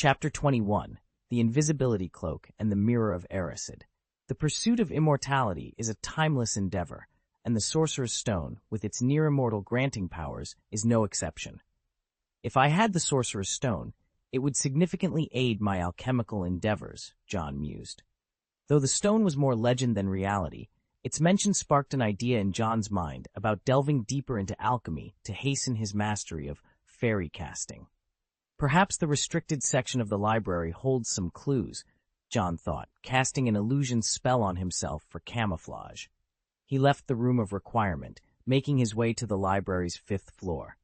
Chapter 21, The Invisibility Cloak and the Mirror of Erised. The pursuit of immortality is a timeless endeavor, and the Sorcerer's Stone, with its near-immortal granting powers, is no exception. If I had the Sorcerer's Stone, it would significantly aid my alchemical endeavors, John mused. Though the stone was more legend than reality, its mention sparked an idea in John's mind about delving deeper into alchemy to hasten his mastery of fairy casting. Perhaps the restricted section of the library holds some clues, John thought, casting an illusion spell on himself for camouflage. He left the room of requirement, making his way to the library's 5th floor.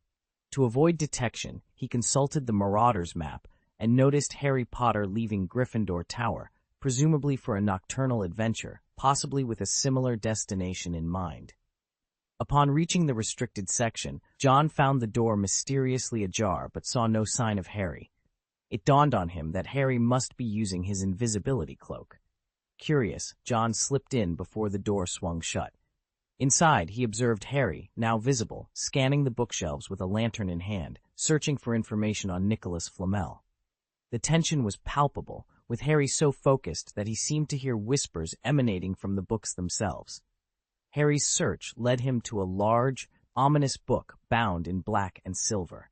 To avoid detection, he consulted the Marauder's map and noticed Harry Potter leaving Gryffindor Tower, presumably for a nocturnal adventure, possibly with a similar destination in mind. Upon reaching the restricted section, John found the door mysteriously ajar but saw no sign of Harry. It dawned on him that Harry must be using his invisibility cloak. Curious, John slipped in before the door swung shut. Inside, he observed Harry, now visible, scanning the bookshelves with a lantern in hand, searching for information on Nicholas Flamel. The tension was palpable, with Harry so focused that he seemed to hear whispers emanating from the books themselves. Harry's search led him to a large, ominous book bound in black and silver.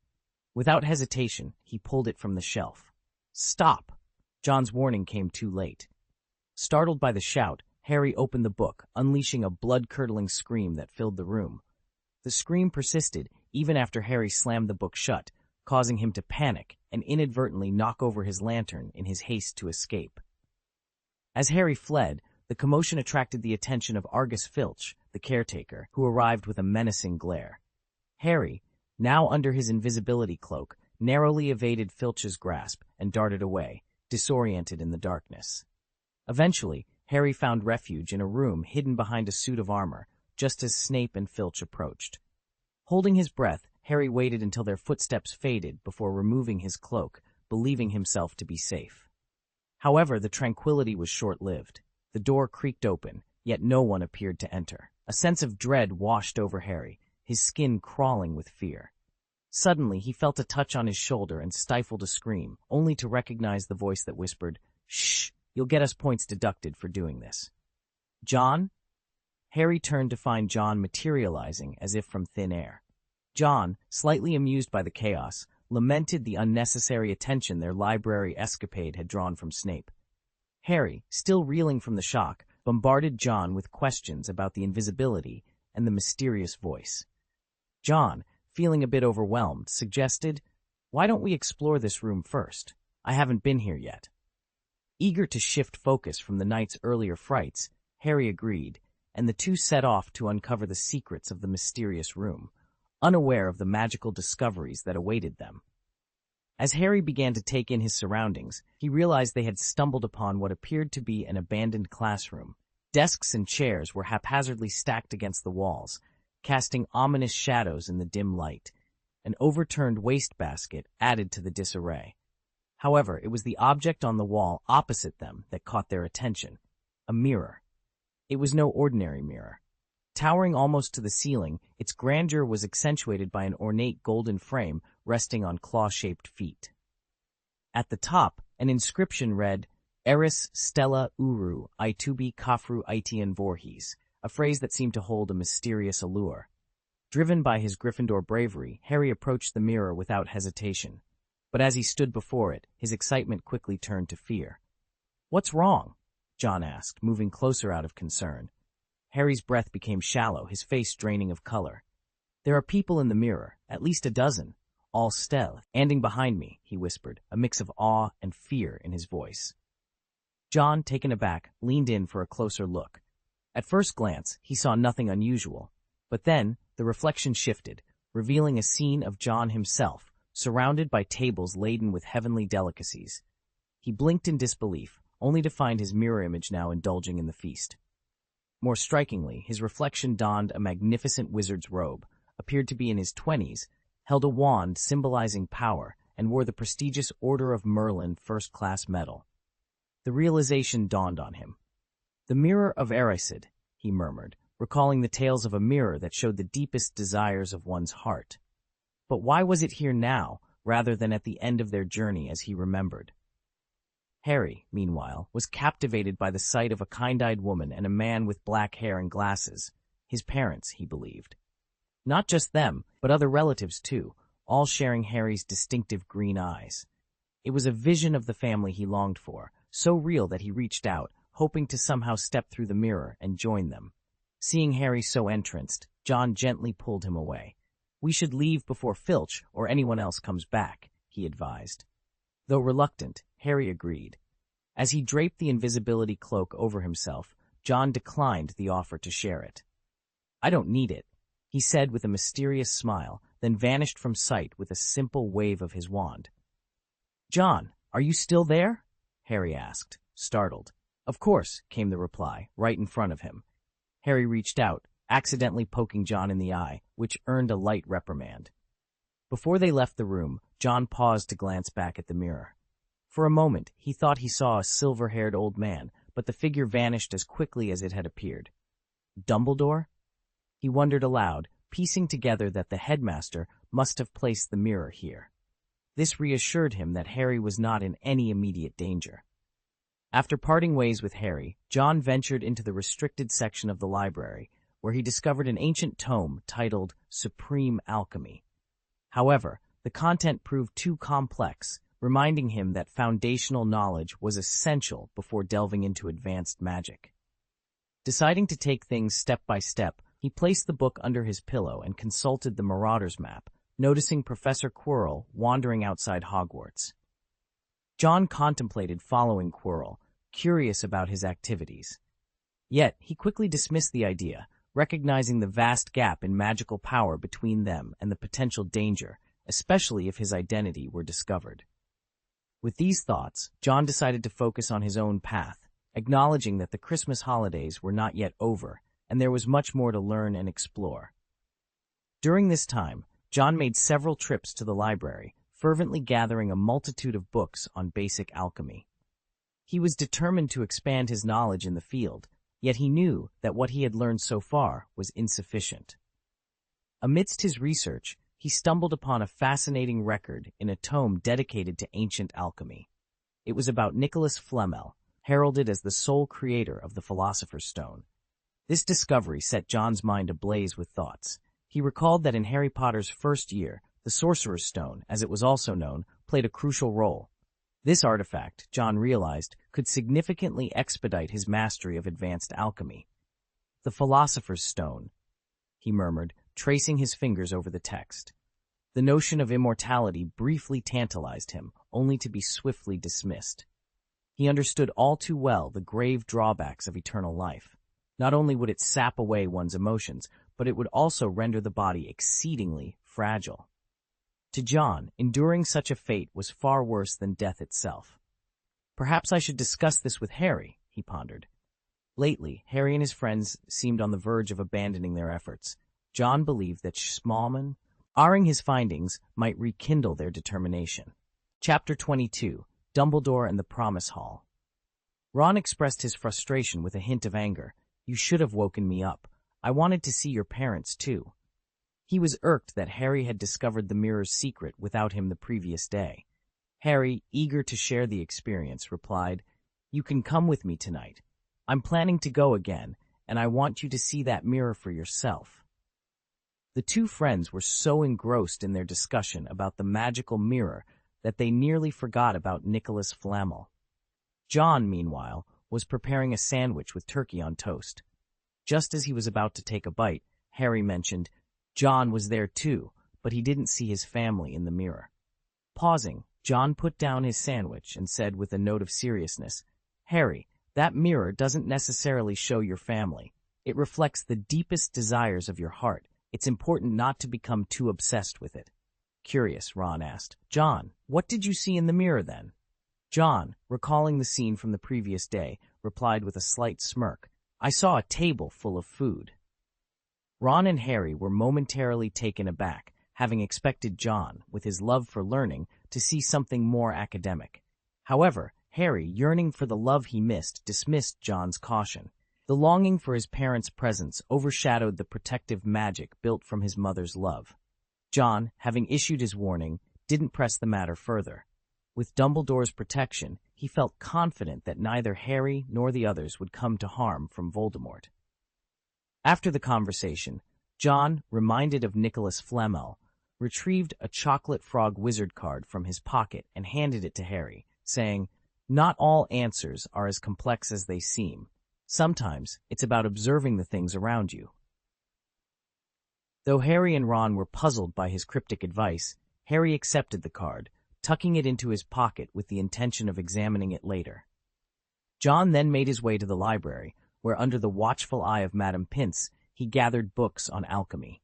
Without hesitation, he pulled it from the shelf. "Stop!" John's warning came too late. Startled by the shout, Harry opened the book, unleashing a blood-curdling scream that filled the room. The scream persisted even after Harry slammed the book shut, causing him to panic and inadvertently knock over his lantern in his haste to escape. As Harry fled, the commotion attracted the attention of Argus Filch, the caretaker, who arrived with a menacing glare. Harry, now under his invisibility cloak, narrowly evaded Filch's grasp and darted away, disoriented in the darkness. Eventually, Harry found refuge in a room hidden behind a suit of armor, just as Snape and Filch approached. Holding his breath, Harry waited until their footsteps faded before removing his cloak, believing himself to be safe. However, the tranquility was short-lived. The door creaked open, yet no one appeared to enter. A sense of dread washed over Harry, his skin crawling with fear. Suddenly, he felt a touch on his shoulder and stifled a scream, only to recognize the voice that whispered, "Shh, you'll get us points deducted for doing this." "John?" Harry turned to find John materializing as if from thin air. John, slightly amused by the chaos, lamented the unnecessary attention their library escapade had drawn from Snape. Harry, still reeling from the shock, bombarded John with questions about the invisibility and the mysterious voice. John, feeling a bit overwhelmed, suggested, "Why don't we explore this room first? I haven't been here yet." Eager to shift focus from the night's earlier frights, Harry agreed, and the two set off to uncover the secrets of the mysterious room, unaware of the magical discoveries that awaited them. As Harry began to take in his surroundings, he realized they had stumbled upon what appeared to be an abandoned classroom. Desks and chairs were haphazardly stacked against the walls, casting ominous shadows in the dim light. An overturned wastebasket added to the disarray. However, it was the object on the wall opposite them that caught their attention, a mirror. It was no ordinary mirror. Towering almost to the ceiling, its grandeur was accentuated by an ornate golden frame resting on claw-shaped feet. At the top, an inscription read, "Eris Stella Uru Itubi Kafru Itian Vorhis," a phrase that seemed to hold a mysterious allure. Driven by his Gryffindor bravery, Harry approached the mirror without hesitation. But as he stood before it, his excitement quickly turned to fear. "What's wrong?" John asked, moving closer out of concern. Harry's breath became shallow, his face draining of color. "There are people in the mirror, at least a dozen, all stealth, standing behind me," he whispered, a mix of awe and fear in his voice. John, taken aback, leaned in for a closer look. At first glance, he saw nothing unusual, but then the reflection shifted, revealing a scene of John himself, surrounded by tables laden with heavenly delicacies. He blinked in disbelief, only to find his mirror image now indulging in the feast. More strikingly, his reflection donned a magnificent wizard's robe, appeared to be in his 20s, held a wand symbolizing power, and wore the prestigious Order of Merlin first-class medal. The realization dawned on him. "The Mirror of Erised," he murmured, recalling the tales of a mirror that showed the deepest desires of one's heart. But why was it here now, rather than at the end of their journey as he remembered? Harry, meanwhile, was captivated by the sight of a kind-eyed woman and a man with black hair and glasses. His parents, he believed. Not just them, but other relatives too, all sharing Harry's distinctive green eyes. It was a vision of the family he longed for, so real that he reached out, hoping to somehow step through the mirror and join them. Seeing Harry so entranced, John gently pulled him away. "We should leave before Filch or anyone else comes back," he advised. Though reluctant, Harry agreed. As he draped the invisibility cloak over himself, John declined the offer to share it. "I don't need it," he said with a mysterious smile, then vanished from sight with a simple wave of his wand. "John, are you still there?" Harry asked, startled. "Of course," came the reply, right in front of him. Harry reached out, accidentally poking John in the eye, which earned a light reprimand. Before they left the room, John paused to glance back at the mirror. For a moment, he thought he saw a silver-haired old man, but the figure vanished as quickly as it had appeared. Dumbledore? He wondered aloud, piecing together that the headmaster must have placed the mirror here. This reassured him that Harry was not in any immediate danger. After parting ways with Harry, John ventured into the restricted section of the library, where he discovered an ancient tome titled Supreme Alchemy. However, the content proved too complex, reminding him that foundational knowledge was essential before delving into advanced magic. Deciding to take things step by step, he placed the book under his pillow and consulted the Marauder's map, noticing Professor Quirrell wandering outside Hogwarts. John contemplated following Quirrell, curious about his activities. Yet, he quickly dismissed the idea, recognizing the vast gap in magical power between them and the potential danger, especially if his identity were discovered. With these thoughts, John decided to focus on his own path, acknowledging that the Christmas holidays were not yet over, and there was much more to learn and explore. During this time, John made several trips to the library, fervently gathering a multitude of books on basic alchemy. He was determined to expand his knowledge in the field, yet he knew that what he had learned so far was insufficient. Amidst his research, he stumbled upon a fascinating record in a tome dedicated to ancient alchemy. It was about Nicholas Flamel, heralded as the sole creator of the Philosopher's Stone. This discovery set John's mind ablaze with thoughts. He recalled that in Harry Potter's first year, the Sorcerer's Stone, as it was also known, played a crucial role. This artifact, John realized, could significantly expedite his mastery of advanced alchemy. "The Philosopher's Stone," he murmured, tracing his fingers over the text. The notion of immortality briefly tantalized him, only to be swiftly dismissed. He understood all too well the grave drawbacks of eternal life. Not only would it sap away one's emotions, but it would also render the body exceedingly fragile. To John, enduring such a fate was far worse than death itself. "Perhaps I should discuss this with Harry," he pondered. Lately, Harry and his friends seemed on the verge of abandoning their efforts. John believed that Smallman, his findings, might rekindle their determination. Chapter 22, Dumbledore and the Promise Hall. Ron expressed his frustration with a hint of anger. "You should have woken me up. I wanted to see your parents, too." He was irked that Harry had discovered the mirror's secret without him the previous day. Harry, eager to share the experience, replied, "You can come with me tonight. I'm planning to go again, and I want you to see that mirror for yourself." The two friends were so engrossed in their discussion about the magical mirror that they nearly forgot about Nicholas Flamel. John, meanwhile, was preparing a sandwich with turkey on toast. Just as he was about to take a bite, Harry mentioned, John was there too, but he didn't see his family in the mirror. Pausing, John put down his sandwich and said with a note of seriousness, "Harry, that mirror doesn't necessarily show your family. It reflects the deepest desires of your heart. It's important not to become too obsessed with it." Curious, Ron asked, "John, what did you see in the mirror then?" John, recalling the scene from the previous day, replied with a slight smirk, "I saw a table full of food." Ron and Harry were momentarily taken aback, having expected John, with his love for learning, to see something more academic. However, Harry, yearning for the love he missed, dismissed John's caution. The longing for his parents' presence overshadowed the protective magic built from his mother's love. John, having issued his warning, didn't press the matter further. With Dumbledore's protection, he felt confident that neither Harry nor the others would come to harm from Voldemort. After the conversation, John, reminded of Nicholas Flamel, retrieved a chocolate frog wizard card from his pocket and handed it to Harry, saying, "Not all answers are as complex as they seem. Sometimes it's about observing the things around you." Though Harry and Ron were puzzled by his cryptic advice, Harry accepted the card, tucking it into his pocket with the intention of examining it later. John then made his way to the library, where under the watchful eye of Madame Pince, he gathered books on alchemy.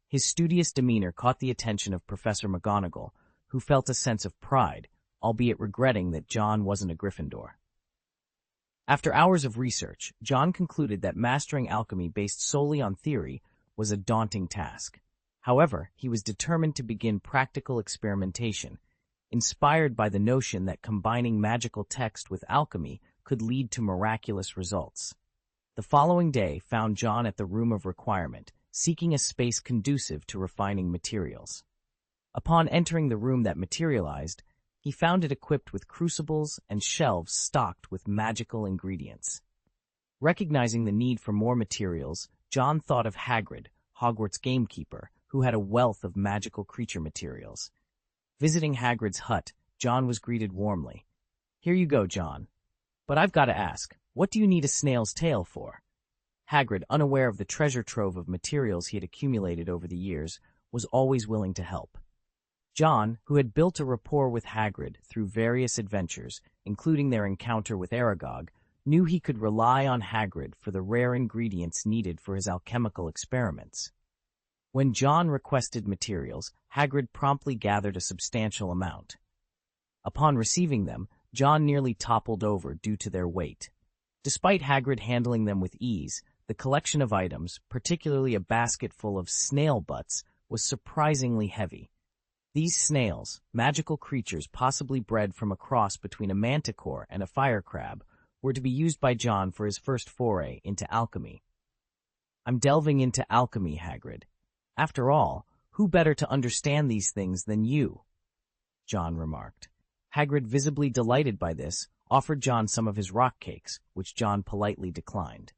His studious demeanor caught the attention of Professor McGonagall, who felt a sense of pride, albeit regretting that John wasn't a Gryffindor. After hours of research, John concluded that mastering alchemy based solely on theory was a daunting task. However, he was determined to begin practical experimentation, inspired by the notion that combining magical text with alchemy could lead to miraculous results. The following day found John at the Room of Requirement, seeking a space conducive to refining materials. Upon entering the room that materialized, he found it equipped with crucibles and shelves stocked with magical ingredients. Recognizing the need for more materials, John thought of Hagrid, Hogwarts gamekeeper, who had a wealth of magical creature materials. Visiting Hagrid's hut, John was greeted warmly. "Here you go, John. But I've got to ask, what do you need a snail's tail for?" Hagrid, unaware of the treasure trove of materials he had accumulated over the years, was always willing to help. John, who had built a rapport with Hagrid through various adventures, including their encounter with Aragog, knew he could rely on Hagrid for the rare ingredients needed for his alchemical experiments. When John requested materials, Hagrid promptly gathered a substantial amount. Upon receiving them, John nearly toppled over due to their weight. Despite Hagrid handling them with ease, the collection of items, particularly a basket full of snail butts, was surprisingly heavy. These snails, magical creatures possibly bred from a cross between a manticore and a fire crab, were to be used by John for his first foray into alchemy. "I'm delving into alchemy, Hagrid. After all, who better to understand these things than you?" John remarked. Hagrid, visibly delighted by this, offered John some of his rock cakes, which John politely declined.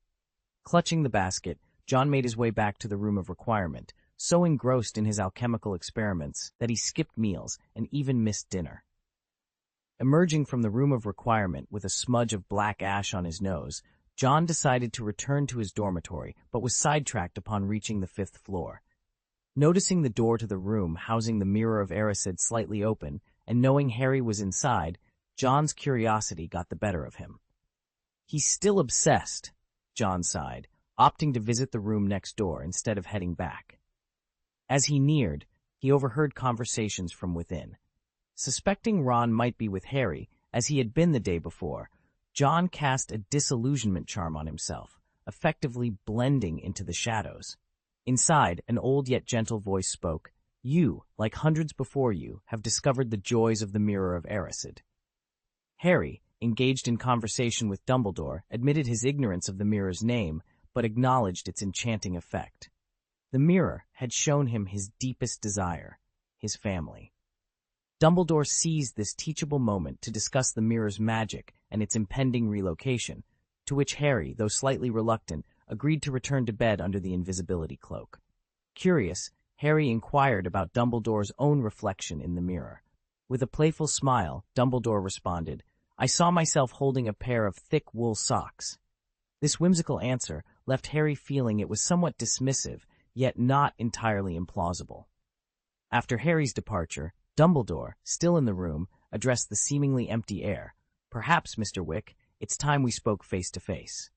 Clutching the basket, John made his way back to the Room of Requirement, so engrossed in his alchemical experiments that he skipped meals and even missed dinner. Emerging from the Room of Requirement with a smudge of black ash on his nose, John decided to return to his dormitory, but was sidetracked upon reaching the 5th floor. Noticing the door to the room housing the Mirror of Erised slightly open, and knowing Harry was inside, John's curiosity got the better of him. "He's still obsessed," John sighed, opting to visit the room next door instead of heading back. As he neared, he overheard conversations from within. Suspecting Ron might be with Harry, as he had been the day before, John cast a disillusionment charm on himself, effectively blending into the shadows. Inside, an old yet gentle voice spoke. "You, like hundreds before you, have discovered the joys of the Mirror of Erised." Harry, engaged in conversation with Dumbledore, admitted his ignorance of the mirror's name, but acknowledged its enchanting effect. The mirror had shown him his deepest desire, his family. Dumbledore seized this teachable moment to discuss the mirror's magic and its impending relocation, to which Harry, though slightly reluctant, agreed to return to bed under the invisibility cloak. Curious, Harry inquired about Dumbledore's own reflection in the mirror. With a playful smile, Dumbledore responded, "I saw myself holding a pair of thick wool socks." This whimsical answer left Harry feeling it was somewhat dismissive, yet not entirely implausible. After Harry's departure, Dumbledore, still in the room, addressed the seemingly empty air. "Perhaps, Mr. Wick, it's time we spoke face to face."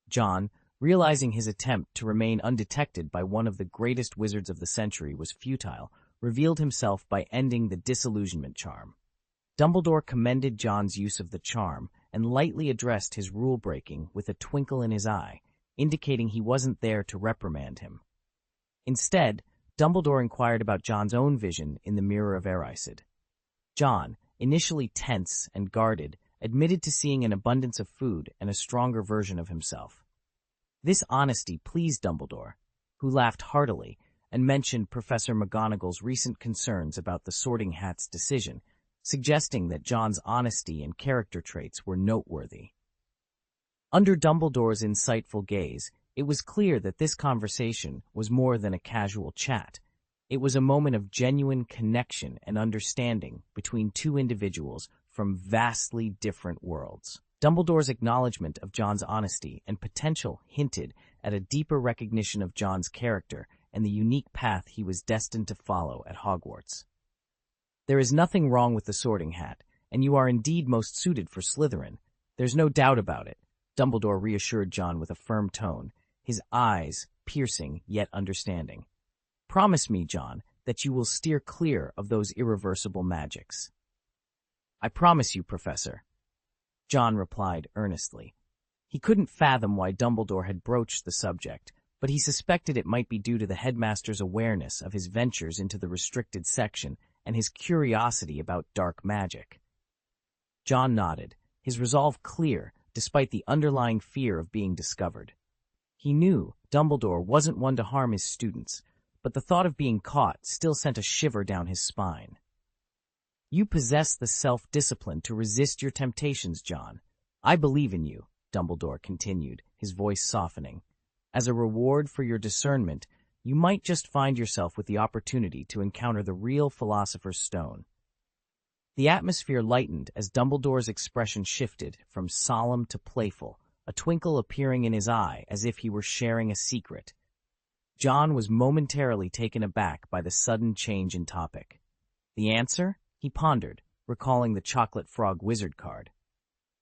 John, realizing his attempt to remain undetected by one of the greatest wizards of the century was futile, revealed himself by ending the disillusionment charm. Dumbledore commended John's use of the charm and lightly addressed his rule-breaking with a twinkle in his eye, indicating he wasn't there to reprimand him. Instead, Dumbledore inquired about John's own vision in the Mirror of Erised. John, initially tense and guarded, admitted to seeing an abundance of food and a stronger version of himself. This honesty pleased Dumbledore, who laughed heartily and mentioned Professor McGonagall's recent concerns about the Sorting Hat's decision, suggesting that John's honesty and character traits were noteworthy. Under Dumbledore's insightful gaze, it was clear that this conversation was more than a casual chat. It was a moment of genuine connection and understanding between two individuals from vastly different worlds. Dumbledore's acknowledgement of John's honesty and potential hinted at a deeper recognition of John's character and the unique path he was destined to follow at Hogwarts. "There is nothing wrong with the Sorting Hat, and you are indeed most suited for Slytherin. There's no doubt about it," Dumbledore reassured John with a firm tone, his eyes piercing yet understanding. "Promise me, John, that you will steer clear of those irreversible magics." "I promise you, Professor," John replied earnestly. He couldn't fathom why Dumbledore had broached the subject, but he suspected it might be due to the headmaster's awareness of his ventures into the restricted section and his curiosity about dark magic. John nodded, his resolve clear despite the underlying fear of being discovered. He knew Dumbledore wasn't one to harm his students, but the thought of being caught still sent a shiver down his spine. "You possess the self-discipline to resist your temptations, John. I believe in you," Dumbledore continued, his voice softening. "As a reward for your discernment, you might just find yourself with the opportunity to encounter the real Philosopher's Stone." The atmosphere lightened as Dumbledore's expression shifted from solemn to playful, a twinkle appearing in his eye as if he were sharing a secret. John was momentarily taken aback by the sudden change in topic. "The answer?" he pondered, recalling the chocolate frog wizard card.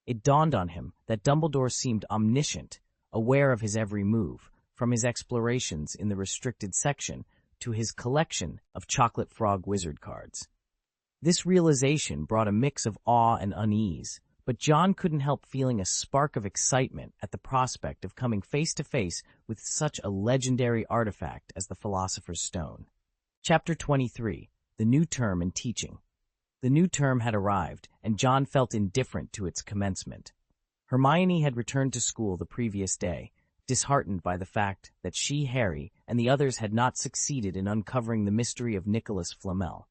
It dawned on him that Dumbledore seemed omniscient, aware of his every move, from his explorations in the restricted section to his collection of chocolate frog wizard cards. This realization brought a mix of awe and unease, but John couldn't help feeling a spark of excitement at the prospect of coming face to face with such a legendary artifact as the Philosopher's Stone. Chapter 23. The New Term and Teaching. The new term had arrived, and John felt indifferent to its commencement. Hermione had returned to school the previous day, disheartened by the fact that she, Harry, and the others had not succeeded in uncovering the mystery of Nicholas Flamel.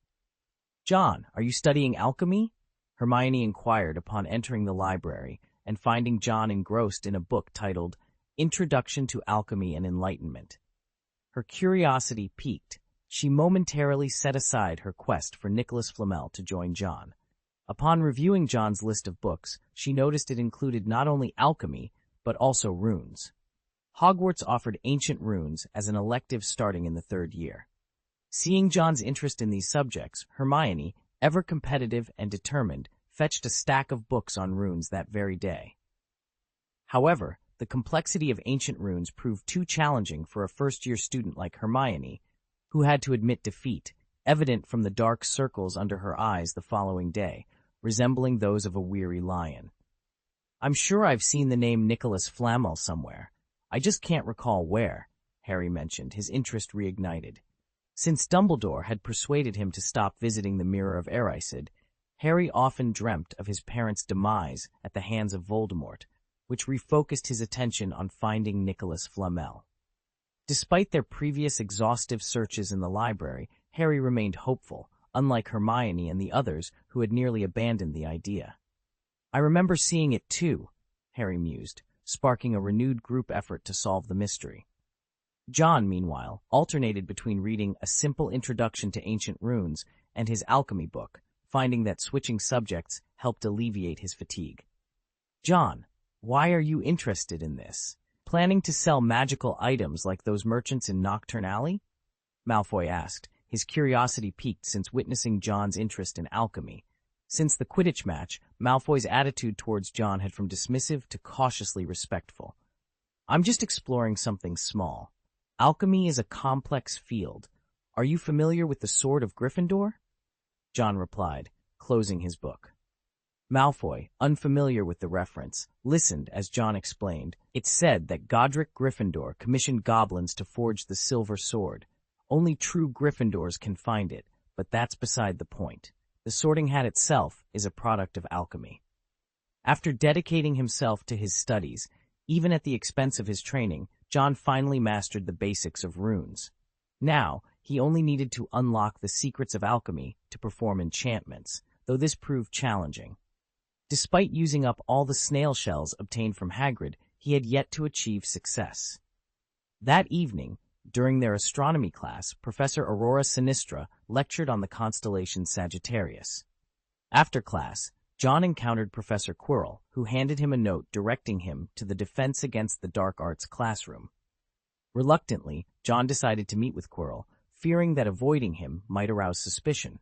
"John, are you studying alchemy?" Hermione inquired upon entering the library and finding John engrossed in a book titled Introduction to Alchemy and Enlightenment. Her curiosity piqued. She momentarily set aside her quest for Nicholas Flamel to join John. Upon reviewing John's list of books, she noticed it included not only alchemy, but also runes. Hogwarts offered ancient runes as an elective starting in the third year. Seeing John's interest in these subjects, Hermione, ever competitive and determined, fetched a stack of books on runes that very day. However, the complexity of ancient runes proved too challenging for a first-year student like Hermione, who had to admit defeat, evident from the dark circles under her eyes the following day, resembling those of a weary lion. "I'm sure I've seen the name Nicholas Flamel somewhere. I just can't recall where," Harry mentioned, his interest reignited. Since Dumbledore had persuaded him to stop visiting the Mirror of Erised, Harry often dreamt of his parents' demise at the hands of Voldemort, which refocused his attention on finding Nicholas Flamel. Despite their previous exhaustive searches in the library, Harry remained hopeful, unlike Hermione and the others who had nearly abandoned the idea. "I remember seeing it too," Harry mused, sparking a renewed group effort to solve the mystery. John, meanwhile, alternated between reading A Simple Introduction to Ancient Runes and his alchemy book, finding that switching subjects helped alleviate his fatigue. "John, why are you interested in this? Planning to sell magical items like those merchants in Nocturne Alley?" Malfoy asked, his curiosity piqued since witnessing John's interest in alchemy. Since the Quidditch match, Malfoy's attitude towards John had from dismissive to cautiously respectful. "I'm just exploring something small. Alchemy is a complex field. Are you familiar with the Sword of Gryffindor?" John replied, closing his book. Malfoy, unfamiliar with the reference, listened as John explained. "It's said that Godric Gryffindor commissioned goblins to forge the Silver Sword. Only true Gryffindors can find it, but that's beside the point. The Sorting Hat itself is a product of alchemy." After dedicating himself to his studies, even at the expense of his training, John finally mastered the basics of runes. Now, he only needed to unlock the secrets of alchemy to perform enchantments, though this proved challenging. Despite using up all the snail shells obtained from Hagrid, he had yet to achieve success. That evening, during their astronomy class, Professor Aurora Sinistra lectured on the constellation Sagittarius. After class, John encountered Professor Quirrell, who handed him a note directing him to the Defense Against the Dark Arts classroom. Reluctantly, John decided to meet with Quirrell, fearing that avoiding him might arouse suspicion.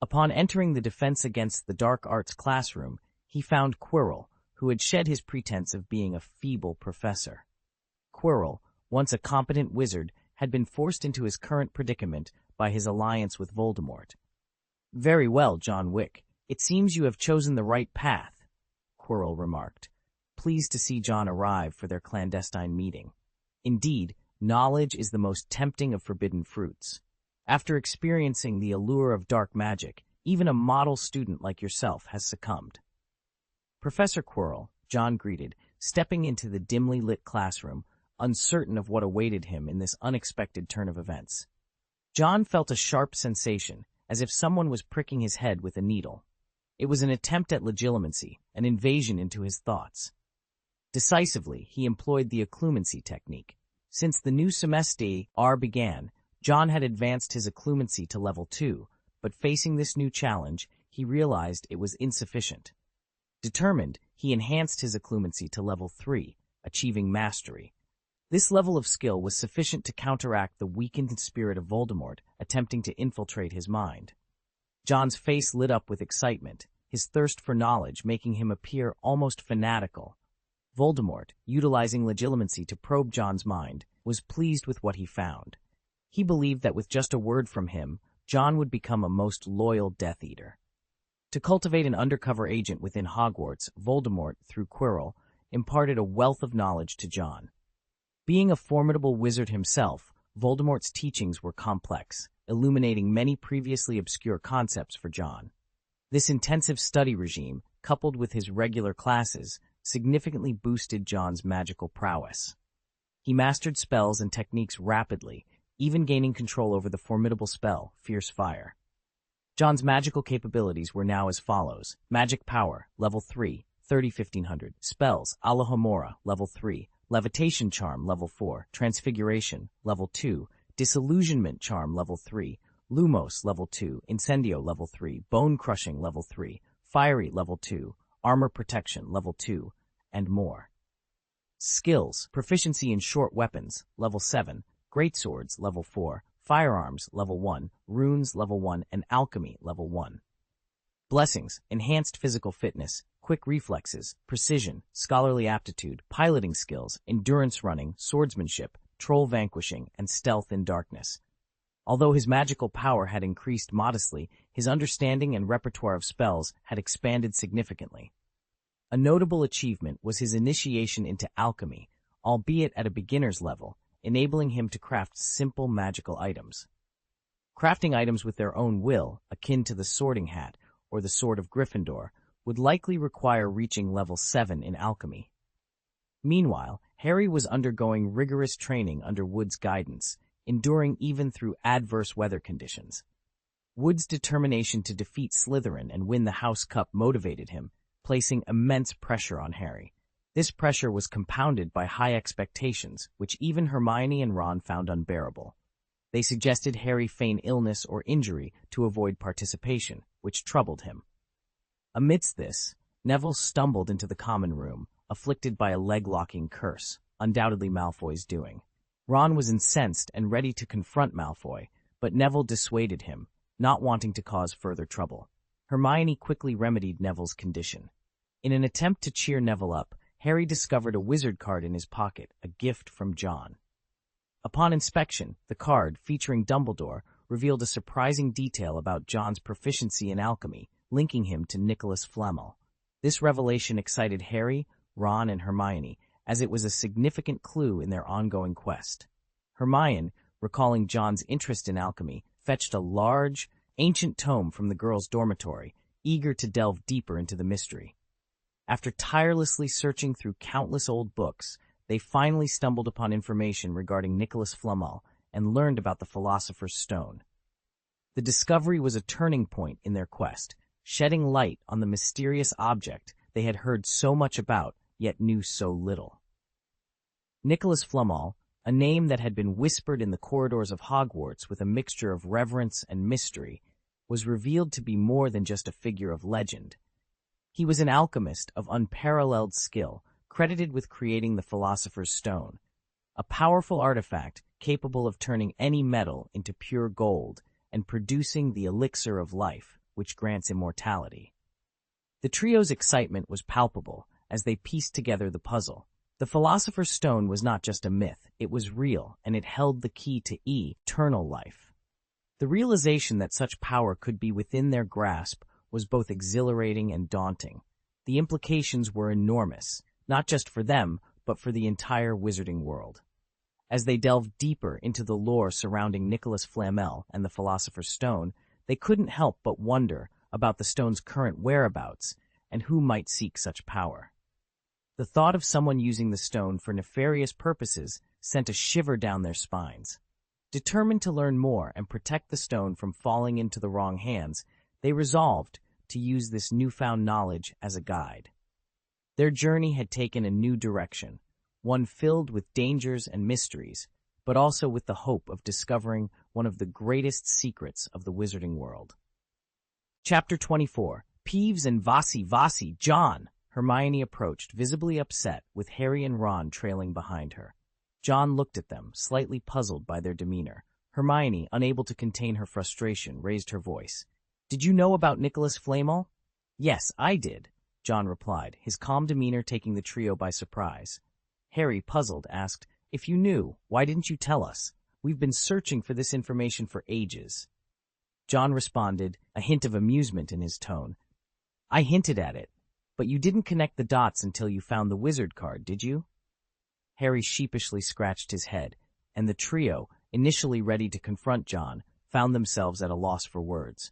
Upon entering the Defense Against the Dark Arts classroom, he found Quirrell, who had shed his pretense of being a feeble professor. Quirrell, once a competent wizard, had been forced into his current predicament by his alliance with Voldemort. "Very well, John Wick. It seems you have chosen the right path," Quirrell remarked, pleased to see John arrive for their clandestine meeting. Indeed, knowledge is the most tempting of forbidden fruits. After experiencing the allure of dark magic, even a model student like yourself has succumbed. Professor Quirrell, John greeted, stepping into the dimly lit classroom, uncertain of what awaited him in this unexpected turn of events. John felt a sharp sensation, as if someone was pricking his head with a needle. It was an attempt at legilimency, an invasion into his thoughts. Decisively, he employed the occlumency technique. Since the new semester began, John had advanced his occlumency to level 2, but facing this new challenge, he realized it was insufficient. Determined, he enhanced his occlumency to level 3, achieving mastery. This level of skill was sufficient to counteract the weakened spirit of Voldemort attempting to infiltrate his mind. John's face lit up with excitement, his thirst for knowledge making him appear almost fanatical. Voldemort, utilizing legilimency to probe John's mind, was pleased with what he found. He believed that with just a word from him, John would become a most loyal Death Eater. To cultivate an undercover agent within Hogwarts, Voldemort, through Quirrell, imparted a wealth of knowledge to John. Being a formidable wizard himself, Voldemort's teachings were complex, illuminating many previously obscure concepts for John. This intensive study regime, coupled with his regular classes, significantly boosted John's magical prowess. He mastered spells and techniques rapidly, even gaining control over the formidable spell, Fierce Fire. John's magical capabilities were now as follows: Magic Power, Level 3, 30-1500. Spells, Alohomora, Level 3. Levitation Charm, Level 4. Transfiguration, Level 2. Disillusionment Charm, Level 3. Lumos, Level 2. Incendio, Level 3. Bone Crushing, Level 3. Fiery, Level 2. Armor Protection, Level 2, and more. Skills, Proficiency in Short Weapons, Level 7. Greatswords, Level 4. Firearms, Level 1. Runes, Level 1. And Alchemy, Level 1. Blessings, Enhanced Physical Fitness, Quick Reflexes, Precision, Scholarly Aptitude, Piloting Skills, Endurance Running, Swordsmanship, Troll Vanquishing, and Stealth in Darkness. Although his magical power had increased modestly, his understanding and repertoire of spells had expanded significantly. A notable achievement was his initiation into alchemy, albeit at a beginner's level, enabling him to craft simple magical items. Crafting items with their own will, akin to the Sorting Hat or the Sword of Gryffindor, would likely require reaching level 7 in alchemy. Meanwhile, Harry was undergoing rigorous training under Wood's guidance, enduring even through adverse weather conditions. Wood's determination to defeat Slytherin and win the House Cup motivated him, placing immense pressure on Harry. This pressure was compounded by high expectations, which even Hermione and Ron found unbearable. They suggested Harry feign illness or injury to avoid participation, which troubled him. Amidst this, Neville stumbled into the common room, afflicted by a leg-locking curse, undoubtedly Malfoy's doing. Ron was incensed and ready to confront Malfoy, but Neville dissuaded him, not wanting to cause further trouble. Hermione quickly remedied Neville's condition. In an attempt to cheer Neville up, Harry discovered a wizard card in his pocket, a gift from John. Upon inspection, the card, featuring Dumbledore, revealed a surprising detail about John's proficiency in alchemy, linking him to Nicholas Flamel. This revelation excited Harry, Ron, and Hermione, as it was a significant clue in their ongoing quest. Hermione, recalling John's interest in alchemy, fetched a large, ancient tome from the girls' dormitory, eager to delve deeper into the mystery. After tirelessly searching through countless old books, they finally stumbled upon information regarding Nicholas Flamel and learned about the Philosopher's Stone. The discovery was a turning point in their quest, shedding light on the mysterious object they had heard so much about, yet knew so little. Nicholas Flamel, a name that had been whispered in the corridors of Hogwarts with a mixture of reverence and mystery, was revealed to be more than just a figure of legend. He was an alchemist of unparalleled skill, credited with creating the Philosopher's Stone, a powerful artifact capable of turning any metal into pure gold and producing the elixir of life, which grants immortality. The trio's excitement was palpable as they pieced together the puzzle. The Philosopher's Stone was not just a myth, it was real, and it held the key to eternal life. The realization that such power could be within their grasp was both exhilarating and daunting. The implications were enormous, not just for them, but for the entire wizarding world. As they delved deeper into the lore surrounding Nicholas Flamel and the Philosopher's Stone, they couldn't help but wonder about the stone's current whereabouts and who might seek such power. The thought of someone using the stone for nefarious purposes sent a shiver down their spines. Determined to learn more and protect the stone from falling into the wrong hands, they resolved to use this newfound knowledge as a guide. Their journey had taken a new direction, one filled with dangers and mysteries, but also with the hope of discovering one of the greatest secrets of the wizarding world. Chapter 24. Peeves and Vasi, John! Hermione approached, visibly upset, with Harry and Ron trailing behind her. John looked at them, slightly puzzled by their demeanor. Hermione, unable to contain her frustration, raised her voice. "Did you know about Nicholas Flamel?" "Yes, I did," John replied, his calm demeanor taking the trio by surprise. Harry, puzzled, asked, "If you knew, why didn't you tell us? We've been searching for this information for ages." John responded, a hint of amusement in his tone. "I hinted at it, but you didn't connect the dots until you found the wizard card, did you?" Harry sheepishly scratched his head, and the trio, initially ready to confront John, found themselves at a loss for words.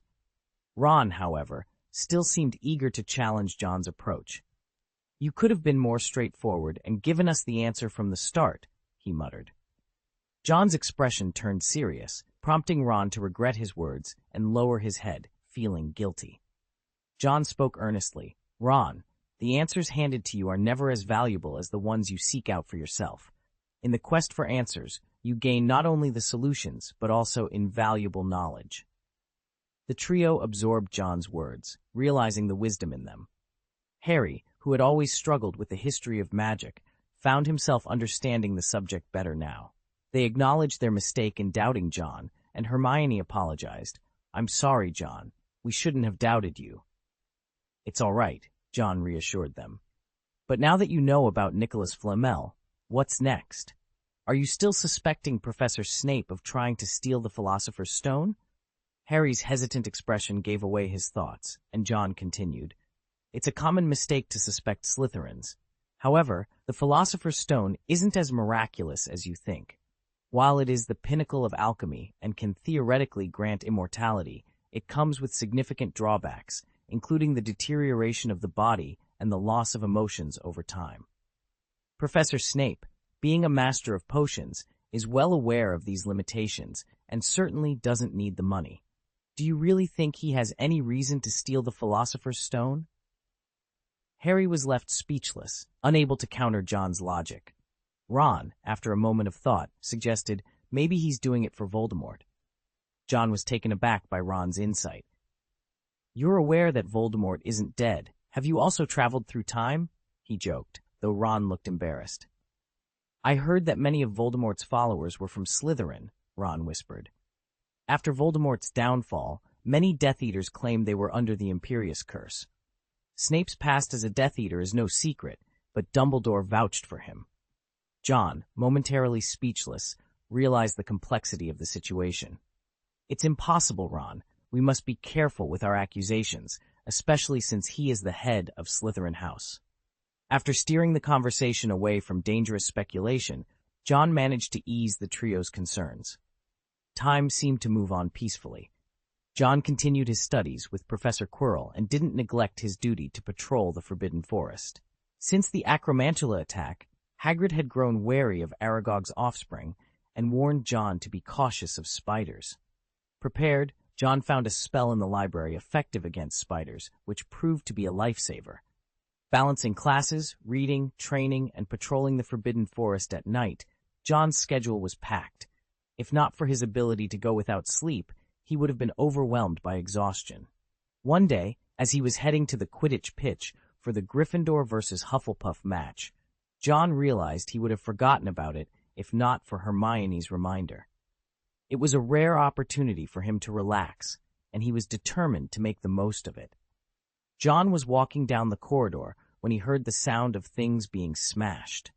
Ron, however, still seemed eager to challenge John's approach. "You could have been more straightforward and given us the answer from the start," he muttered. John's expression turned serious, prompting Ron to regret his words and lower his head, feeling guilty. John spoke earnestly. "Ron, the answers handed to you are never as valuable as the ones you seek out for yourself. In the quest for answers, you gain not only the solutions, but also invaluable knowledge." The trio absorbed John's words, realizing the wisdom in them. Harry, who had always struggled with the history of magic, found himself understanding the subject better now. They acknowledged their mistake in doubting John, and Hermione apologized. "I'm sorry, John. We shouldn't have doubted you." "It's all right," John reassured them. "But now that you know about Nicholas Flamel, what's next? Are you still suspecting Professor Snape of trying to steal the Philosopher's Stone?" Harry's hesitant expression gave away his thoughts, and John continued. "It's a common mistake to suspect Slytherins. However, the Philosopher's Stone isn't as miraculous as you think. While it is the pinnacle of alchemy and can theoretically grant immortality, it comes with significant drawbacks, including the deterioration of the body and the loss of emotions over time. Professor Snape, being a master of potions, is well aware of these limitations and certainly doesn't need the money. Do you really think he has any reason to steal the Philosopher's Stone?" Harry was left speechless, unable to counter John's logic. Ron, after a moment of thought, suggested maybe he's doing it for Voldemort. John was taken aback by Ron's insight. "You're aware that Voldemort isn't dead. Have you also traveled through time?" he joked, though Ron looked embarrassed. "I heard that many of Voldemort's followers were from Slytherin," Ron whispered. "After Voldemort's downfall, many Death Eaters claimed they were under the Imperius Curse. Snape's past as a Death Eater is no secret, but Dumbledore vouched for him." John, momentarily speechless, realized the complexity of the situation. "It's impossible, Ron. We must be careful with our accusations, especially since he is the head of Slytherin House." After steering the conversation away from dangerous speculation, John managed to ease the trio's concerns. Time seemed to move on peacefully. John continued his studies with Professor Quirrell and didn't neglect his duty to patrol the Forbidden Forest. Since the Acromantula attack, Hagrid had grown wary of Aragog's offspring and warned John to be cautious of spiders. Prepared, John found a spell in the library effective against spiders, which proved to be a lifesaver. Balancing classes, reading, training, and patrolling the Forbidden Forest at night, John's schedule was packed. If not for his ability to go without sleep, he would have been overwhelmed by exhaustion. One day, as he was heading to the Quidditch pitch for the Gryffindor versus Hufflepuff match, John realized he would have forgotten about it if not for Hermione's reminder. It was a rare opportunity for him to relax, and he was determined to make the most of it. John was walking down the corridor when he heard the sound of things being smashed.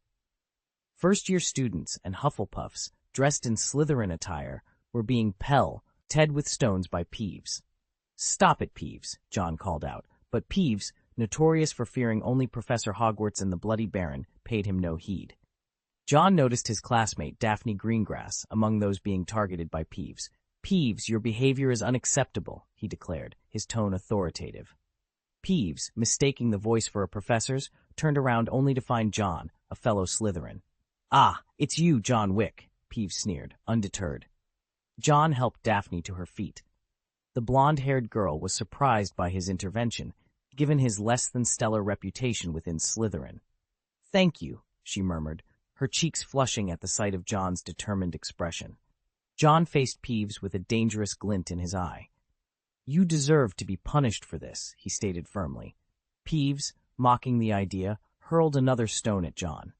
First-year students and Hufflepuffs, dressed in Slytherin attire, were being pelted with stones by Peeves. "Stop it, Peeves," John called out, but Peeves, notorious for fearing only Professor Hogwarts and the Bloody Baron, paid him no heed. John noticed his classmate, Daphne Greengrass, among those being targeted by Peeves. "Peeves, your behavior is unacceptable," he declared, his tone authoritative. Peeves, mistaking the voice for a professor's, turned around only to find John, a fellow Slytherin. "Ah, it's you, John Wick," Peeves sneered, undeterred. John helped Daphne to her feet. The blonde-haired girl was surprised by his intervention, given his less-than-stellar reputation within Slytherin. "Thank you," she murmured, her cheeks flushing at the sight of John's determined expression. John faced Peeves with a dangerous glint in his eye. "You deserve to be punished for this," he stated firmly. Peeves, mocking the idea, hurled another stone at John.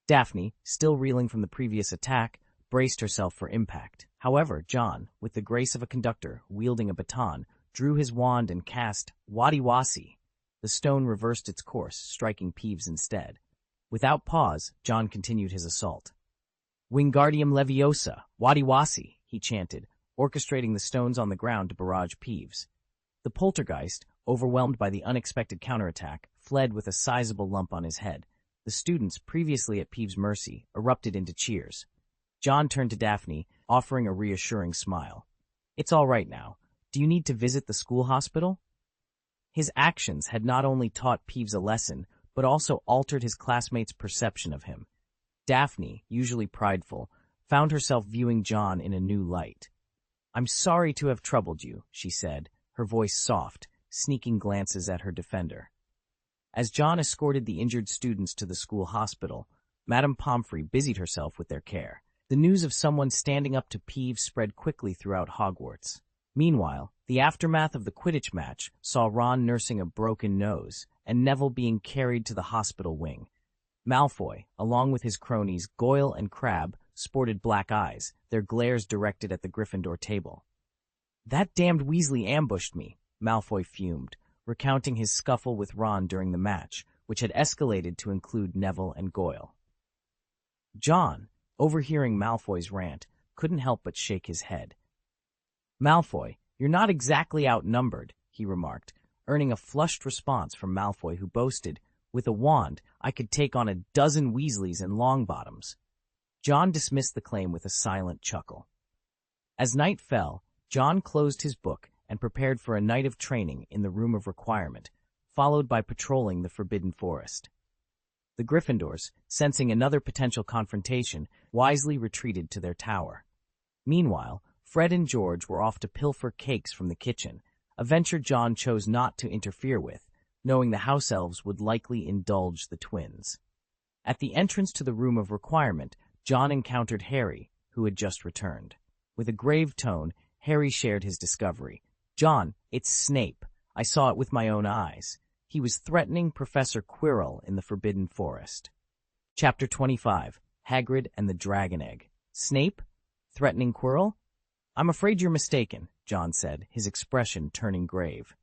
Daphne, still reeling from the previous attack, braced herself for impact. However, John, with the grace of a conductor wielding a baton, drew his wand and cast Wadi-Wasi. The stone reversed its course, striking Peeves instead. Without pause, John continued his assault. "Wingardium Leviosa, Wadi-Wasi," he chanted, orchestrating the stones on the ground to barrage Peeves. The poltergeist, overwhelmed by the unexpected counterattack, fled with a sizable lump on his head. The students, previously at Peeves' mercy, erupted into cheers. John turned to Daphne, offering a reassuring smile. "It's all right now. Do you need to visit the school hospital?" His actions had not only taught Peeves a lesson, but also altered his classmates' perception of him. Daphne, usually prideful, found herself viewing John in a new light. "I'm sorry to have troubled you," she said, her voice soft, sneaking glances at her defender. As John escorted the injured students to the school hospital, Madame Pomfrey busied herself with their care. The news of someone standing up to Peeves spread quickly throughout Hogwarts. Meanwhile, the aftermath of the Quidditch match saw Ron nursing a broken nose, and Neville being carried to the hospital wing. Malfoy, along with his cronies Goyle and Crabbe, sported black eyes, their glares directed at the Gryffindor table. "That damned Weasley ambushed me," Malfoy fumed, recounting his scuffle with Ron during the match, which had escalated to include Neville and Goyle. John, overhearing Malfoy's rant, couldn't help but shake his head. "Malfoy, you're not exactly outnumbered," he remarked, earning a flushed response from Malfoy, who boasted, "With a wand, I could take on a dozen Weasleys and Longbottoms." John dismissed the claim with a silent chuckle. As night fell, John closed his book and prepared for a night of training in the Room of Requirement, followed by patrolling the Forbidden Forest. The Gryffindors, sensing another potential confrontation, wisely retreated to their tower. Meanwhile, Fred and George were off to pilfer cakes from the kitchen, a venture John chose not to interfere with, knowing the house elves would likely indulge the twins. At the entrance to the Room of Requirement, John encountered Harry, who had just returned. With a grave tone, Harry shared his discovery. "John, it's Snape. I saw it with my own eyes. He was threatening Professor Quirrell in the Forbidden Forest." Chapter 25, Hagrid and the Dragon Egg. "Snape? Threatening Quirrell?" "I'm afraid you're mistaken," John said, his expression turning grave.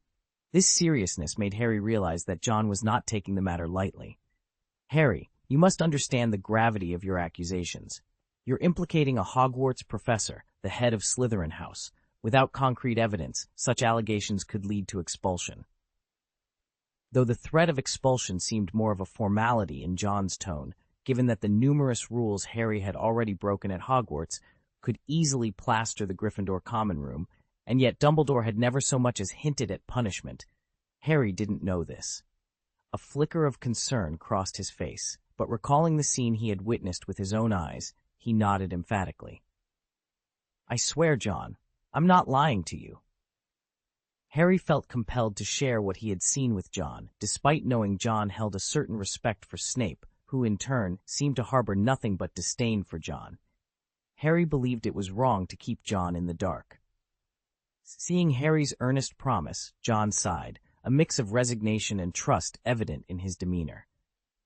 This seriousness made Harry realize that John was not taking the matter lightly. "Harry, you must understand the gravity of your accusations. You're implicating a Hogwarts professor, the head of Slytherin House. Without concrete evidence, such allegations could lead to expulsion." Though the threat of expulsion seemed more of a formality in John's tone, given that the numerous rules Harry had already broken at Hogwarts could easily plaster the Gryffindor common room, and yet Dumbledore had never so much as hinted at punishment. Harry didn't know this. A flicker of concern crossed his face, but recalling the scene he had witnessed with his own eyes, he nodded emphatically. "I swear, John, I'm not lying to you. Harry felt compelled to share what he had seen with John, despite knowing John held a certain respect for Snape, who in turn seemed to harbor nothing but disdain for John. Harry believed it was wrong to keep John in the dark. Seeing Harry's earnest promise, John sighed, a mix of resignation and trust evident in his demeanor.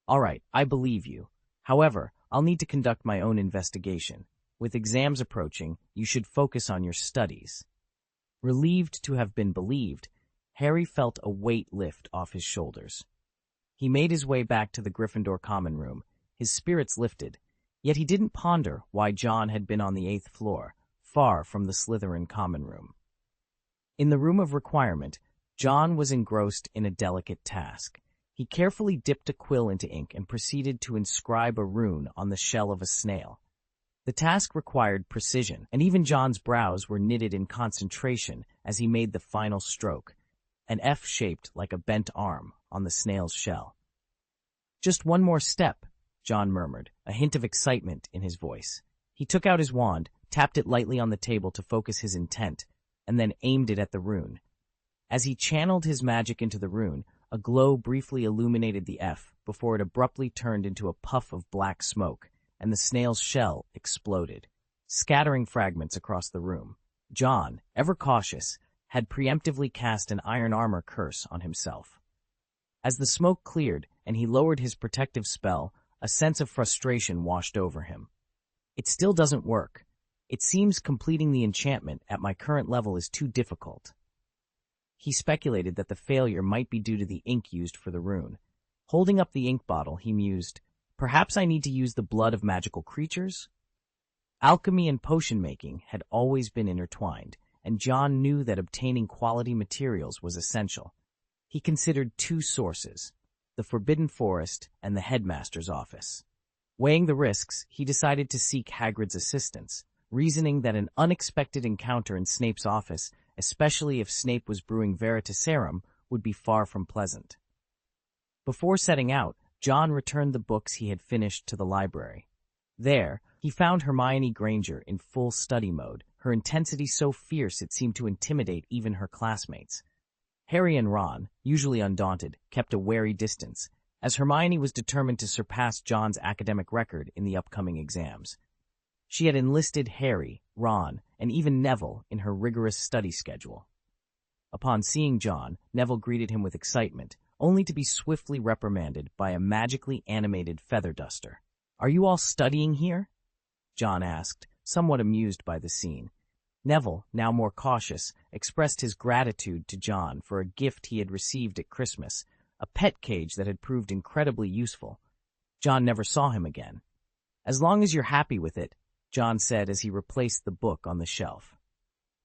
"All right, I believe you. However, I'll need to conduct my own investigation. With exams approaching, you should focus on your studies." Relieved to have been believed, Harry felt a weight lift off his shoulders. He made his way back to the Gryffindor common room, his spirits lifted, yet he didn't ponder why John had been on the 8th floor, far from the Slytherin common room. In the room of requirement, John was engrossed in a delicate task. He carefully dipped a quill into ink and proceeded to inscribe a rune on the shell of a snail. The task required precision, and even John's brows were knitted in concentration as he made the final stroke, an F shaped like a bent arm on the snail's shell. "Just one more step," John murmured, a hint of excitement in his voice. He took out his wand, tapped it lightly on the table to focus his intent, and then aimed it at the rune. As he channeled his magic into the rune, a glow briefly illuminated the F before it abruptly turned into a puff of black smoke, and the snail's shell exploded, scattering fragments across the room. John, ever cautious, had preemptively cast an iron armor curse on himself. As the smoke cleared and he lowered his protective spell, a sense of frustration washed over him. "It still doesn't work. It seems completing the enchantment at my current level is too difficult." He speculated that the failure might be due to the ink used for the rune. Holding up the ink bottle, he mused, "Perhaps I need to use the blood of magical creatures?" Alchemy and potion-making had always been intertwined, and John knew that obtaining quality materials was essential. He considered two sources, the Forbidden Forest and the headmaster's office. Weighing the risks, he decided to seek Hagrid's assistance, reasoning that an unexpected encounter in Snape's office, especially if Snape was brewing Veritaserum, would be far from pleasant. Before setting out, John returned the books he had finished to the library. There, he found Hermione Granger in full study mode, her intensity so fierce it seemed to intimidate even her classmates. Harry and Ron, usually undaunted, kept a wary distance, as Hermione was determined to surpass John's academic record in the upcoming exams. She had enlisted Harry, Ron, and even Neville in her rigorous study schedule. Upon seeing John, Neville greeted him with excitement, only to be swiftly reprimanded by a magically animated feather duster. "Are you all studying here?" John asked, somewhat amused by the scene. Neville, now more cautious, expressed his gratitude to John for a gift he had received at Christmas, a pet cage that had proved incredibly useful. John never saw him again. "As long as you're happy with it," John said as he replaced the book on the shelf.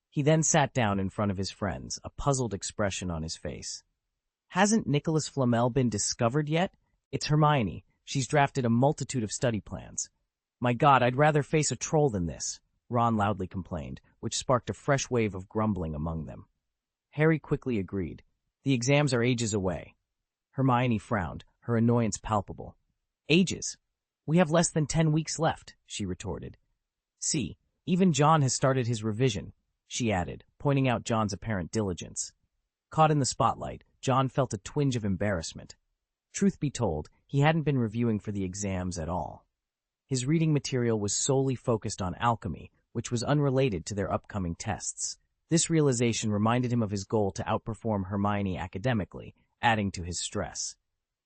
He then sat down in front of his friends, a puzzled expression on his face. "Hasn't Nicholas Flamel been discovered yet? It's Hermione. She's drafted a multitude of study plans." "My God, I'd rather face a troll than this," Ron loudly complained, which sparked a fresh wave of grumbling among them. Harry quickly agreed. "The exams are ages away." Hermione frowned, her annoyance palpable. "Ages? We have less than 10 weeks left," she retorted. "See, even John has started his revision," she added, pointing out John's apparent diligence. Caught in the spotlight, John felt a twinge of embarrassment. Truth be told, he hadn't been reviewing for the exams at all. His reading material was solely focused on alchemy, which was unrelated to their upcoming tests. This realization reminded him of his goal to outperform Hermione academically, adding to his stress.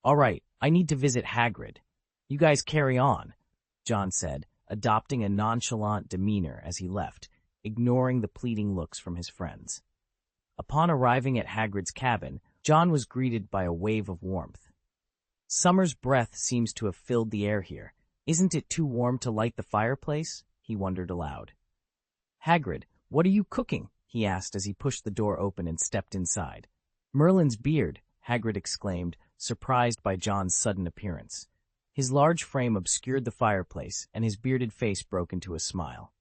"All right, I need to visit Hagrid. You guys carry on," John said, adopting a nonchalant demeanor as he left, ignoring the pleading looks from his friends. Upon arriving at Hagrid's cabin, John was greeted by a wave of warmth. "Summer's breath seems to have filled the air here. Isn't it too warm to light the fireplace?" he wondered aloud. "Hagrid, what are you cooking?" he asked as he pushed the door open and stepped inside. "Merlin's beard," Hagrid exclaimed, surprised by John's sudden appearance. His large frame obscured the fireplace, and his bearded face broke into a smile.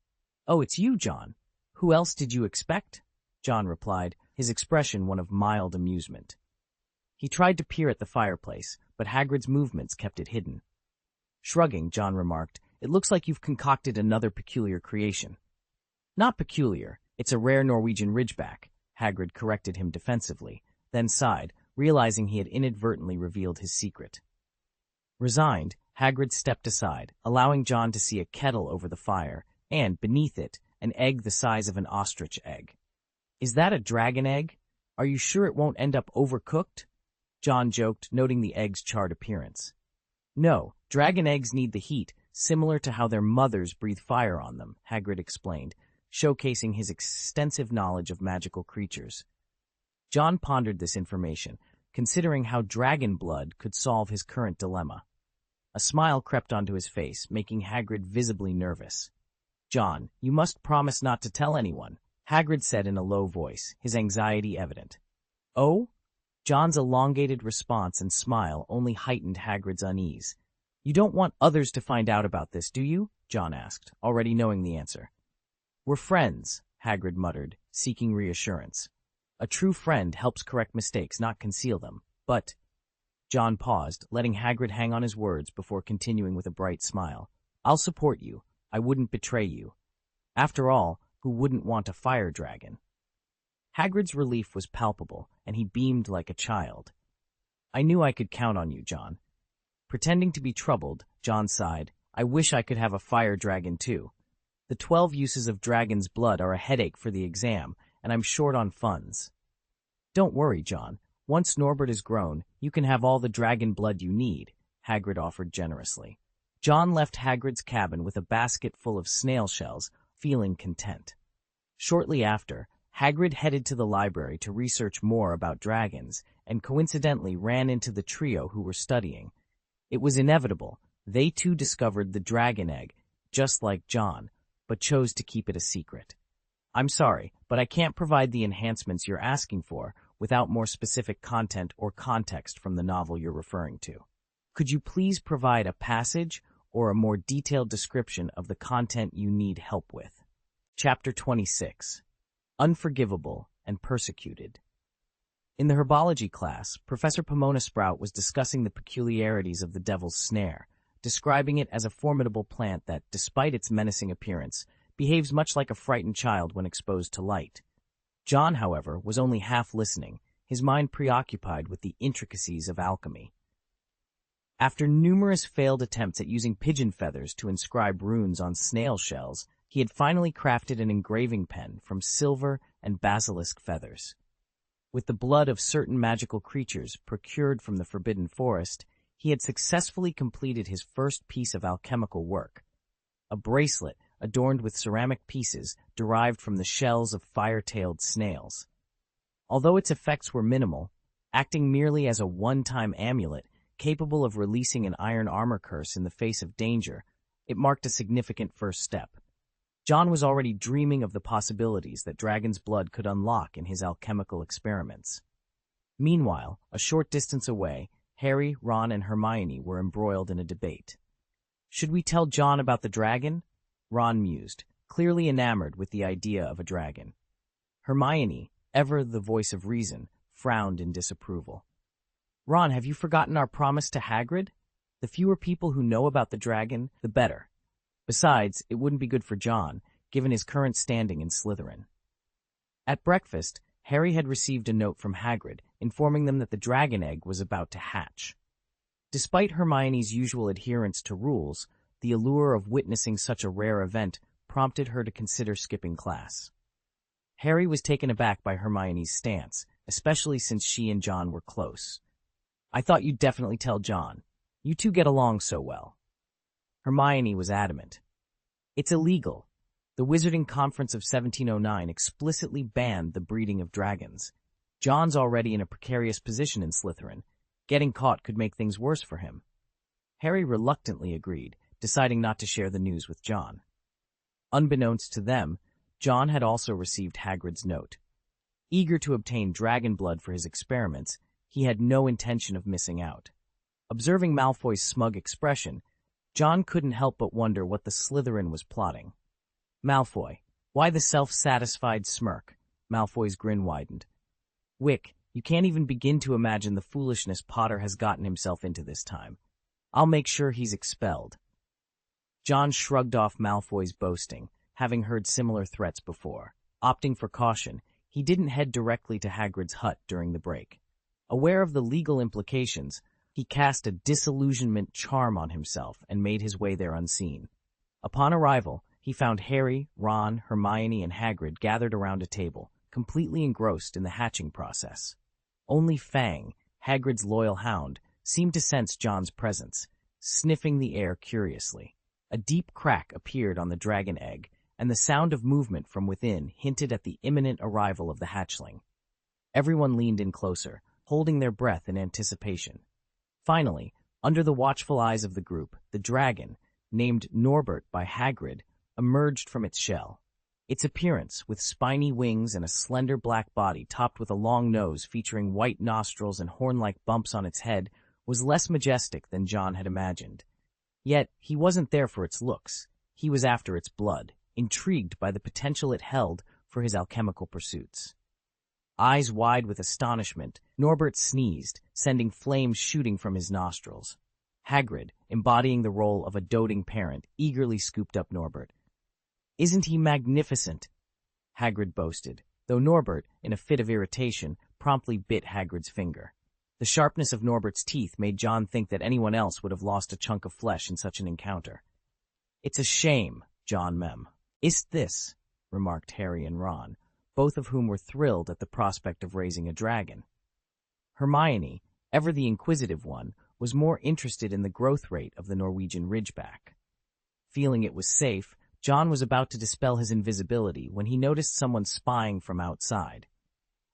"Oh, it's you, John. Who else did you expect?" John replied, his expression one of mild amusement. He tried to peer at the fireplace, but Hagrid's movements kept it hidden. Shrugging, John remarked, "It looks like you've concocted another peculiar creation." "Not peculiar. It's a rare Norwegian ridgeback," Hagrid corrected him defensively, then sighed, realizing he had inadvertently revealed his secret. Resigned, Hagrid stepped aside, allowing John to see a kettle over the fire, and, beneath it, an egg the size of an ostrich egg. "Is that a dragon egg? Are you sure it won't end up overcooked?" John joked, noting the egg's charred appearance. "No, dragon eggs need the heat, similar to how their mothers breathe fire on them," Hagrid explained, showcasing his extensive knowledge of magical creatures. John pondered this information, considering how dragon blood could solve his current dilemma. A smile crept onto his face, making Hagrid visibly nervous. "John, you must promise not to tell anyone," Hagrid said in a low voice, his anxiety evident. "Oh?" John's elongated response and smile only heightened Hagrid's unease. "You don't want others to find out about this, do you?" John asked, already knowing the answer. "We're friends," Hagrid muttered, seeking reassurance. "A true friend helps correct mistakes, not conceal them. But—" John paused, letting Hagrid hang on his words before continuing with a bright smile. "I'll support you. I wouldn't betray you. After all, who wouldn't want a fire dragon?" Hagrid's relief was palpable, and he beamed like a child. "I knew I could count on you, John." Pretending to be troubled, John sighed. "I wish I could have a fire dragon, too. The 12 uses of dragon's blood are a headache for the exam, and I'm short on funds." "Don't worry, John. Once Norbert is grown, you can have all the dragon blood you need," Hagrid offered generously. John left Hagrid's cabin with a basket full of snail shells, feeling content. Shortly after, Hagrid headed to the library to research more about dragons, and coincidentally ran into the trio who were studying. It was inevitable. They too discovered the dragon egg, just like John, but chose to keep it a secret. "I'm sorry, but I can't provide the enhancements you're asking for without more specific content or context from the novel you're referring to. Could you please provide a passage or a more detailed description of the content you need help with?" Chapter 26. Unforgivable and Persecuted. In the herbology class, Professor Pomona Sprout was discussing the peculiarities of the devil's snare, describing it as a formidable plant that, despite its menacing appearance, behaves much like a frightened child when exposed to light. John, however, was only half listening, his mind preoccupied with the intricacies of alchemy. After numerous failed attempts at using pigeon feathers to inscribe runes on snail shells, he had finally crafted an engraving pen from silver and basilisk feathers. With the blood of certain magical creatures procured from the Forbidden Forest, he had successfully completed his first piece of alchemical work, a bracelet adorned with ceramic pieces derived from the shells of fire-tailed snails. Although its effects were minimal, acting merely as a one-time amulet capable of releasing an iron armor curse in the face of danger, it marked a significant first step. John was already dreaming of the possibilities that dragon's blood could unlock in his alchemical experiments. Meanwhile, a short distance away, Harry, Ron, and Hermione were embroiled in a debate. "Should we tell John about the dragon?" Ron mused, clearly enamored with the idea of a dragon. Hermione, ever the voice of reason, frowned in disapproval. "Ron, have you forgotten our promise to Hagrid? The fewer people who know about the dragon, the better. Besides, it wouldn't be good for John, given his current standing in Slytherin." At breakfast, Harry had received a note from Hagrid informing them that the dragon egg was about to hatch. Despite Hermione's usual adherence to rules, the allure of witnessing such a rare event prompted her to consider skipping class. Harry was taken aback by Hermione's stance, especially since she and John were close. "I thought you'd definitely tell John. You two get along so well." Hermione was adamant. "It's illegal. The Wizarding Conference of 1709 explicitly banned the breeding of dragons. John's already in a precarious position in Slytherin. Getting caught could make things worse for him." Harry reluctantly agreed, deciding not to share the news with John. Unbeknownst to them, John had also received Hagrid's note. Eager to obtain dragon blood for his experiments, he had no intention of missing out. Observing Malfoy's smug expression, John couldn't help but wonder what the Slytherin was plotting. "Malfoy, why the self-satisfied smirk?" Malfoy's grin widened. "Wick, you can't even begin to imagine the foolishness Potter has gotten himself into this time. I'll make sure he's expelled." John shrugged off Malfoy's boasting, having heard similar threats before. Opting for caution, he didn't head directly to Hagrid's hut during the break. Aware of the legal implications, he cast a disillusionment charm on himself and made his way there unseen. Upon arrival, he found Harry, Ron, Hermione, and Hagrid gathered around a table, completely engrossed in the hatching process. Only Fang, Hagrid's loyal hound, seemed to sense John's presence, sniffing the air curiously. A deep crack appeared on the dragon egg, and the sound of movement from within hinted at the imminent arrival of the hatchling. Everyone leaned in closer, holding their breath in anticipation. Finally, under the watchful eyes of the group, the dragon, named Norbert by Hagrid, emerged from its shell. Its appearance, with spiny wings and a slender black body topped with a long nose featuring white nostrils and horn-like bumps on its head, was less majestic than John had imagined. Yet, he wasn't there for its looks. He was after its blood, intrigued by the potential it held for his alchemical pursuits. Eyes wide with astonishment, Norbert sneezed, sending flames shooting from his nostrils. Hagrid, embodying the role of a doting parent, eagerly scooped up Norbert. "Isn't he magnificent?" Hagrid boasted, though Norbert, in a fit of irritation, promptly bit Hagrid's finger. The sharpness of Norbert's teeth made John think that anyone else would have lost a chunk of flesh in such an encounter. "It's a shame, John Mem." "Is't this?" remarked Harry and Ron, both of whom were thrilled at the prospect of raising a dragon. Hermione, ever the inquisitive one, was more interested in the growth rate of the Norwegian ridgeback. Feeling it was safe, John was about to dispel his invisibility when he noticed someone spying from outside.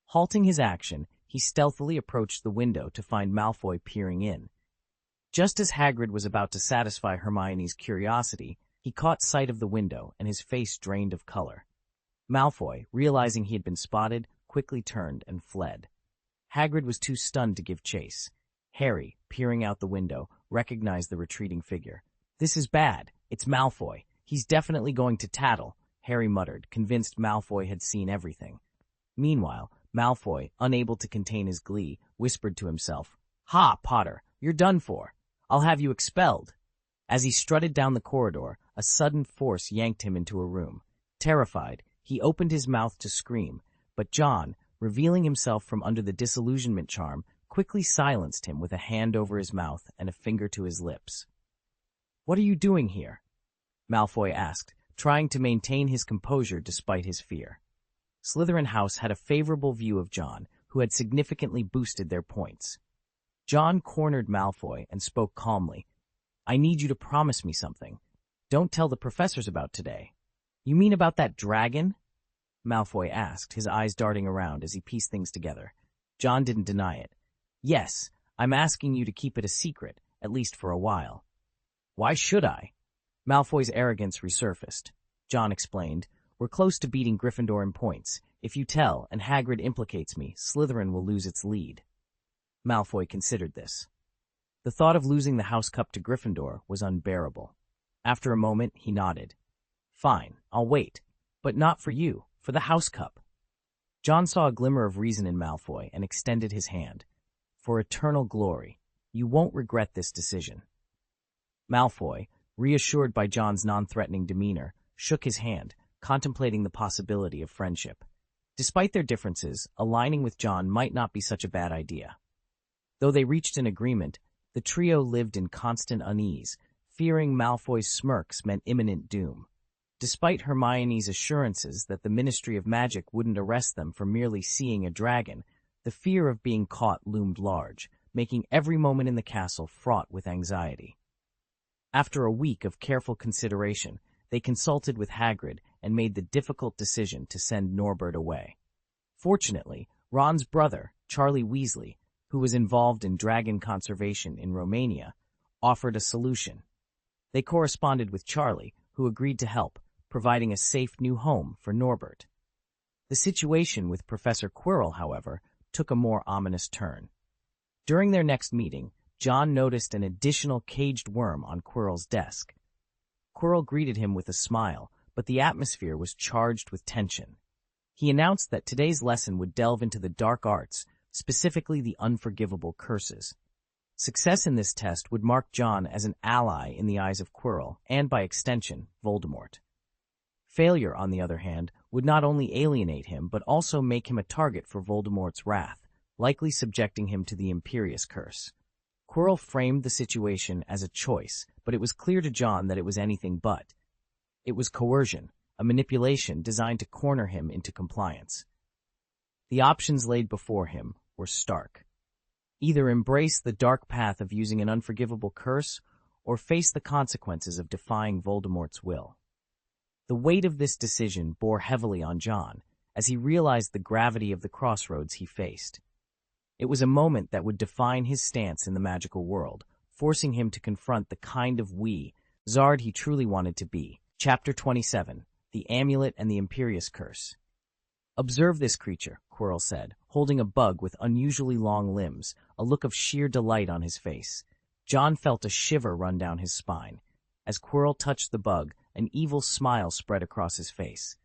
Halting his action, he stealthily approached the window to find Malfoy peering in. Just as Hagrid was about to satisfy Hermione's curiosity, he caught sight of the window and his face drained of color. Malfoy, realizing he had been spotted, quickly turned and fled. Hagrid was too stunned to give chase. Harry, peering out the window, recognized the retreating figure. "This is bad. It's Malfoy. He's definitely going to tattle," Harry muttered, convinced Malfoy had seen everything. Meanwhile, Malfoy, unable to contain his glee, whispered to himself, "Ha, Potter, you're done for. I'll have you expelled." As he strutted down the corridor, a sudden force yanked him into a room. Terrified, he opened his mouth to scream, but John, revealing himself from under the disillusionment charm, quickly silenced him with a hand over his mouth and a finger to his lips. "What are you doing here?" Malfoy asked, trying to maintain his composure despite his fear. Slytherin House had a favorable view of John, who had significantly boosted their points. John cornered Malfoy and spoke calmly. "I need you to promise me something. Don't tell the professors about today." "You mean about that dragon?" Malfoy asked, his eyes darting around as he pieced things together. John didn't deny it. "Yes, I'm asking you to keep it a secret, at least for a while." "Why should I?" Malfoy's arrogance resurfaced. John explained, "We're close to beating Gryffindor in points. If you tell, and Hagrid implicates me, Slytherin will lose its lead." Malfoy considered this. The thought of losing the House Cup to Gryffindor was unbearable. After a moment, he nodded. "Fine, I'll wait. But not for you, for the House Cup." John saw a glimmer of reason in Malfoy and extended his hand. "For eternal glory. You won't regret this decision." Malfoy, reassured by John's non-threatening demeanor, shook his hand, contemplating the possibility of friendship. Despite their differences, aligning with John might not be such a bad idea. Though they reached an agreement, the trio lived in constant unease, fearing Malfoy's smirks meant imminent doom. Despite Hermione's assurances that the Ministry of Magic wouldn't arrest them for merely seeing a dragon, the fear of being caught loomed large, making every moment in the castle fraught with anxiety. After a week of careful consideration, they consulted with Hagrid and made the difficult decision to send Norbert away. Fortunately, Ron's brother, Charlie Weasley, who was involved in dragon conservation in Romania, offered a solution. They corresponded with Charlie, who agreed to help, providing a safe new home for Norbert. The situation with Professor Quirrell, however, took a more ominous turn. During their next meeting, John noticed an additional caged worm on Quirrell's desk. Quirrell greeted him with a smile, but the atmosphere was charged with tension. He announced that today's lesson would delve into the dark arts, specifically the unforgivable curses. Success in this test would mark John as an ally in the eyes of Quirrell, and by extension, Voldemort. Failure, on the other hand, would not only alienate him but also make him a target for Voldemort's wrath, likely subjecting him to the Imperious Curse. Quirrell framed the situation as a choice, but it was clear to John that it was anything but. It was coercion, a manipulation designed to corner him into compliance. The options laid before him were stark. Either embrace the dark path of using an unforgivable curse, or face the consequences of defying Voldemort's will. The weight of this decision bore heavily on John, as he realized the gravity of the crossroads he faced. It was a moment that would define his stance in the magical world, forcing him to confront the kind of Zard he truly wanted to be. Chapter 27. The Amulet and the Imperious Curse. "Observe this creature," Quirrell said, holding a bug with unusually long limbs, a look of sheer delight on his face. John felt a shiver run down his spine. As Quirrell touched the bug, an evil smile spread across his face.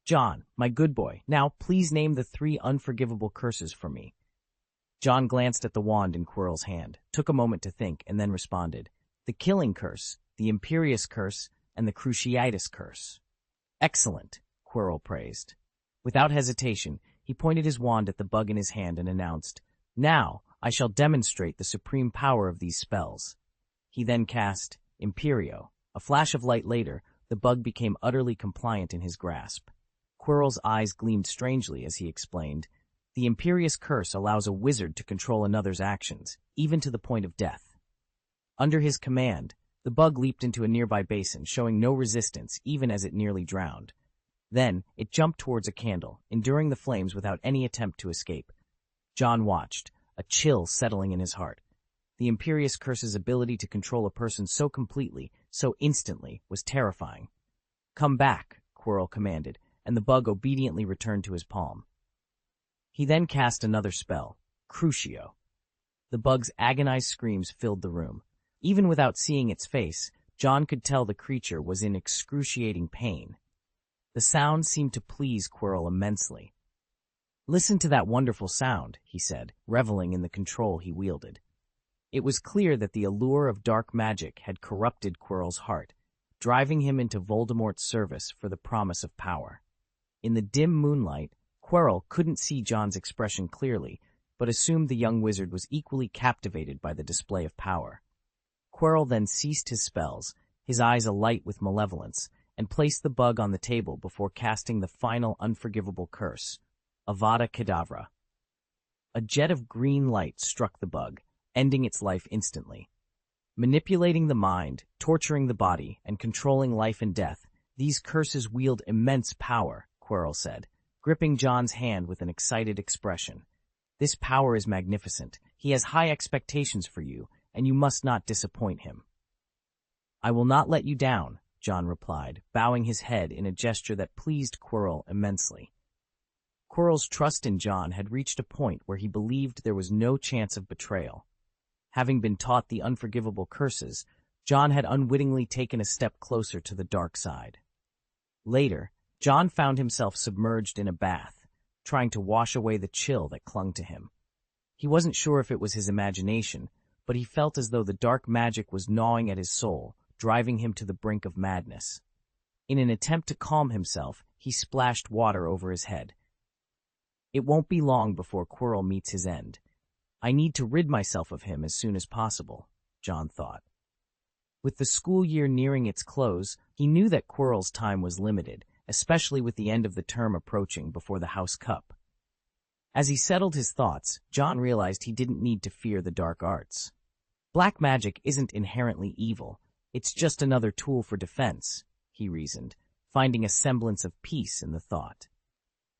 "John, my good boy, now please name the 3 unforgivable curses for me." John glanced at the wand in Quirrell's hand, took a moment to think, and then responded, "The Killing Curse, the Imperious Curse, and the Cruciatus Curse." "Excellent," Quirrell praised. Without hesitation, he pointed his wand at the bug in his hand and announced, "Now I shall demonstrate the supreme power of these spells." He then cast Imperio. A flash of light later, the bug became utterly compliant in his grasp. Quirrell's eyes gleamed strangely as he explained, "The Imperious Curse allows a wizard to control another's actions, even to the point of death." Under his command, the bug leaped into a nearby basin, showing no resistance even as it nearly drowned. Then, it jumped towards a candle, enduring the flames without any attempt to escape. John watched, a chill settling in his heart. The Imperious Curse's ability to control a person so completely, so instantly, was terrifying. "Come back," Quirrell commanded, and the bug obediently returned to his palm. He then cast another spell, Crucio. The bug's agonized screams filled the room. Even without seeing its face, John could tell the creature was in excruciating pain. The sound seemed to please Quirrell immensely. "Listen to that wonderful sound," he said, reveling in the control he wielded. It was clear that the allure of dark magic had corrupted Quirrell's heart, driving him into Voldemort's service for the promise of power. In the dim moonlight, Quirrell couldn't see John's expression clearly, but assumed the young wizard was equally captivated by the display of power. Quirrell then ceased his spells, his eyes alight with malevolence, and placed the bug on the table before casting the final unforgivable curse, Avada Kedavra. A jet of green light struck the bug, ending its life instantly. Manipulating the mind, torturing the body, and controlling life and death, these curses wield immense power, Quirrell said, gripping John's hand with an excited expression. "This power is magnificent. He has high expectations for you, and you must not disappoint him." "I will not let you down," John replied, bowing his head in a gesture that pleased Quirrell immensely. Quirrell's trust in John had reached a point where he believed there was no chance of betrayal. Having been taught the unforgivable curses, John had unwittingly taken a step closer to the dark side. Later, John found himself submerged in a bath, trying to wash away the chill that clung to him. He wasn't sure if it was his imagination, but he felt as though the dark magic was gnawing at his soul, driving him to the brink of madness. In an attempt to calm himself, he splashed water over his head. It won't be long before Quirrell meets his end. I need to rid myself of him as soon as possible, John thought. With the school year nearing its close, he knew that Quirrell's time was limited, especially with the end of the term approaching before the House Cup. As he settled his thoughts, John realized he didn't need to fear the dark arts. Black magic isn't inherently evil. It's just another tool for defense, he reasoned, finding a semblance of peace in the thought.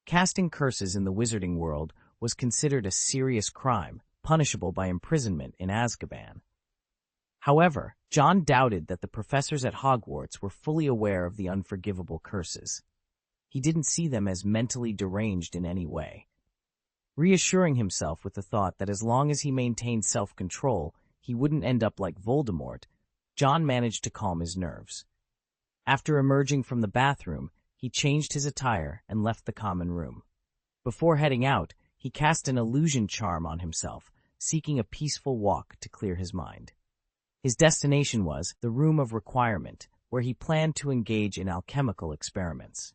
Casting curses in the wizarding world was considered a serious crime, punishable by imprisonment in Azkaban. However, John doubted that the professors at Hogwarts were fully aware of the unforgivable curses. He didn't see them as mentally deranged in any way. Reassuring himself with the thought that as long as he maintained self-control, he wouldn't end up like Voldemort, John managed to calm his nerves. After emerging from the bathroom, he changed his attire and left the common room. Before heading out, he cast an illusion charm on himself, seeking a peaceful walk to clear his mind. His destination was the Room of Requirement, where he planned to engage in alchemical experiments.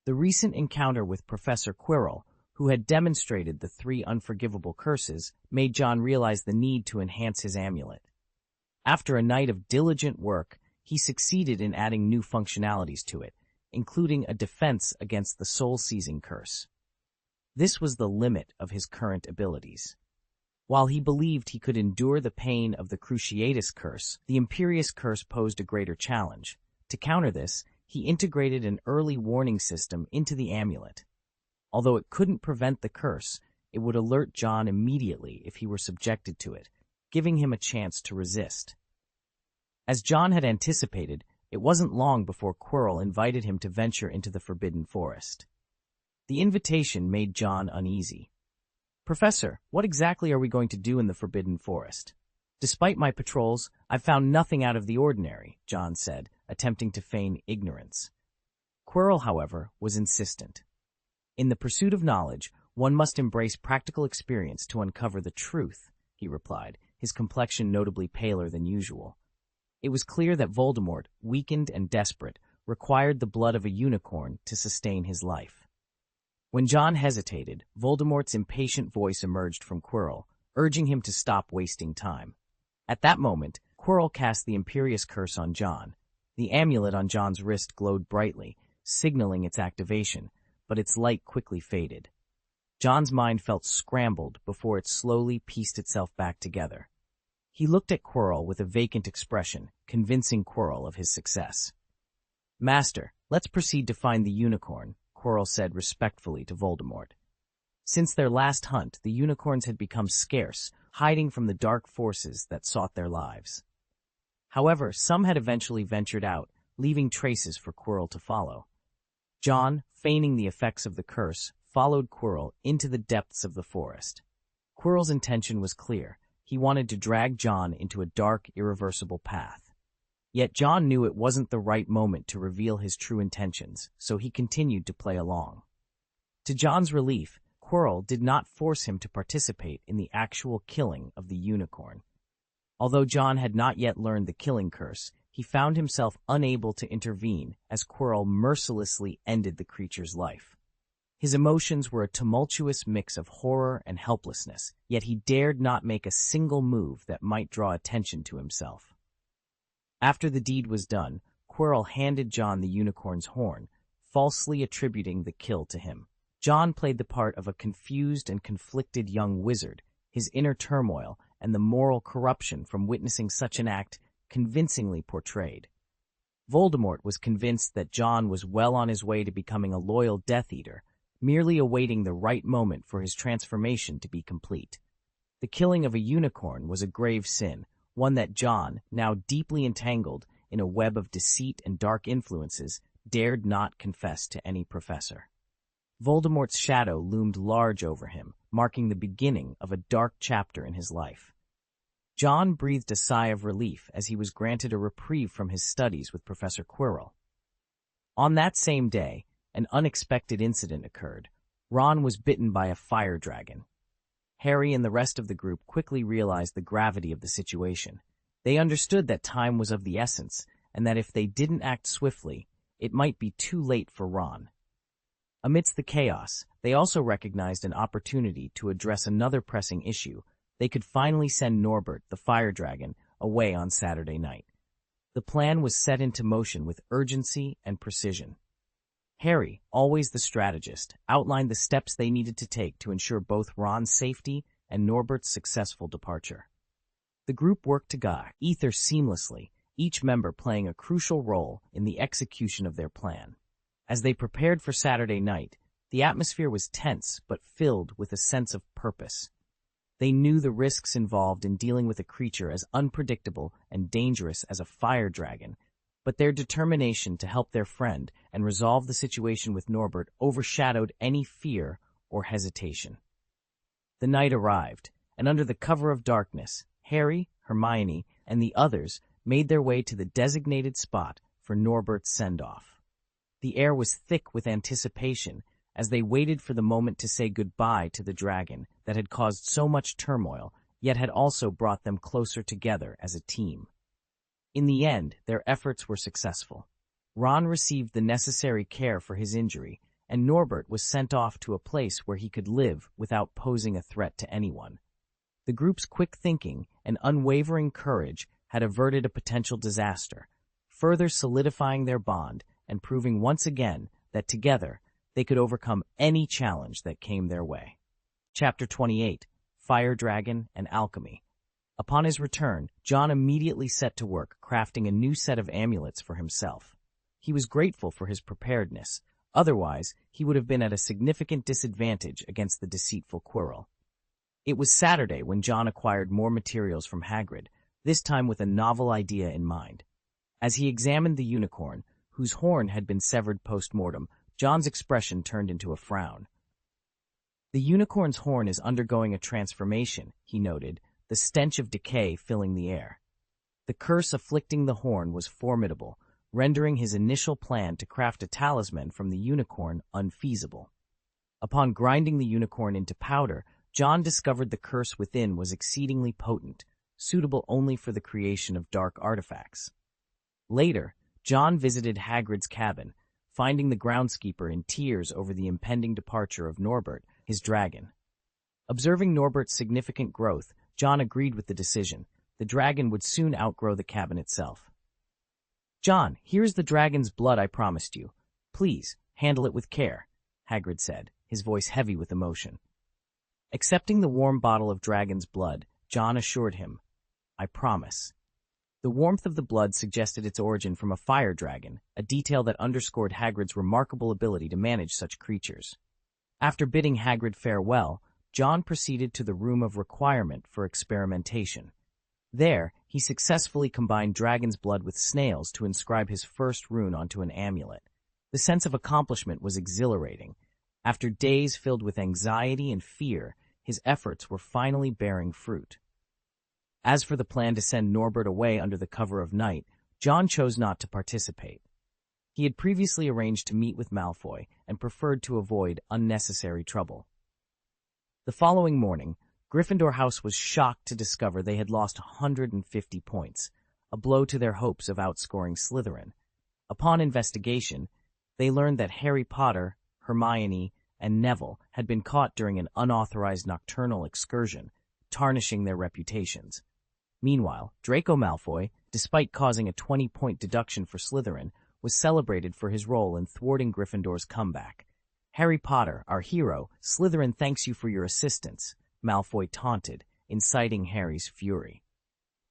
The recent encounter with Professor Quirrell, who had demonstrated the 3 unforgivable curses, made John realize the need to enhance his amulet. After a night of diligent work, he succeeded in adding new functionalities to it, including a defense against the soul-seizing curse. This was the limit of his current abilities. While he believed he could endure the pain of the Cruciatus curse, the Imperious curse posed a greater challenge. To counter this, he integrated an early warning system into the amulet. Although it couldn't prevent the curse, it would alert John immediately if he were subjected to it, giving him a chance to resist. As John had anticipated, it wasn't long before Quirrell invited him to venture into the Forbidden Forest. The invitation made John uneasy. "Professor, what exactly are we going to do in the Forbidden Forest?" "Despite my patrols, I've found nothing out of the ordinary," John said, attempting to feign ignorance. Quirrell, however, was insistent. "In the pursuit of knowledge, one must embrace practical experience to uncover the truth," he replied, his complexion notably paler than usual. It was clear that Voldemort, weakened and desperate, required the blood of a unicorn to sustain his life. When John hesitated, Voldemort's impatient voice emerged from Quirrell, urging him to stop wasting time. At that moment, Quirrell cast the Imperious Curse on John. The amulet on John's wrist glowed brightly, signaling its activation, but its light quickly faded. John's mind felt scrambled before it slowly pieced itself back together. He looked at Quirrell with a vacant expression, convincing Quirrell of his success. "Master, let's proceed to find the unicorn," Quirrell said respectfully to Voldemort. Since their last hunt, the unicorns had become scarce, hiding from the dark forces that sought their lives. However, some had eventually ventured out, leaving traces for Quirrell to follow. John, feigning the effects of the curse, followed Quirrell into the depths of the forest. Quirrell's intention was clear. He wanted to drag John into a dark, irreversible path. Yet John knew it wasn't the right moment to reveal his true intentions, so he continued to play along. To John's relief, Quirrell did not force him to participate in the actual killing of the unicorn. Although John had not yet learned the killing curse, he found himself unable to intervene as Quirrell mercilessly ended the creature's life. His emotions were a tumultuous mix of horror and helplessness, yet he dared not make a single move that might draw attention to himself. After the deed was done, Quirrell handed John the unicorn's horn, falsely attributing the kill to him. John played the part of a confused and conflicted young wizard, his inner turmoil and the moral corruption from witnessing such an act convincingly portrayed. Voldemort was convinced that John was well on his way to becoming a loyal Death Eater, merely awaiting the right moment for his transformation to be complete. The killing of a unicorn was a grave sin, one that John, now deeply entangled in a web of deceit and dark influences, dared not confess to any professor. Voldemort's shadow loomed large over him, marking the beginning of a dark chapter in his life. John breathed a sigh of relief as he was granted a reprieve from his studies with Professor Quirrell. On that same day, an unexpected incident occurred. Ron was bitten by a fire dragon. Harry and the rest of the group quickly realized the gravity of the situation. They understood that time was of the essence, and that if they didn't act swiftly, it might be too late for Ron. Amidst the chaos, they also recognized an opportunity to address another pressing issue. They could finally send Norbert, the fire dragon, away on Saturday night. The plan was set into motion with urgency and precision. Harry, always the strategist, outlined the steps they needed to take to ensure both Ron's safety and Norbert's successful departure. The group worked together, seamlessly, each member playing a crucial role in the execution of their plan. As they prepared for Saturday night, the atmosphere was tense but filled with a sense of purpose. They knew the risks involved in dealing with a creature as unpredictable and dangerous as a fire dragon, but their determination to help their friend and resolve the situation with Norbert overshadowed any fear or hesitation. The night arrived, and under the cover of darkness, Harry, Hermione, and the others made their way to the designated spot for Norbert's send-off. The air was thick with anticipation as they waited for the moment to say goodbye to the dragon that had caused so much turmoil, yet had also brought them closer together as a team. In the end, their efforts were successful. Ron received the necessary care for his injury, and Norbert was sent off to a place where he could live without posing a threat to anyone. The group's quick thinking and unwavering courage had averted a potential disaster, further solidifying their bond and proving once again that together they could overcome any challenge that came their way. Chapter 28, Fire Dragon and Alchemy. Upon his return, John immediately set to work crafting a new set of amulets for himself. He was grateful for his preparedness. Otherwise, he would have been at a significant disadvantage against the deceitful Quirrell. It was Saturday when John acquired more materials from Hagrid, this time with a novel idea in mind. As he examined the unicorn, whose horn had been severed post-mortem, John's expression turned into a frown. The unicorn's horn is undergoing a transformation, he noted, the stench of decay filling the air. The curse afflicting the horn was formidable, rendering his initial plan to craft a talisman from the unicorn unfeasible. Upon grinding the unicorn into powder, John discovered the curse within was exceedingly potent, suitable only for the creation of dark artifacts. Later, John visited Hagrid's cabin, finding the groundskeeper in tears over the impending departure of Norbert, his dragon. Observing Norbert's significant growth, John agreed with the decision. The dragon would soon outgrow the cabin itself. "John, here's the dragon's blood I promised you. Please, handle it with care," Hagrid said, his voice heavy with emotion. Accepting the warm bottle of dragon's blood, John assured him, "I promise." The warmth of the blood suggested its origin from a fire dragon, a detail that underscored Hagrid's remarkable ability to manage such creatures. After bidding Hagrid farewell, John proceeded to the room of requirement for experimentation. There, he successfully combined dragon's blood with snails to inscribe his first rune onto an amulet. The sense of accomplishment was exhilarating. After days filled with anxiety and fear, his efforts were finally bearing fruit. As for the plan to send Norbert away under the cover of night, John chose not to participate. He had previously arranged to meet with Malfoy and preferred to avoid unnecessary trouble. The following morning, Gryffindor House was shocked to discover they had lost 150 points, a blow to their hopes of outscoring Slytherin. Upon investigation, they learned that Harry Potter, Hermione, and Neville had been caught during an unauthorized nocturnal excursion, tarnishing their reputations. Meanwhile, Draco Malfoy, despite causing a 20-point deduction for Slytherin, was celebrated for his role in thwarting Gryffindor's comeback. "Harry Potter, our hero, Slytherin thanks you for your assistance," Malfoy taunted, inciting Harry's fury.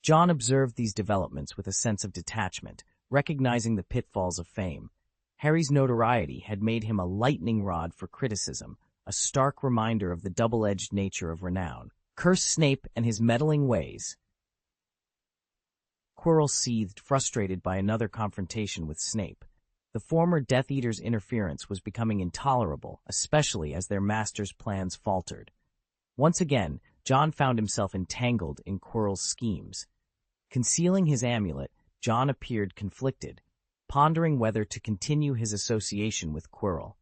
John observed these developments with a sense of detachment, recognizing the pitfalls of fame. Harry's notoriety had made him a lightning rod for criticism, a stark reminder of the double-edged nature of renown. Curse Snape and his meddling ways. Quirrell seethed, frustrated by another confrontation with Snape. The former Death Eater's interference was becoming intolerable, especially as their master's plans faltered. Once again, John found himself entangled in Quirrell's schemes. Concealing his amulet, John appeared conflicted, pondering whether to continue his association with Quirrell.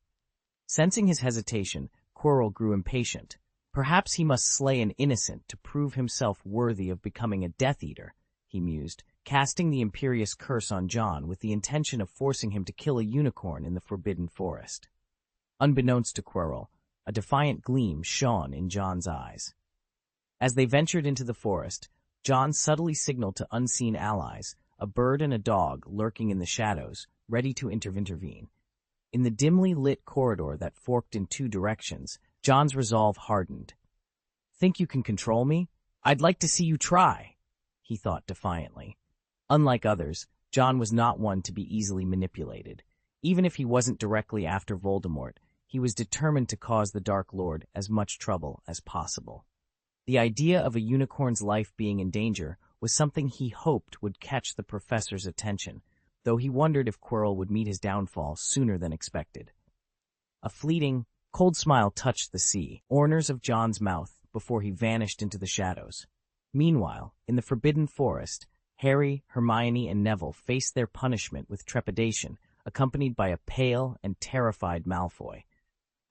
Sensing his hesitation, Quirrell grew impatient. Perhaps he must slay an innocent to prove himself worthy of becoming a Death Eater, he mused, casting the imperious curse on John with the intention of forcing him to kill a unicorn in the Forbidden Forest. Unbeknownst to Quirrell, a defiant gleam shone in John's eyes. As they ventured into the forest, John subtly signaled to unseen allies, a bird and a dog lurking in the shadows, ready to intervene. In the dimly lit corridor that forked in two directions, John's resolve hardened. "Think you can control me? I'd like to see you try," he thought defiantly. Unlike others, John was not one to be easily manipulated. Even if he wasn't directly after Voldemort, he was determined to cause the Dark Lord as much trouble as possible. The idea of a unicorn's life being in danger was something he hoped would catch the professor's attention, though he wondered if Quirrell would meet his downfall sooner than expected. A fleeting, cold smile touched the corners of John's mouth before he vanished into the shadows. Meanwhile, in the Forbidden Forest, Harry, Hermione, and Neville faced their punishment with trepidation, accompanied by a pale and terrified Malfoy.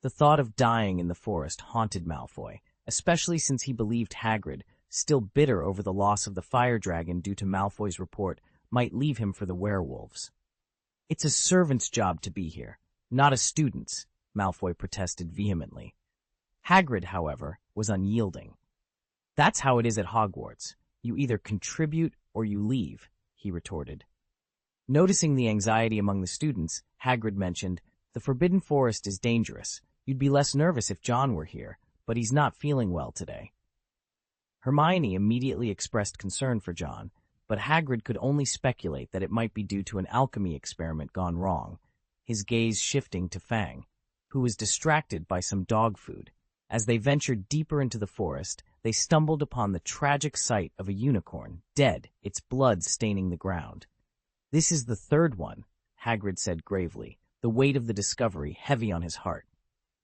The thought of dying in the forest haunted Malfoy, especially since he believed Hagrid, still bitter over the loss of the fire dragon due to Malfoy's report, might leave him for the werewolves. "It's a servant's job to be here, not a student's," Malfoy protested vehemently. Hagrid, however, was unyielding. "That's how it is at Hogwarts. You either contribute or you leave," he retorted. Noticing the anxiety among the students, Hagrid mentioned, "The Forbidden Forest is dangerous. You'd be less nervous if John were here, but he's not feeling well today." Hermione immediately expressed concern for John, but Hagrid could only speculate that it might be due to an alchemy experiment gone wrong, his gaze shifting to Fang, who was distracted by some dog food. As they ventured deeper into the forest, they stumbled upon the tragic sight of a unicorn, dead, its blood staining the ground. "This is the third one," Hagrid said gravely, the weight of the discovery heavy on his heart.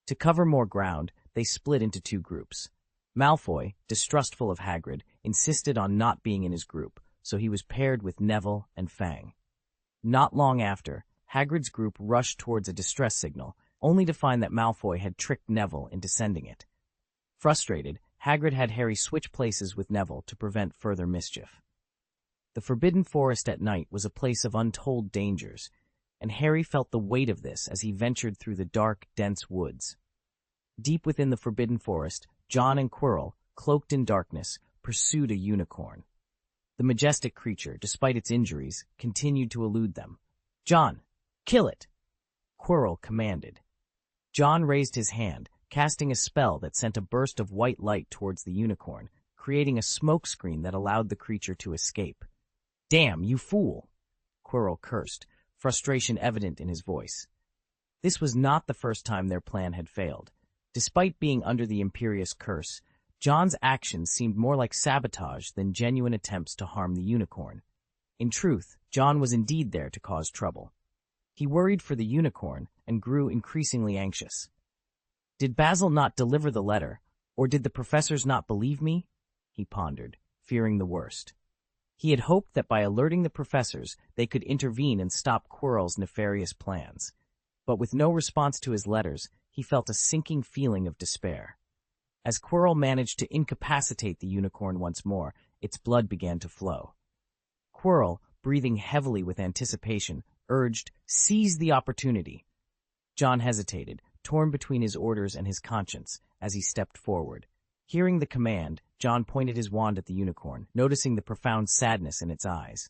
To cover more ground, they split into two groups. Malfoy, distrustful of Hagrid, insisted on not being in his group, so he was paired with Neville and Fang. Not long after, Hagrid's group rushed towards a distress signal, only to find that Malfoy had tricked Neville into sending it. Frustrated, Hagrid had Harry switch places with Neville to prevent further mischief. The Forbidden Forest at night was a place of untold dangers, and Harry felt the weight of this as he ventured through the dark, dense woods. Deep within the Forbidden Forest, John and Quirrell, cloaked in darkness, pursued a unicorn. The majestic creature, despite its injuries, continued to elude them. "John, kill it!" Quirrell commanded. John raised his hand, casting a spell that sent a burst of white light towards the unicorn, creating a smokescreen that allowed the creature to escape. "Damn, you fool!" Quirrell cursed, frustration evident in his voice. This was not the first time their plan had failed. Despite being under the Imperious curse, John's actions seemed more like sabotage than genuine attempts to harm the unicorn. In truth, John was indeed there to cause trouble. He worried for the unicorn and grew increasingly anxious. "Did Basil not deliver the letter, or did the professors not believe me?" he pondered, fearing the worst. He had hoped that by alerting the professors, they could intervene and stop Quirrell's nefarious plans. But with no response to his letters, he felt a sinking feeling of despair. As Quirrell managed to incapacitate the unicorn once more, its blood began to flow. Quirrell, breathing heavily with anticipation, urged, "Seize the opportunity." John hesitated, torn between his orders and his conscience, as he stepped forward. Hearing the command, John pointed his wand at the unicorn, noticing the profound sadness in its eyes.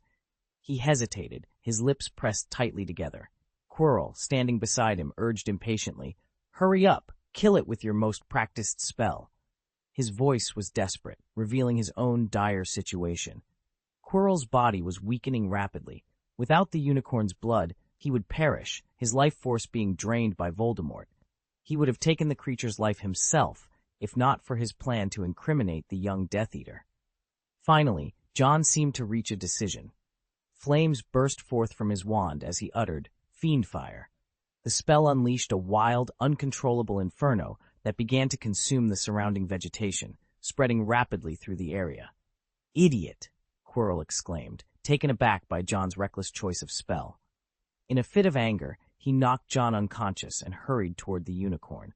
He hesitated, his lips pressed tightly together. Quirrell, standing beside him, urged impatiently, "Hurry up! Kill it with your most practiced spell." His voice was desperate, revealing his own dire situation. Quirrell's body was weakening rapidly. Without the unicorn's blood, he would perish, his life force being drained by Voldemort. He would have taken the creature's life himself, if not for his plan to incriminate the young Death Eater. Finally, John seemed to reach a decision. Flames burst forth from his wand as he uttered, "Fiendfire." The spell unleashed a wild, uncontrollable inferno that began to consume the surrounding vegetation, spreading rapidly through the area. "Idiot!" Quirrell exclaimed, taken aback by John's reckless choice of spell. In a fit of anger, he knocked John unconscious and hurried toward the unicorn.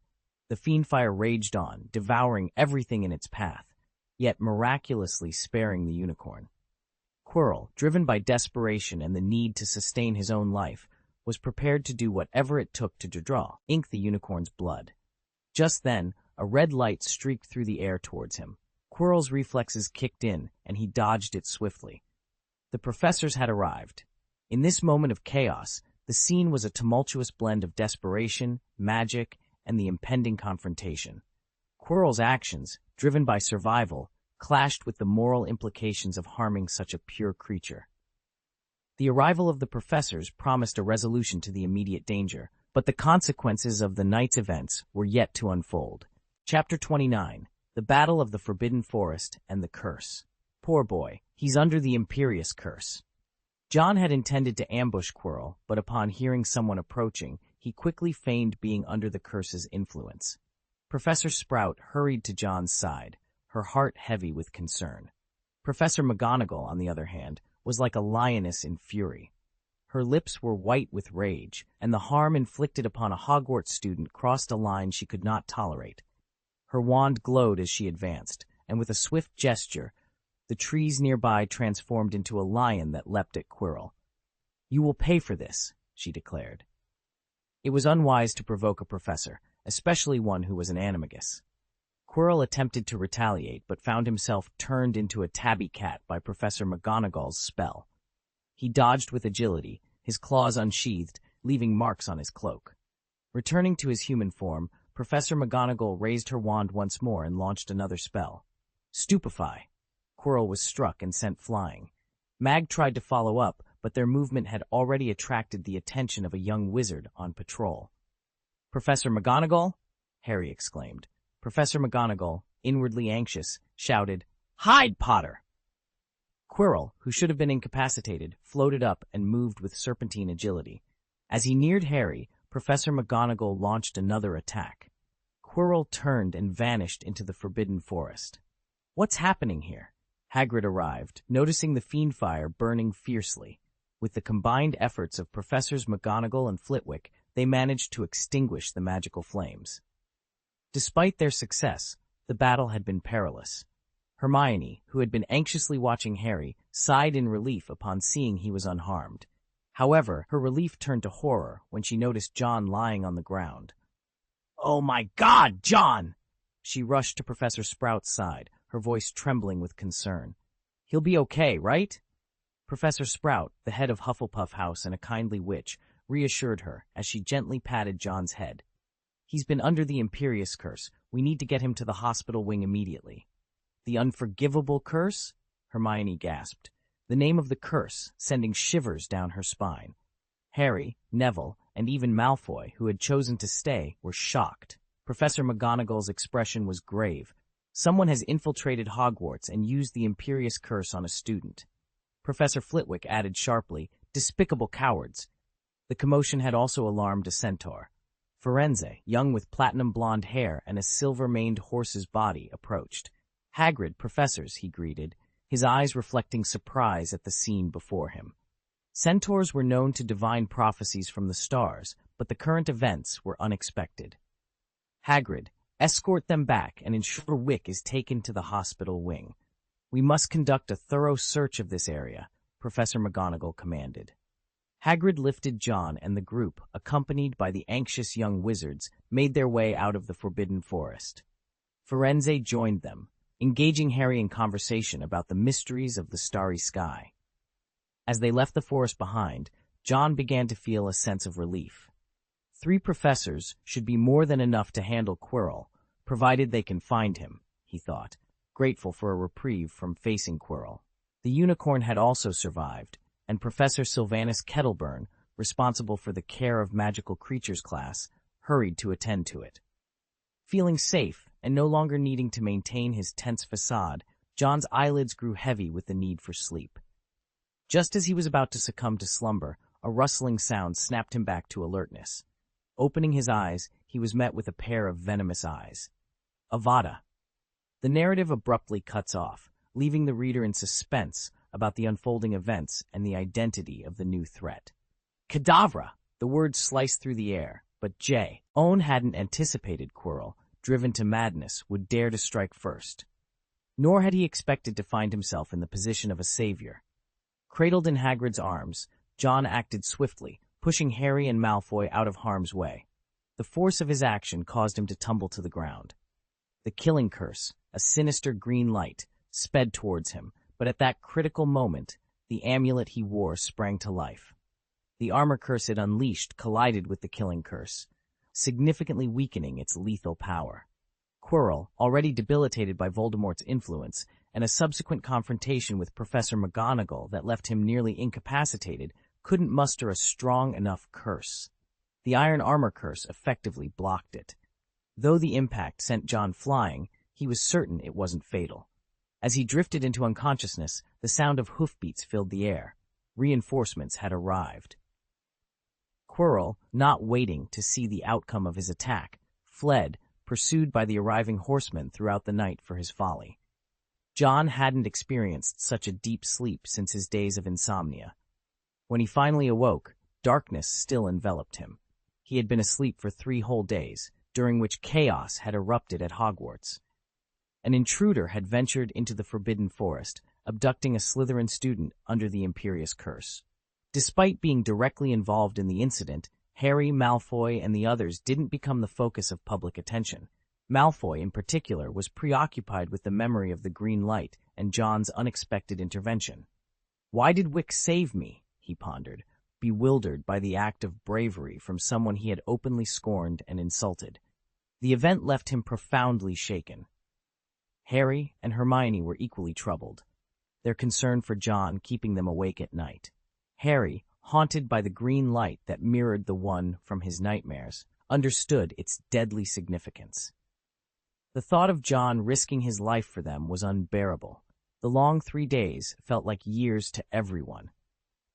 The fiendfire raged on, devouring everything in its path, yet miraculously sparing the unicorn. Quirrell, driven by desperation and the need to sustain his own life, was prepared to do whatever it took to ink the unicorn's blood. Just then, a red light streaked through the air towards him. Quirrell's reflexes kicked in, and he dodged it swiftly. The professors had arrived. In this moment of chaos, the scene was a tumultuous blend of desperation, magic, and the impending confrontation. Quirrell's actions, driven by survival, clashed with the moral implications of harming such a pure creature. The arrival of the professors promised a resolution to the immediate danger, but the consequences of the night's events were yet to unfold. Chapter 29. The Battle of the Forbidden Forest and the Curse. Poor boy, he's under the Imperious curse. John had intended to ambush Quirrell, but upon hearing someone approaching, he quickly feigned being under the curse's influence. Professor Sprout hurried to John's side, her heart heavy with concern. Professor McGonagall, on the other hand, was like a lioness in fury. Her lips were white with rage, and the harm inflicted upon a Hogwarts student crossed a line she could not tolerate. Her wand glowed as she advanced, and with a swift gesture, the trees nearby transformed into a lion that leapt at Quirrell. "You will pay for this," she declared. It was unwise to provoke a professor, especially one who was an animagus. Quirrell attempted to retaliate, but found himself turned into a tabby cat by Professor McGonagall's spell. He dodged with agility, his claws unsheathed, leaving marks on his cloak. Returning to his human form, Professor McGonagall raised her wand once more and launched another spell. Stupefy. Quirrell was struck and sent flying. Mag tried to follow up, but their movement had already attracted the attention of a young wizard on patrol. "Professor McGonagall?" Harry exclaimed. Professor McGonagall, inwardly anxious, shouted, "Hide, Potter!" Quirrell, who should have been incapacitated, floated up and moved with serpentine agility. As he neared Harry, Professor McGonagall launched another attack. Quirrell turned and vanished into the Forbidden Forest. "What's happening here?" Hagrid arrived, noticing the fiend fire burning fiercely. With the combined efforts of Professors McGonagall and Flitwick, they managed to extinguish the magical flames. Despite their success, the battle had been perilous. Hermione, who had been anxiously watching Harry, sighed in relief upon seeing he was unharmed. However, her relief turned to horror when she noticed John lying on the ground. "Oh my God, John!" She rushed to Professor Sprout's side, her voice trembling with concern. "He'll be okay, right?" Professor Sprout, the head of Hufflepuff House and a kindly witch, reassured her as she gently patted John's head. "He's been under the Imperious Curse. We need to get him to the hospital wing immediately." "The Unforgivable Curse?" Hermione gasped, the name of the curse sending shivers down her spine. Harry, Neville, and even Malfoy, who had chosen to stay, were shocked. Professor McGonagall's expression was grave. "Someone has infiltrated Hogwarts and used the Imperious Curse on a student." Professor Flitwick added sharply, "Despicable cowards." The commotion had also alarmed a centaur. Firenze, young with platinum blonde hair and a silver-maned horse's body, approached. "Hagrid, professors," he greeted, his eyes reflecting surprise at the scene before him. Centaurs were known to divine prophecies from the stars, but the current events were unexpected. "Hagrid, escort them back and ensure Wick is taken to the hospital wing. We must conduct a thorough search of this area," Professor McGonagall commanded. Hagrid lifted John, and the group, accompanied by the anxious young wizards, made their way out of the Forbidden Forest. Firenze joined them, engaging Harry in conversation about the mysteries of the starry sky. As they left the forest behind, John began to feel a sense of relief. 3 professors should be more than enough to handle Quirrell, provided they can find him, he thought, grateful for a reprieve from facing Quirrell. The unicorn had also survived, and Professor Sylvanus Kettleburn, responsible for the care of magical creatures class, hurried to attend to it. Feeling safe and no longer needing to maintain his tense facade, John's eyelids grew heavy with the need for sleep. Just as he was about to succumb to slumber, a rustling sound snapped him back to alertness. Opening his eyes, he was met with a pair of venomous eyes. Avada. The narrative abruptly cuts off, leaving the reader in suspense about the unfolding events and the identity of the new threat. Cadavra! The words sliced through the air, but Owen hadn't anticipated Quirrell, driven to madness, would dare to strike first. Nor had he expected to find himself in the position of a savior. Cradled in Hagrid's arms, John acted swiftly, pushing Harry and Malfoy out of harm's way. The force of his action caused him to tumble to the ground. The killing curse, a sinister green light, sped towards him, but at that critical moment, the amulet he wore sprang to life. The armor curse it unleashed collided with the killing curse, significantly weakening its lethal power. Quirrell, already debilitated by Voldemort's influence, and a subsequent confrontation with Professor McGonagall that left him nearly incapacitated, couldn't muster a strong enough curse. The iron armor curse effectively blocked it. Though the impact sent John flying, he was certain it wasn't fatal. As he drifted into unconsciousness, the sound of hoofbeats filled the air. Reinforcements had arrived. Quirrell, not waiting to see the outcome of his attack, fled, pursued by the arriving horsemen throughout the night for his folly. John hadn't experienced such a deep sleep since his days of insomnia. When he finally awoke, darkness still enveloped him. He had been asleep for 3 whole days, during which chaos had erupted at Hogwarts. An intruder had ventured into the Forbidden Forest, abducting a Slytherin student under the Imperious Curse. Despite being directly involved in the incident, Harry, Malfoy, and the others didn't become the focus of public attention. Malfoy, in particular, was preoccupied with the memory of the green light and John's unexpected intervention. "Why did Wick save me?" he pondered, bewildered by the act of bravery from someone he had openly scorned and insulted. The event left him profoundly shaken. Harry and Hermione were equally troubled, their concern for John keeping them awake at night. Harry, haunted by the green light that mirrored the one from his nightmares, understood its deadly significance. The thought of John risking his life for them was unbearable. The long 3 days felt like years to everyone.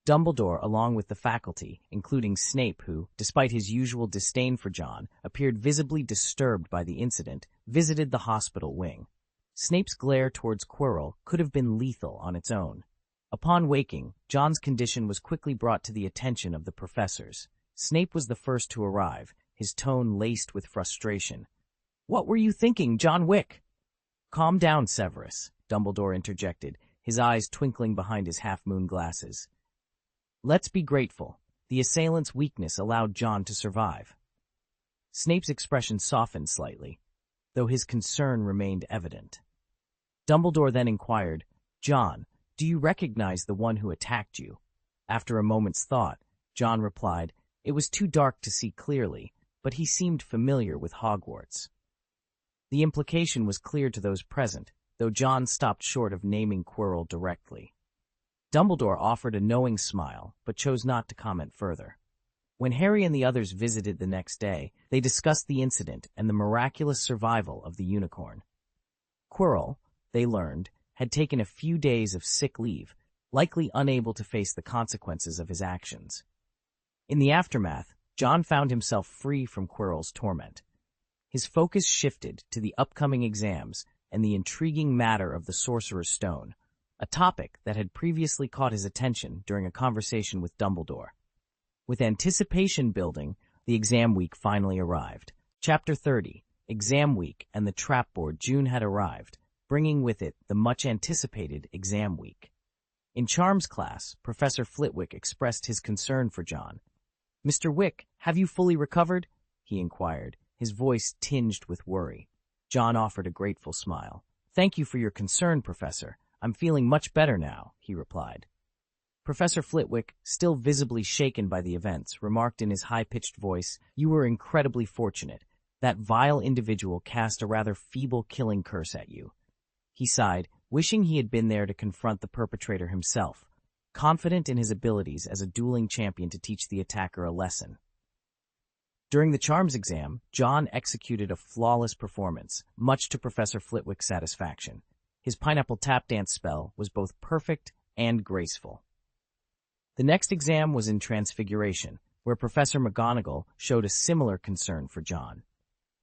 Dumbledore, along with the faculty, including Snape who, despite his usual disdain for John, appeared visibly disturbed by the incident, visited the hospital wing. Snape's glare towards Quirrell could have been lethal on its own. Upon waking, John's condition was quickly brought to the attention of the professors. Snape was the first to arrive, his tone laced with frustration. "What were you thinking, John Wick?" "Calm down, Severus," Dumbledore interjected, his eyes twinkling behind his half-moon glasses. "Let's be grateful. The assailant's weakness allowed John to survive." Snape's expression softened slightly, though his concern remained evident. Dumbledore then inquired, "John, do you recognize the one who attacked you?" After a moment's thought, John replied, "It was too dark to see clearly, but he seemed familiar with Hogwarts." The implication was clear to those present, though John stopped short of naming Quirrell directly. Dumbledore offered a knowing smile, but chose not to comment further. When Harry and the others visited the next day, they discussed the incident and the miraculous survival of the unicorn. Quirrell, they learned, had taken a few days of sick leave, likely unable to face the consequences of his actions. In the aftermath, John found himself free from Quirrell's torment. His focus shifted to the upcoming exams and the intriguing matter of the Sorcerer's Stone, a topic that had previously caught his attention during a conversation with Dumbledore. With anticipation building, the exam week finally arrived. Chapter 30, Exam Week and the Trapboard. June had arrived, bringing with it the much-anticipated exam week. In Charms class, Professor Flitwick expressed his concern for John. "Mr. Wick, have you fully recovered?" he inquired, his voice tinged with worry. John offered a grateful smile. "Thank you for your concern, Professor. I'm feeling much better now," he replied. Professor Flitwick, still visibly shaken by the events, remarked in his high-pitched voice, "You were incredibly fortunate. That vile individual cast a rather feeble killing curse at you." He sighed, wishing he had been there to confront the perpetrator himself, confident in his abilities as a dueling champion to teach the attacker a lesson. During the Charms exam, John executed a flawless performance, much to Professor Flitwick's satisfaction. His pineapple tap dance spell was both perfect and graceful. The next exam was in Transfiguration, where Professor McGonagall showed a similar concern for John.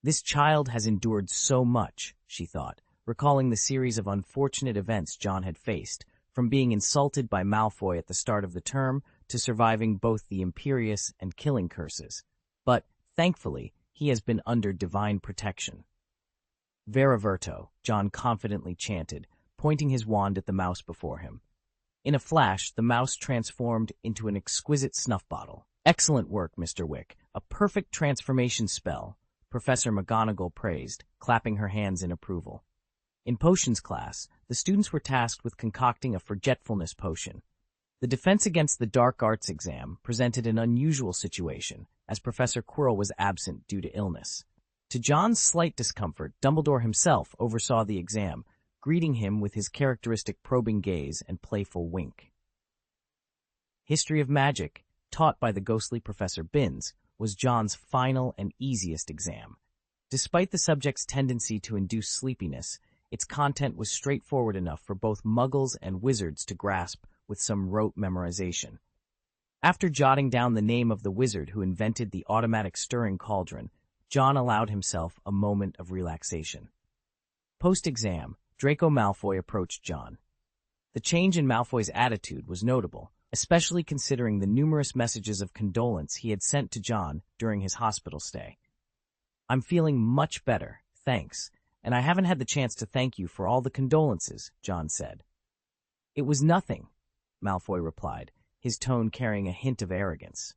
"This child has endured so much," she thought, recalling the series of unfortunate events John had faced, from being insulted by Malfoy at the start of the term to surviving both the Imperius and killing curses. But, thankfully, he has been under divine protection. "Vera Verto," John confidently chanted, pointing his wand at the mouse before him. In a flash, the mouse transformed into an exquisite snuff bottle. "Excellent work, Mr. Wick. A perfect transformation spell," Professor McGonagall praised, clapping her hands in approval. In Potions class, the students were tasked with concocting a forgetfulness potion. The Defense Against the Dark Arts exam presented an unusual situation, as Professor Quirrell was absent due to illness. To John's slight discomfort, Dumbledore himself oversaw the exam, greeting him with his characteristic probing gaze and playful wink. History of Magic, taught by the ghostly Professor Binns, was John's final and easiest exam. Despite the subject's tendency to induce sleepiness, its content was straightforward enough for both muggles and wizards to grasp with some rote memorization. After jotting down the name of the wizard who invented the automatic stirring cauldron, John allowed himself a moment of relaxation. Post-exam, Draco Malfoy approached John. The change in Malfoy's attitude was notable, especially considering the numerous messages of condolence he had sent to John during his hospital stay. "I'm feeling much better, thanks, and I haven't had the chance to thank you for all the condolences," John said. "It was nothing," Malfoy replied, his tone carrying a hint of arrogance.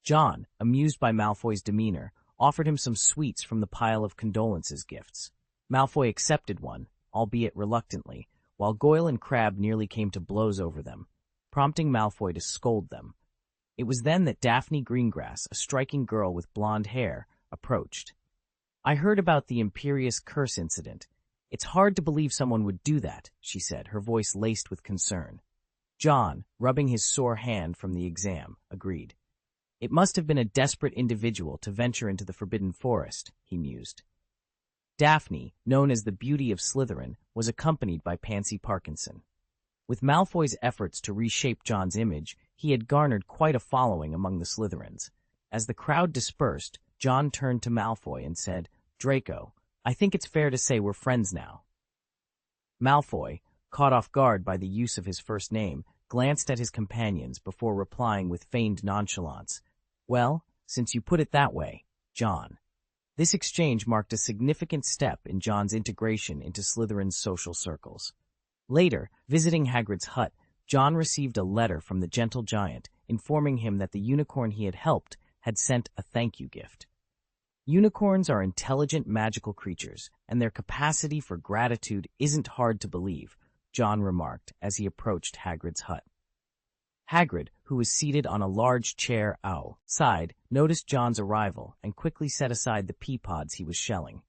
John, amused by Malfoy's demeanor, offered him some sweets from the pile of condolences gifts. Malfoy accepted one, albeit reluctantly, while Goyle and Crabbe nearly came to blows over them, prompting Malfoy to scold them. It was then that Daphne Greengrass, a striking girl with blonde hair, approached. "I heard about the Imperious Curse incident. It's hard to believe someone would do that," she said, her voice laced with concern. John, rubbing his sore hand from the exam, agreed. "It must have been a desperate individual to venture into the Forbidden Forest," he mused. Daphne, known as the Beauty of Slytherin, was accompanied by Pansy Parkinson. With Malfoy's efforts to reshape John's image, he had garnered quite a following among the Slytherins. As the crowd dispersed, John turned to Malfoy and said, "Draco, I think it's fair to say we're friends now." Malfoy, caught off guard by the use of his first name, glanced at his companions before replying with feigned nonchalance, "Well, since you put it that way, John." This exchange marked a significant step in John's integration into Slytherin's social circles. Later, visiting Hagrid's hut, John received a letter from the gentle giant informing him that the unicorn he had helped had sent a thank-you gift. Unicorns are intelligent magical creatures, and their capacity for gratitude isn't hard to believe, John remarked as he approached Hagrid's hut. Hagrid, who was seated on a large chair outside, noticed John's arrival and quickly set aside the pea pods he was shelling.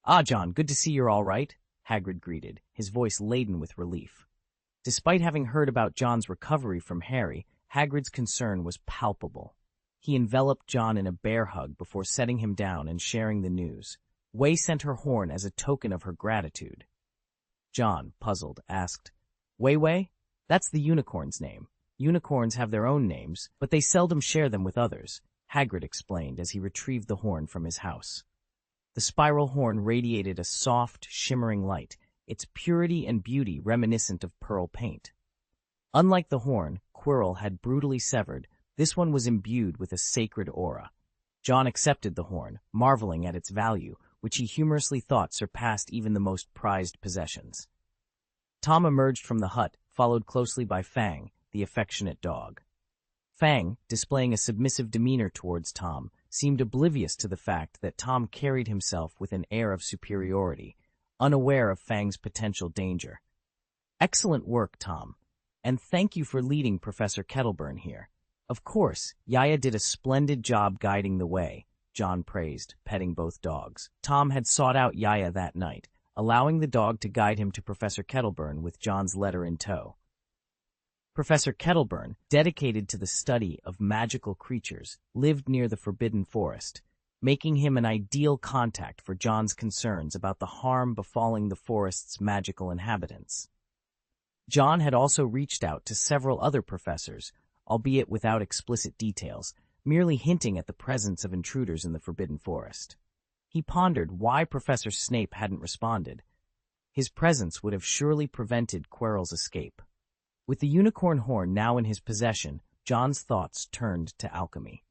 "Ah, John, good to see you're all right," Hagrid greeted, his voice laden with relief. Despite having heard about John's recovery from Harry, Hagrid's concern was palpable. He enveloped John in a bear hug before setting him down and sharing the news. "Way sent her horn as a token of her gratitude." John, puzzled, asked, "Way? That's the unicorn's name. Unicorns have their own names, but they seldom share them with others," Hagrid explained as he retrieved the horn from his house. The spiral horn radiated a soft, shimmering light, its purity and beauty reminiscent of pearl paint. Unlike the horn Quirrell had brutally severed, this one was imbued with a sacred aura. John accepted the horn, marveling at its value, which he humorously thought surpassed even the most prized possessions. Tom emerged from the hut, followed closely by Fang, the affectionate dog. Fang, displaying a submissive demeanor towards Tom, seemed oblivious to the fact that Tom carried himself with an air of superiority, unaware of Fang's potential danger. "Excellent work, Tom. And thank you for leading Professor Kettleburn here. Of course, Yaya did a splendid job guiding the way," John praised, petting both dogs. Tom had sought out Yaya that night, allowing the dog to guide him to Professor Kettleburn with John's letter in tow. Professor Kettleburn, dedicated to the study of magical creatures, lived near the Forbidden Forest, making him an ideal contact for John's concerns about the harm befalling the forest's magical inhabitants. John had also reached out to several other professors, albeit without explicit details, merely hinting at the presence of intruders in the Forbidden Forest. He pondered why Professor Snape hadn't responded. His presence would have surely prevented Quirrell's escape. With the unicorn horn now in his possession, John's thoughts turned to alchemy.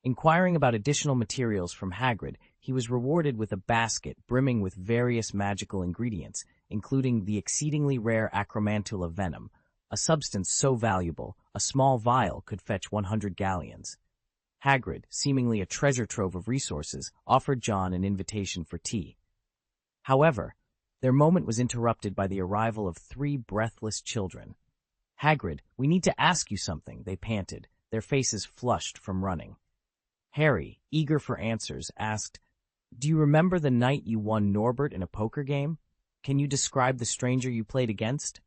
Inquiring about additional materials from Hagrid, he was rewarded with a basket brimming with various magical ingredients, including the exceedingly rare acromantula venom, a substance so valuable a small vial could fetch 100 galleons. Hagrid, seemingly a treasure trove of resources, offered John an invitation for tea. However, their moment was interrupted by the arrival of 3 breathless children. "Hagrid, we need to ask you something," they panted, their faces flushed from running. Harry, eager for answers, asked, "Do you remember the night you won Norbert in a poker game? Can you describe the stranger you played against?"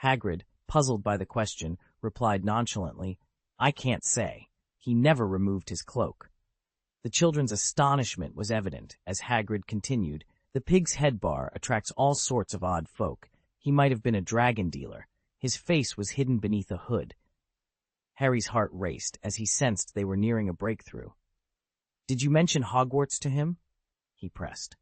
Hagrid, puzzled by the question, replied nonchalantly, "I can't say. He never removed his cloak." The children's astonishment was evident as Hagrid continued, "The pig's head bar attracts all sorts of odd folk. He might have been a dragon dealer. His face was hidden beneath a hood." Harry's heart raced as he sensed they were nearing a breakthrough. "Did you mention Hogwarts to him?" he pressed.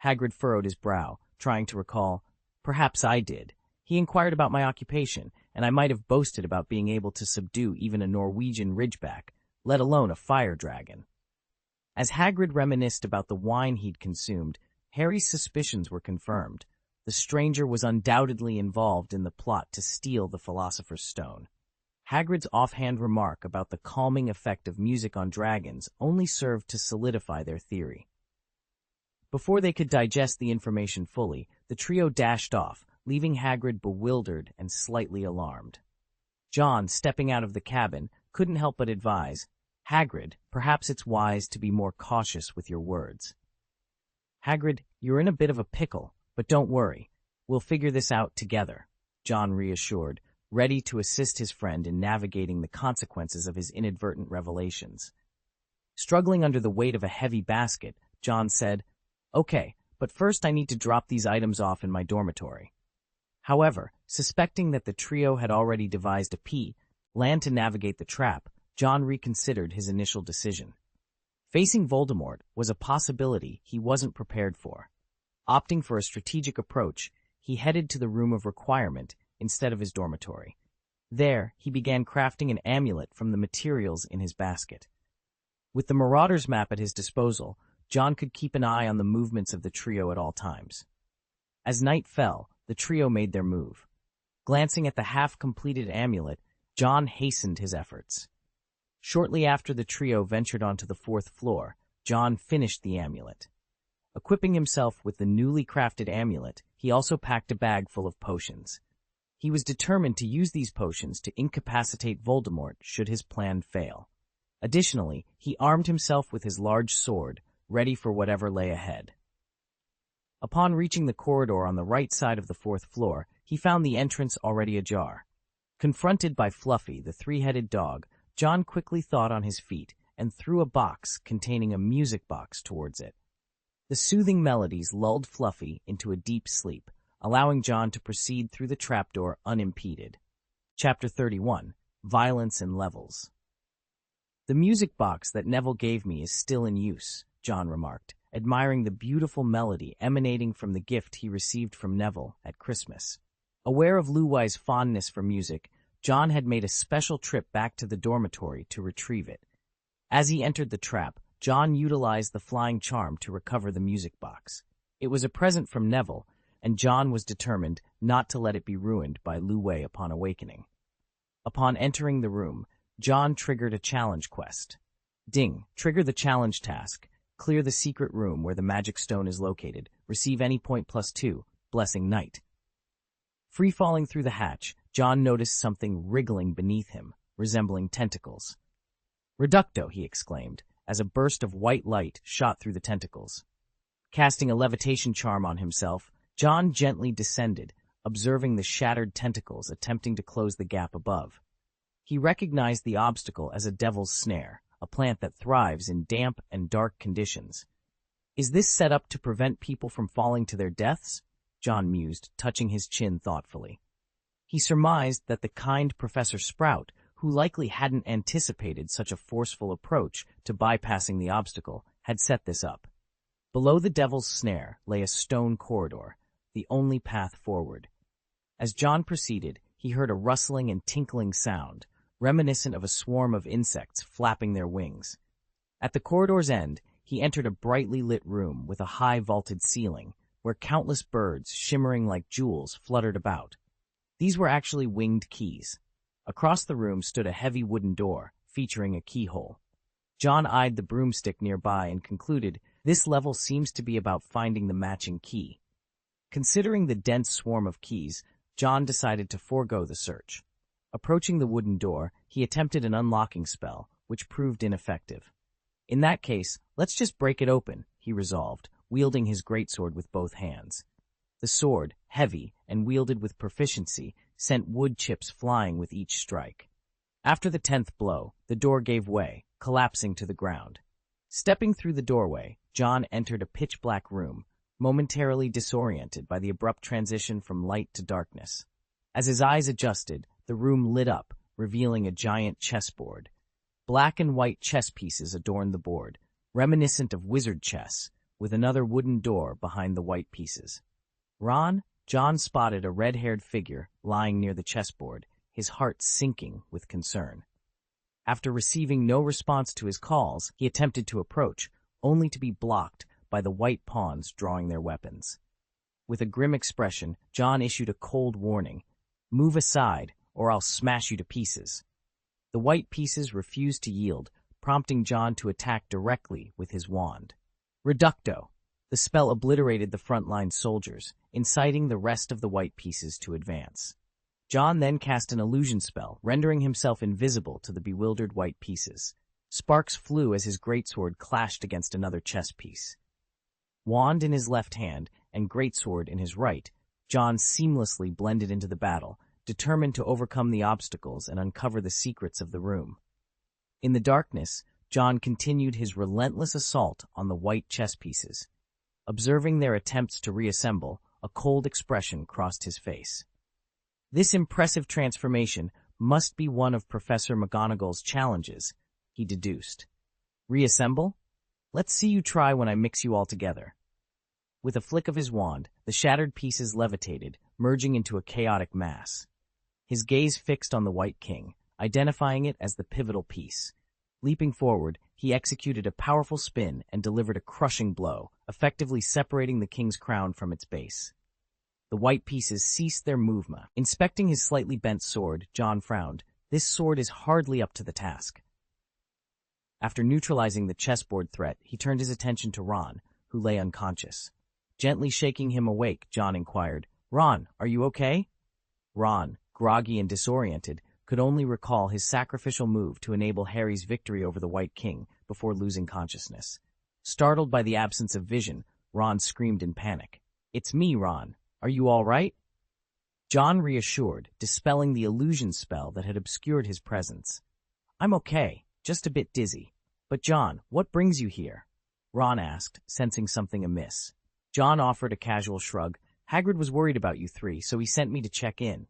Hagrid furrowed his brow, trying to recall. "Perhaps I did. He inquired about my occupation, and I might have boasted about being able to subdue even a Norwegian ridgeback, let alone a fire dragon." As Hagrid reminisced about the wine he'd consumed, Harry's suspicions were confirmed. The stranger was undoubtedly involved in the plot to steal the Philosopher's Stone. Hagrid's offhand remark about the calming effect of music on dragons only served to solidify their theory. Before they could digest the information fully, the trio dashed off, leaving Hagrid bewildered and slightly alarmed. John, stepping out of the cabin, couldn't help but advise, "Hagrid, perhaps it's wise to be more cautious with your words." "Hagrid, you're in a bit of a pickle, but don't worry. We'll figure this out together," John reassured, ready to assist his friend in navigating the consequences of his inadvertent revelations. Struggling under the weight of a heavy basket, John said, "Okay, but first I need to drop these items off in my dormitory." However, suspecting that the trio had already devised a plan to navigate the trap, John reconsidered his initial decision. Facing Voldemort was a possibility he wasn't prepared for. Opting for a strategic approach, he headed to the room of requirement instead of his dormitory. There, he began crafting an amulet from the materials in his basket. With the Marauder's map at his disposal, John could keep an eye on the movements of the trio at all times. As night fell, the trio made their move. Glancing at the half-completed amulet, John hastened his efforts. Shortly after the trio ventured onto the 4th floor, John finished the amulet. Equipping himself with the newly crafted amulet, he also packed a bag full of potions. He was determined to use these potions to incapacitate Voldemort should his plan fail. Additionally, he armed himself with his large sword, ready for whatever lay ahead. Upon reaching the corridor on the right side of the 4th floor, he found the entrance already ajar. Confronted by Fluffy, the three-headed dog, John quickly thought on his feet and threw a box containing a music box towards it. The soothing melodies lulled Fluffy into a deep sleep, allowing John to proceed through the trapdoor unimpeded. Chapter 31, Violence and Levels. "The music box that Neville gave me is still in use," John remarked, admiring the beautiful melody emanating from the gift he received from Neville at Christmas. Aware of Luwai's fondness for music, John had made a special trip back to the dormitory to retrieve it. As he entered the trap, John utilized the flying charm to recover the music box. It was a present from Neville, and John was determined not to let it be ruined by Luwai upon awakening. Upon entering the room, John triggered a challenge quest. Ding, trigger the challenge task. Clear the secret room where the magic stone is located. Receive any point +2, blessing Knight. Free-falling through the hatch, John noticed something wriggling beneath him, resembling tentacles. "Reducto," he exclaimed, as a burst of white light shot through the tentacles. Casting a levitation charm on himself, John gently descended, observing the shattered tentacles attempting to close the gap above. He recognized the obstacle as a devil's snare, a plant that thrives in damp and dark conditions. "Is this set up to prevent people from falling to their deaths?" John mused, touching his chin thoughtfully. He surmised that the kind Professor Sprout, who likely hadn't anticipated such a forceful approach to bypassing the obstacle, had set this up. Below the devil's snare lay a stone corridor, the only path forward. As John proceeded, he heard a rustling and tinkling sound, reminiscent of a swarm of insects flapping their wings. At the corridor's end, he entered a brightly lit room with a high vaulted ceiling, where countless birds, shimmering like jewels, fluttered about. These were actually winged keys. Across the room stood a heavy wooden door, featuring a keyhole. John eyed the broomstick nearby and concluded, this level seems to be about finding the matching key. Considering the dense swarm of keys, John decided to forego the search. Approaching the wooden door, he attempted an unlocking spell, which proved ineffective. "In that case, let's just break it open," he resolved, wielding his greatsword with both hands. The sword, heavy and wielded with proficiency, sent wood chips flying with each strike. After the 10th blow, the door gave way, collapsing to the ground. Stepping through the doorway, John entered a pitch-black room, momentarily disoriented by the abrupt transition from light to darkness. As his eyes adjusted, the room lit up, revealing a giant chessboard. Black and white chess pieces adorned the board, reminiscent of wizard chess, with another wooden door behind the white pieces. "Ron?" John spotted a red-haired figure lying near the chessboard, his heart sinking with concern. After receiving no response to his calls, he attempted to approach, only to be blocked by the white pawns drawing their weapons. With a grim expression, John issued a cold warning, "Move aside, or I'll smash you to pieces." The white pieces refused to yield, prompting John to attack directly with his wand. Reducto. The spell obliterated the frontline soldiers, inciting the rest of the white pieces to advance. John then cast an illusion spell, rendering himself invisible to the bewildered white pieces. Sparks flew as his greatsword clashed against another chess piece. Wand in his left hand and greatsword in his right, John seamlessly blended into the battle, determined to overcome the obstacles and uncover the secrets of the room. In the darkness, John continued his relentless assault on the white chess pieces. Observing their attempts to reassemble, a cold expression crossed his face. This impressive transformation must be one of Professor McGonagall's challenges, he deduced. Reassemble? Let's see you try when I mix you all together. With a flick of his wand, the shattered pieces levitated, merging into a chaotic mass. His gaze fixed on the White King, identifying it as the pivotal piece. Leaping forward, he executed a powerful spin and delivered a crushing blow, effectively separating the king's crown from its base. The white pieces ceased their movement. Inspecting his slightly bent sword, John frowned. This sword is hardly up to the task. After neutralizing the chessboard threat, he turned his attention to Ron, who lay unconscious. Gently shaking him awake, John inquired, "Ron, are you okay?" Ron, groggy and disoriented, could only recall his sacrificial move to enable Harry's victory over the White King before losing consciousness. Startled by the absence of vision, Ron screamed in panic. "It's me, Ron. Are you all right?" John reassured, dispelling the illusion spell that had obscured his presence. "I'm okay, just a bit dizzy. But John, what brings you here?" Ron asked, sensing something amiss. John offered a casual shrug. "Hagrid was worried about you three, so he sent me to check in."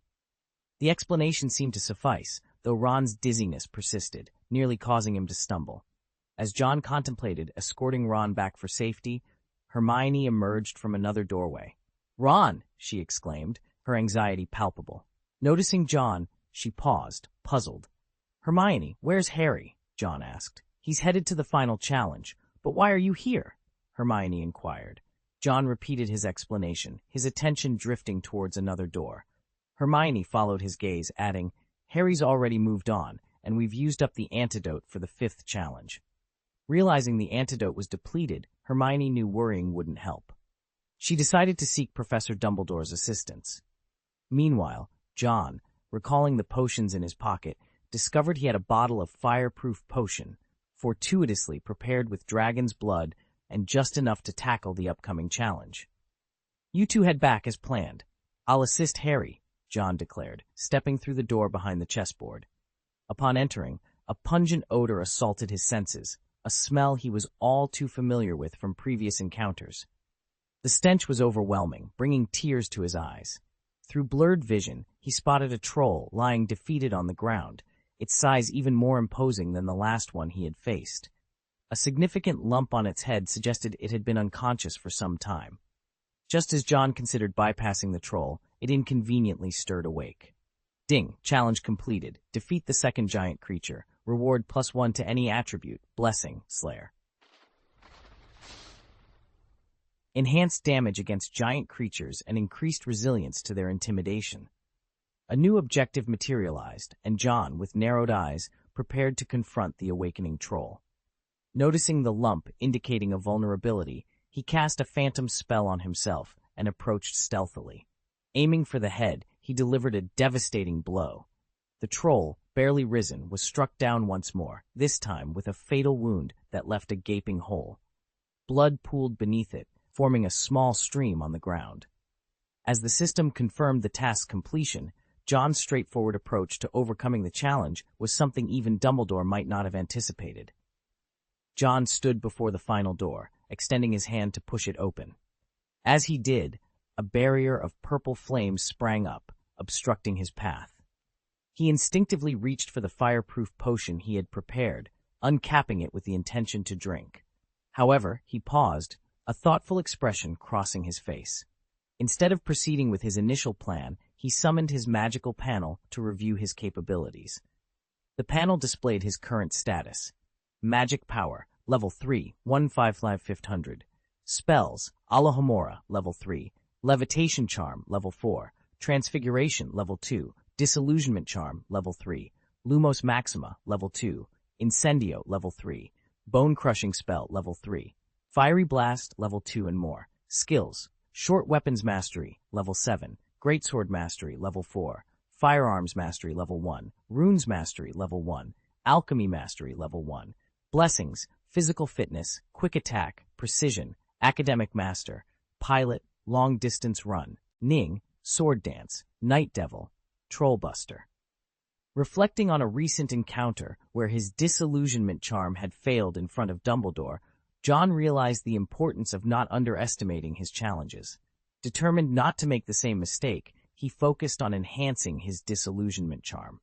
The explanation seemed to suffice, though Ron's dizziness persisted, nearly causing him to stumble. As John contemplated escorting Ron back for safety, Hermione emerged from another doorway. "Ron!" she exclaimed, her anxiety palpable. Noticing John, she paused, puzzled. "Hermione, where's Harry?" John asked. "He's headed to the final challenge. But why are you here?" Hermione inquired. John repeated his explanation, his attention drifting towards another door. Hermione followed his gaze, adding, "Harry's already moved on, and we've used up the antidote for the 5th challenge." Realizing the antidote was depleted, Hermione knew worrying wouldn't help. She decided to seek Professor Dumbledore's assistance. Meanwhile, John, recalling the potions in his pocket, discovered he had a bottle of fireproof potion, fortuitously prepared with dragon's blood and just enough to tackle the upcoming challenge. "You two head back as planned. I'll assist Harry," John declared, stepping through the door behind the chessboard. Upon entering, a pungent odor assaulted his senses, a smell he was all too familiar with from previous encounters. The stench was overwhelming, bringing tears to his eyes. Through blurred vision, he spotted a troll lying defeated on the ground, its size even more imposing than the last one he had faced. A significant lump on its head suggested it had been unconscious for some time. Just as John considered bypassing the troll, it inconveniently stirred awake. Ding! Challenge completed. Defeat the second giant creature. Reward +1 to any attribute. Blessing, Slayer. Enhanced damage against giant creatures and increased resilience to their intimidation. A new objective materialized, and John, with narrowed eyes, prepared to confront the awakening troll. Noticing the lump indicating a vulnerability, he cast a phantom spell on himself and approached stealthily. Aiming for the head, he delivered a devastating blow. The troll, barely risen, was struck down once more, this time with a fatal wound that left a gaping hole. Blood pooled beneath it, forming a small stream on the ground. As the system confirmed the task's completion, John's straightforward approach to overcoming the challenge was something even Dumbledore might not have anticipated. John stood before the final door, extending his hand to push it open. As he did, a barrier of purple flames sprang up, obstructing his path. He instinctively reached for the fireproof potion he had prepared, uncapping it with the intention to drink. However, he paused, a thoughtful expression crossing his face. Instead of proceeding with his initial plan, he summoned his magical panel to review his capabilities. The panel displayed his current status. Magic Power, Level 3, 155,500. Spells, Alohomora, Level 3. Levitation Charm, Level 4. Transfiguration, Level 2. Disillusionment Charm, Level 3. Lumos Maxima, level 2, Incendio, level 3, Bone Crushing Spell, level 3, Fiery Blast, level 2 and more. Skills: Short Weapons Mastery, level 7, Greatsword Mastery, level 4, Firearms Mastery, level 1, Runes Mastery, level 1, Alchemy Mastery, level 1. Blessings: Physical Fitness, Quick Attack, Precision, Academic Master, Pilot, Long Distance Run, Ning, Sword Dance, Night Devil, Trollbuster. Reflecting on a recent encounter where his disillusionment charm had failed in front of Dumbledore, John realized the importance of not underestimating his challenges. Determined not to make the same mistake, he focused on enhancing his disillusionment charm.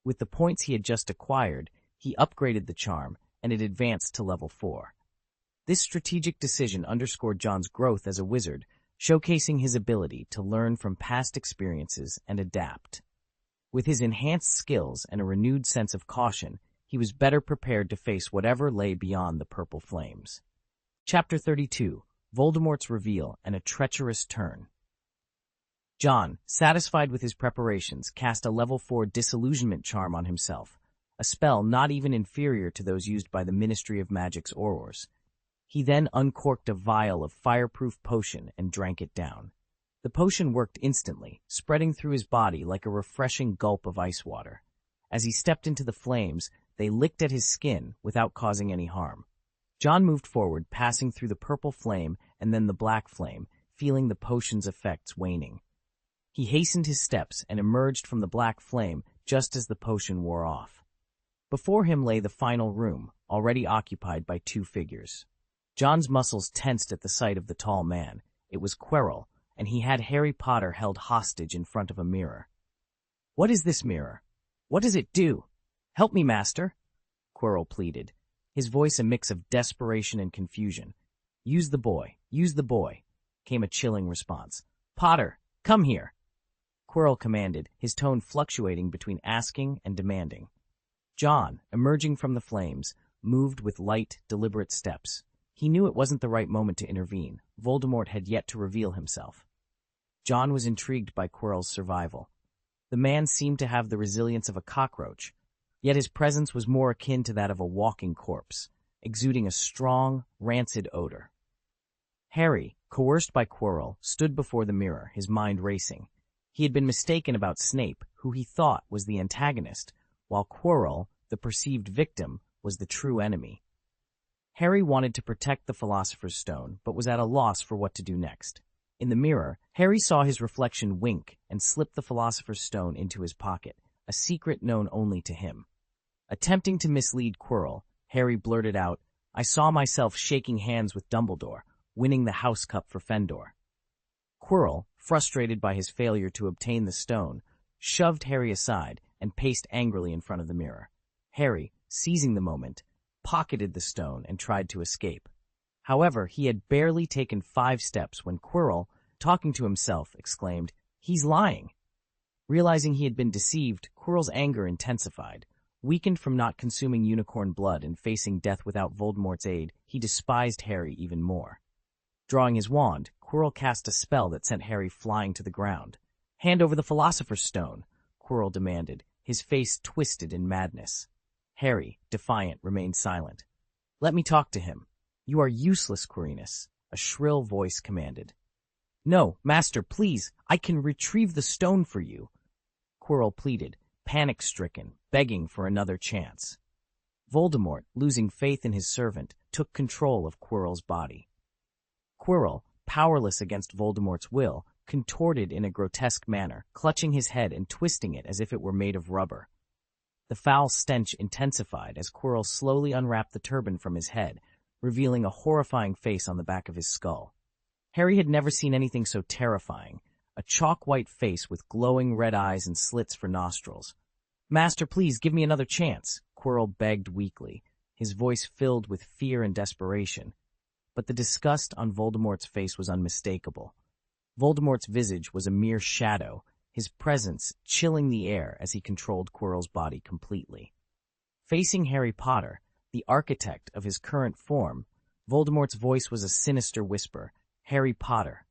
With the points he had just acquired, he upgraded the charm, and it advanced to level 4. This strategic decision underscored John's growth as a wizard, showcasing his ability to learn from past experiences and adapt. With his enhanced skills and a renewed sense of caution, he was better prepared to face whatever lay beyond the purple flames. Chapter 32: Voldemort's Reveal and a Treacherous Turn. John, satisfied with his preparations, cast a level 4 disillusionment charm on himself, a spell not even inferior to those used by the Ministry of Magic's Aurors. He then uncorked a vial of fireproof potion and drank it down. The potion worked instantly, spreading through his body like a refreshing gulp of ice water. As he stepped into the flames, they licked at his skin without causing any harm. John moved forward, passing through the purple flame and then the black flame, feeling the potion's effects waning. He hastened his steps and emerged from the black flame just as the potion wore off. Before him lay the final room, already occupied by 2 figures. John's muscles tensed at the sight of the tall man. It was Quirrell, and he had Harry Potter held hostage in front of a mirror. "What is this mirror? What does it do? Help me, master," Quirrell pleaded, his voice a mix of desperation and confusion. Use the boy, came a chilling response. "Potter, come here," Quirrell commanded, his tone fluctuating between asking and demanding. John, emerging from the flames, moved with light, deliberate steps. He knew it wasn't the right moment to intervene. Voldemort had yet to reveal himself. John was intrigued by Quirrell's survival. The man seemed to have the resilience of a cockroach, yet his presence was more akin to that of a walking corpse, exuding a strong, rancid odor. Harry, coerced by Quirrell, stood before the mirror, his mind racing. He had been mistaken about Snape, who he thought was the antagonist, while Quirrell, the perceived victim, was the true enemy. Harry wanted to protect the Philosopher's Stone, but was at a loss for what to do next. In the mirror, Harry saw his reflection wink and slip the Philosopher's Stone into his pocket, a secret known only to him. Attempting to mislead Quirrell, Harry blurted out, "I saw myself shaking hands with Dumbledore, winning the House Cup for Fendor." Quirrell, frustrated by his failure to obtain the stone, shoved Harry aside and paced angrily in front of the mirror. Harry, seizing the moment, pocketed the stone and tried to escape. However, he had barely taken 5 steps when Quirrell, talking to himself, exclaimed, "He's lying." Realizing he had been deceived, Quirrell's anger intensified. Weakened from not consuming unicorn blood and facing death without Voldemort's aid, he despised Harry even more. Drawing his wand, Quirrell cast a spell that sent Harry flying to the ground. "Hand over the Philosopher's Stone," Quirrell demanded, his face twisted in madness. Harry, defiant, remained silent. "Let me talk to him." "You are useless, Quirinus," a shrill voice commanded. "No, master, please, I can retrieve the stone for you," Quirrell pleaded, panic-stricken, begging for another chance. Voldemort, losing faith in his servant, took control of Quirrell's body. Quirrell, powerless against Voldemort's will, contorted in a grotesque manner, clutching his head and twisting it as if it were made of rubber. The foul stench intensified as Quirrell slowly unwrapped the turban from his head, revealing a horrifying face on the back of his skull. Harry had never seen anything so terrifying, a chalk-white face with glowing red eyes and slits for nostrils. "Master, please, give me another chance," Quirrell begged weakly, his voice filled with fear and desperation. But the disgust on Voldemort's face was unmistakable. Voldemort's visage was a mere shadow, his presence chilling the air as he controlled Quirrell's body completely. Facing Harry Potter, the architect of his current form, Voldemort's voice was a sinister whisper, "Harry Potter."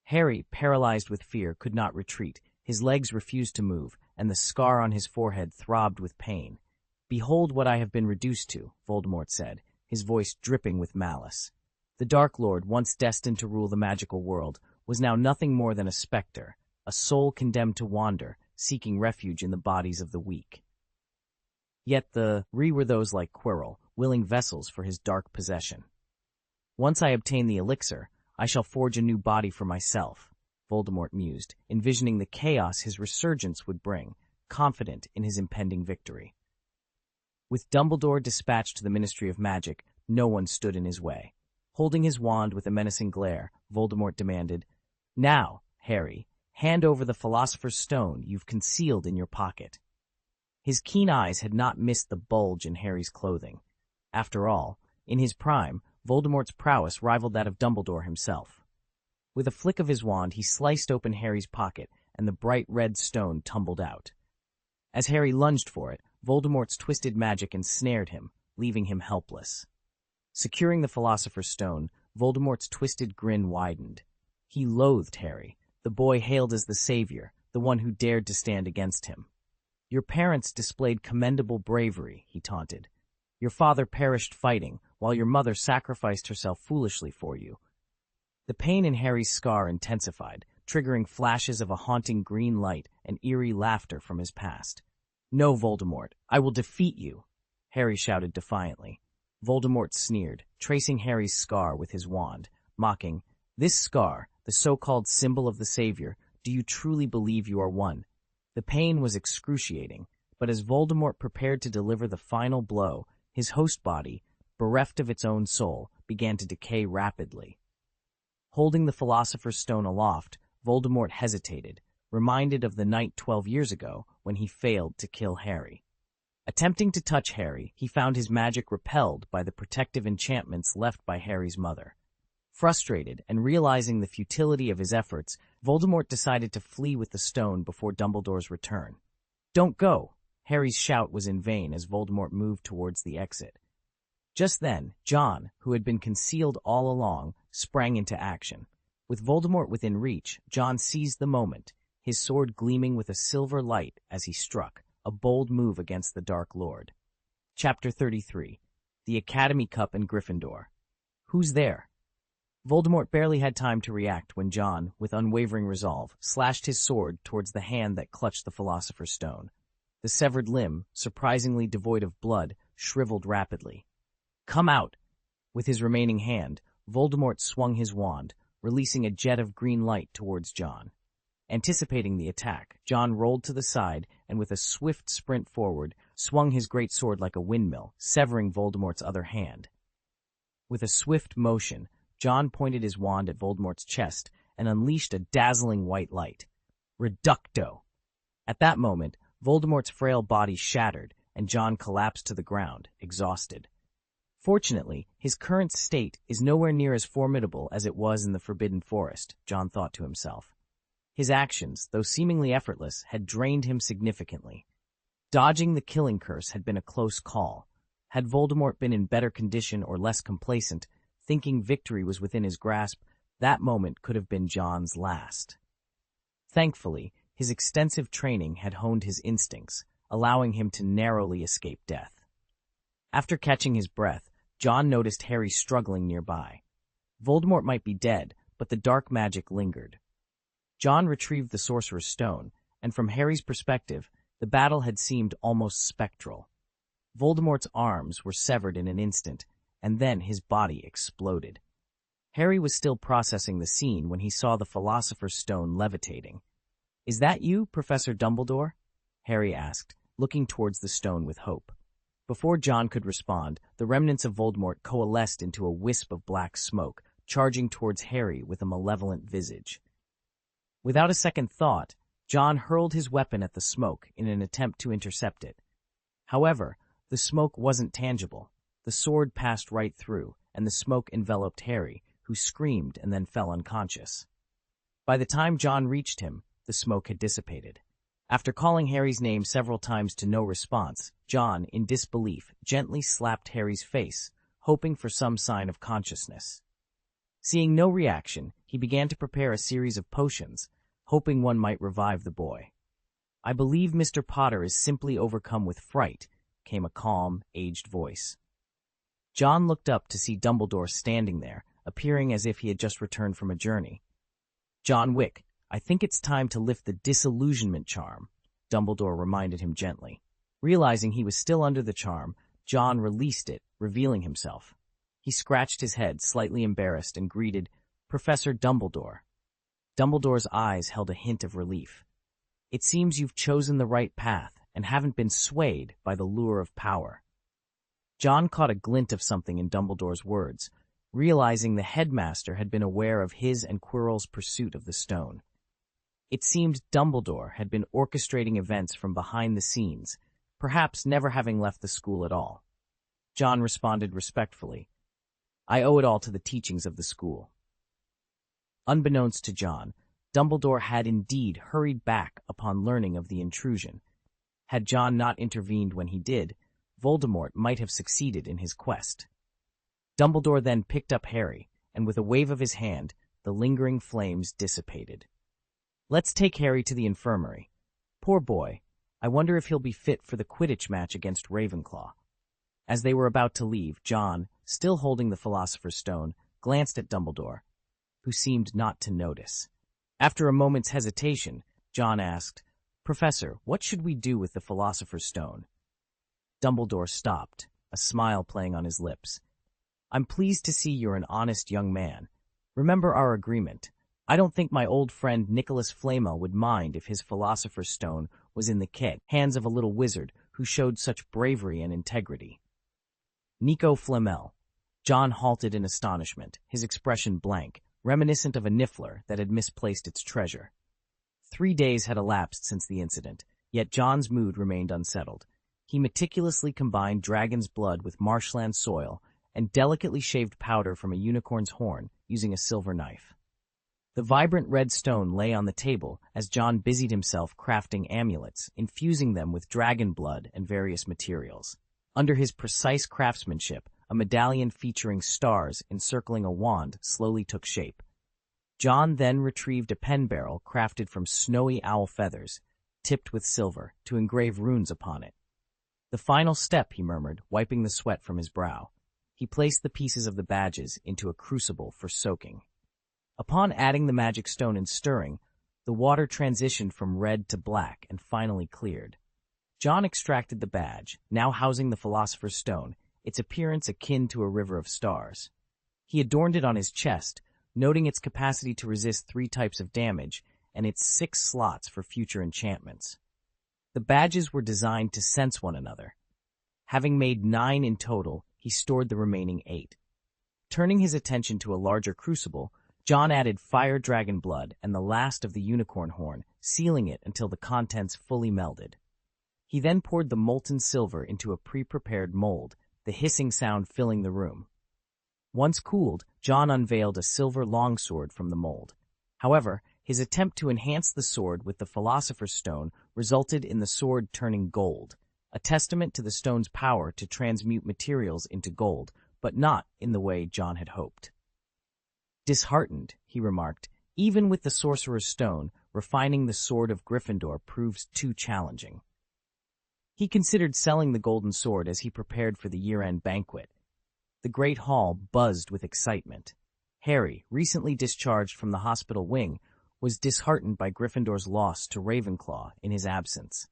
Harry, paralyzed with fear, could not retreat. His legs refused to move, and the scar on his forehead throbbed with pain. "Behold what I have been reduced to," Voldemort said, his voice dripping with malice. The Dark Lord, once destined to rule the magical world, was now nothing more than a specter, a soul condemned to wander, seeking refuge in the bodies of the weak. Yet the were those like Quirrell, willing vessels for his dark possession. "Once I obtain the elixir, I shall forge a new body for myself," Voldemort mused, envisioning the chaos his resurgence would bring, confident in his impending victory. With Dumbledore dispatched to the Ministry of Magic, no one stood in his way. Holding his wand with a menacing glare, Voldemort demanded, "Now, Harry, hand over the Philosopher's Stone you've concealed in your pocket." His keen eyes had not missed the bulge in Harry's clothing. After all, in his prime, Voldemort's prowess rivaled that of Dumbledore himself. With a flick of his wand, he sliced open Harry's pocket, and the bright red stone tumbled out. As Harry lunged for it, Voldemort's twisted magic ensnared him, leaving him helpless. Securing the Philosopher's Stone, Voldemort's twisted grin widened. He loathed Harry, the boy hailed as the savior, the one who dared to stand against him. "Your parents displayed commendable bravery," he taunted. "Your father perished fighting, while your mother sacrificed herself foolishly for you." The pain in Harry's scar intensified, triggering flashes of a haunting green light and eerie laughter from his past. "No, Voldemort, I will defeat you," Harry shouted defiantly. Voldemort sneered, tracing Harry's scar with his wand, mocking, "This scar, the so-called symbol of the Savior, do you truly believe you are one?" The pain was excruciating, but as Voldemort prepared to deliver the final blow, his host body, bereft of its own soul, began to decay rapidly. Holding the Philosopher's Stone aloft, Voldemort hesitated, reminded of the night 12 years ago when he failed to kill Harry. Attempting to touch Harry, he found his magic repelled by the protective enchantments left by Harry's mother. Frustrated and realizing the futility of his efforts, Voldemort decided to flee with the stone before Dumbledore's return. "Don't go!" Harry's shout was in vain as Voldemort moved towards the exit. Just then, John, who had been concealed all along, sprang into action. With Voldemort within reach, John seized the moment, his sword gleaming with a silver light as he struck, a bold move against the Dark Lord. Chapter 33. The Academy Cup and Gryffindor. "Who's there?" Voldemort barely had time to react when John, with unwavering resolve, slashed his sword towards the hand that clutched the Philosopher's Stone. The severed limb, surprisingly devoid of blood, shriveled rapidly. "Come out!" With his remaining hand, Voldemort swung his wand, releasing a jet of green light towards John. Anticipating the attack, John rolled to the side and with a swift sprint forward, swung his great sword like a windmill, severing Voldemort's other hand. With a swift motion, John pointed his wand at Voldemort's chest and unleashed a dazzling white light. Reducto! At that moment, Voldemort's frail body shattered, and John collapsed to the ground, exhausted. Fortunately, his current state is nowhere near as formidable as it was in the Forbidden Forest, John thought to himself. His actions, though seemingly effortless, had drained him significantly. Dodging the killing curse had been a close call. Had Voldemort been in better condition or less complacent, thinking victory was within his grasp, that moment could have been John's last. Thankfully, his extensive training had honed his instincts, allowing him to narrowly escape death. After catching his breath, John noticed Harry struggling nearby. Voldemort might be dead, but the dark magic lingered. John retrieved the Sorcerer's Stone, and from Harry's perspective, the battle had seemed almost spectral. Voldemort's arms were severed in an instant, and then his body exploded. Harry was still processing the scene when he saw the Philosopher's Stone levitating. "Is that you, Professor Dumbledore?" Harry asked, looking towards the stone with hope. Before John could respond, the remnants of Voldemort coalesced into a wisp of black smoke, charging towards Harry with a malevolent visage. Without a second thought, John hurled his weapon at the smoke in an attempt to intercept it. However, the smoke wasn't tangible. The sword passed right through, and the smoke enveloped Harry, who screamed and then fell unconscious. By the time John reached him, the smoke had dissipated. After calling Harry's name several times to no response, John, in disbelief, gently slapped Harry's face, hoping for some sign of consciousness. Seeing no reaction, he began to prepare a series of potions, hoping one might revive the boy. "I believe Mr. Potter is simply overcome with fright," came a calm, aged voice. John looked up to see Dumbledore standing there, appearing as if he had just returned from a journey. "John Wick, I think it's time to lift the disillusionment charm," Dumbledore reminded him gently. Realizing he was still under the charm, John released it, revealing himself. He scratched his head, slightly embarrassed, and greeted, "Professor Dumbledore." Dumbledore's eyes held a hint of relief. "It seems you've chosen the right path and haven't been swayed by the lure of power." John caught a glint of something in Dumbledore's words, realizing the headmaster had been aware of his and Quirrell's pursuit of the stone. It seemed Dumbledore had been orchestrating events from behind the scenes, perhaps never having left the school at all. John responded respectfully, "I owe it all to the teachings of the school." Unbeknownst to John, Dumbledore had indeed hurried back upon learning of the intrusion. Had John not intervened when he did, Voldemort might have succeeded in his quest. Dumbledore then picked up Harry, and with a wave of his hand, the lingering flames dissipated. "Let's take Harry to the infirmary. Poor boy, I wonder if he'll be fit for the Quidditch match against Ravenclaw." As they were about to leave, John, still holding the Philosopher's Stone, glanced at Dumbledore, who seemed not to notice. After a moment's hesitation, John asked, "Professor, what should we do with the Philosopher's Stone?" Dumbledore stopped, a smile playing on his lips. "I'm pleased to see you're an honest young man. Remember our agreement. I don't think my old friend Nicholas Flamel would mind if his Philosopher's Stone was in the hands of a little wizard who showed such bravery and integrity." Nico Flamel. John halted in astonishment, his expression blank, reminiscent of a niffler that had misplaced its treasure. 3 days had elapsed since the incident, yet John's mood remained unsettled. He meticulously combined dragon's blood with marshland soil and delicately shaved powder from a unicorn's horn using a silver knife. The vibrant red stone lay on the table as John busied himself crafting amulets, infusing them with dragon blood and various materials. Under his precise craftsmanship, a medallion featuring stars encircling a wand slowly took shape. John then retrieved a pen barrel crafted from snowy owl feathers, tipped with silver, to engrave runes upon it. "The final step," he murmured, wiping the sweat from his brow. He placed the pieces of the badges into a crucible for soaking. Upon adding the magic stone and stirring, the water transitioned from red to black and finally cleared. John extracted the badge, now housing the Philosopher's Stone, its appearance akin to a river of stars. He adorned it on his chest, noting its capacity to resist 3 types of damage and its 6 slots for future enchantments. The badges were designed to sense one another. Having made 9 in total, he stored the remaining 8. Turning his attention to a larger crucible, John added fire dragon blood and the last of the unicorn horn, sealing it until the contents fully melded. He then poured the molten silver into a pre-prepared mold, the hissing sound filling the room. Once cooled, John unveiled a silver longsword from the mold. However, his attempt to enhance the sword with the Philosopher's Stone resulted in the sword turning gold, a testament to the stone's power to transmute materials into gold, but not in the way John had hoped. Disheartened, he remarked, "Even with the Sorcerer's Stone, refining the sword of Gryffindor proves too challenging." He considered selling the golden sword as he prepared for the year-end banquet. The great hall buzzed with excitement. Harry, recently discharged from the hospital wing, was disheartened by Gryffindor's loss to Ravenclaw in his absence.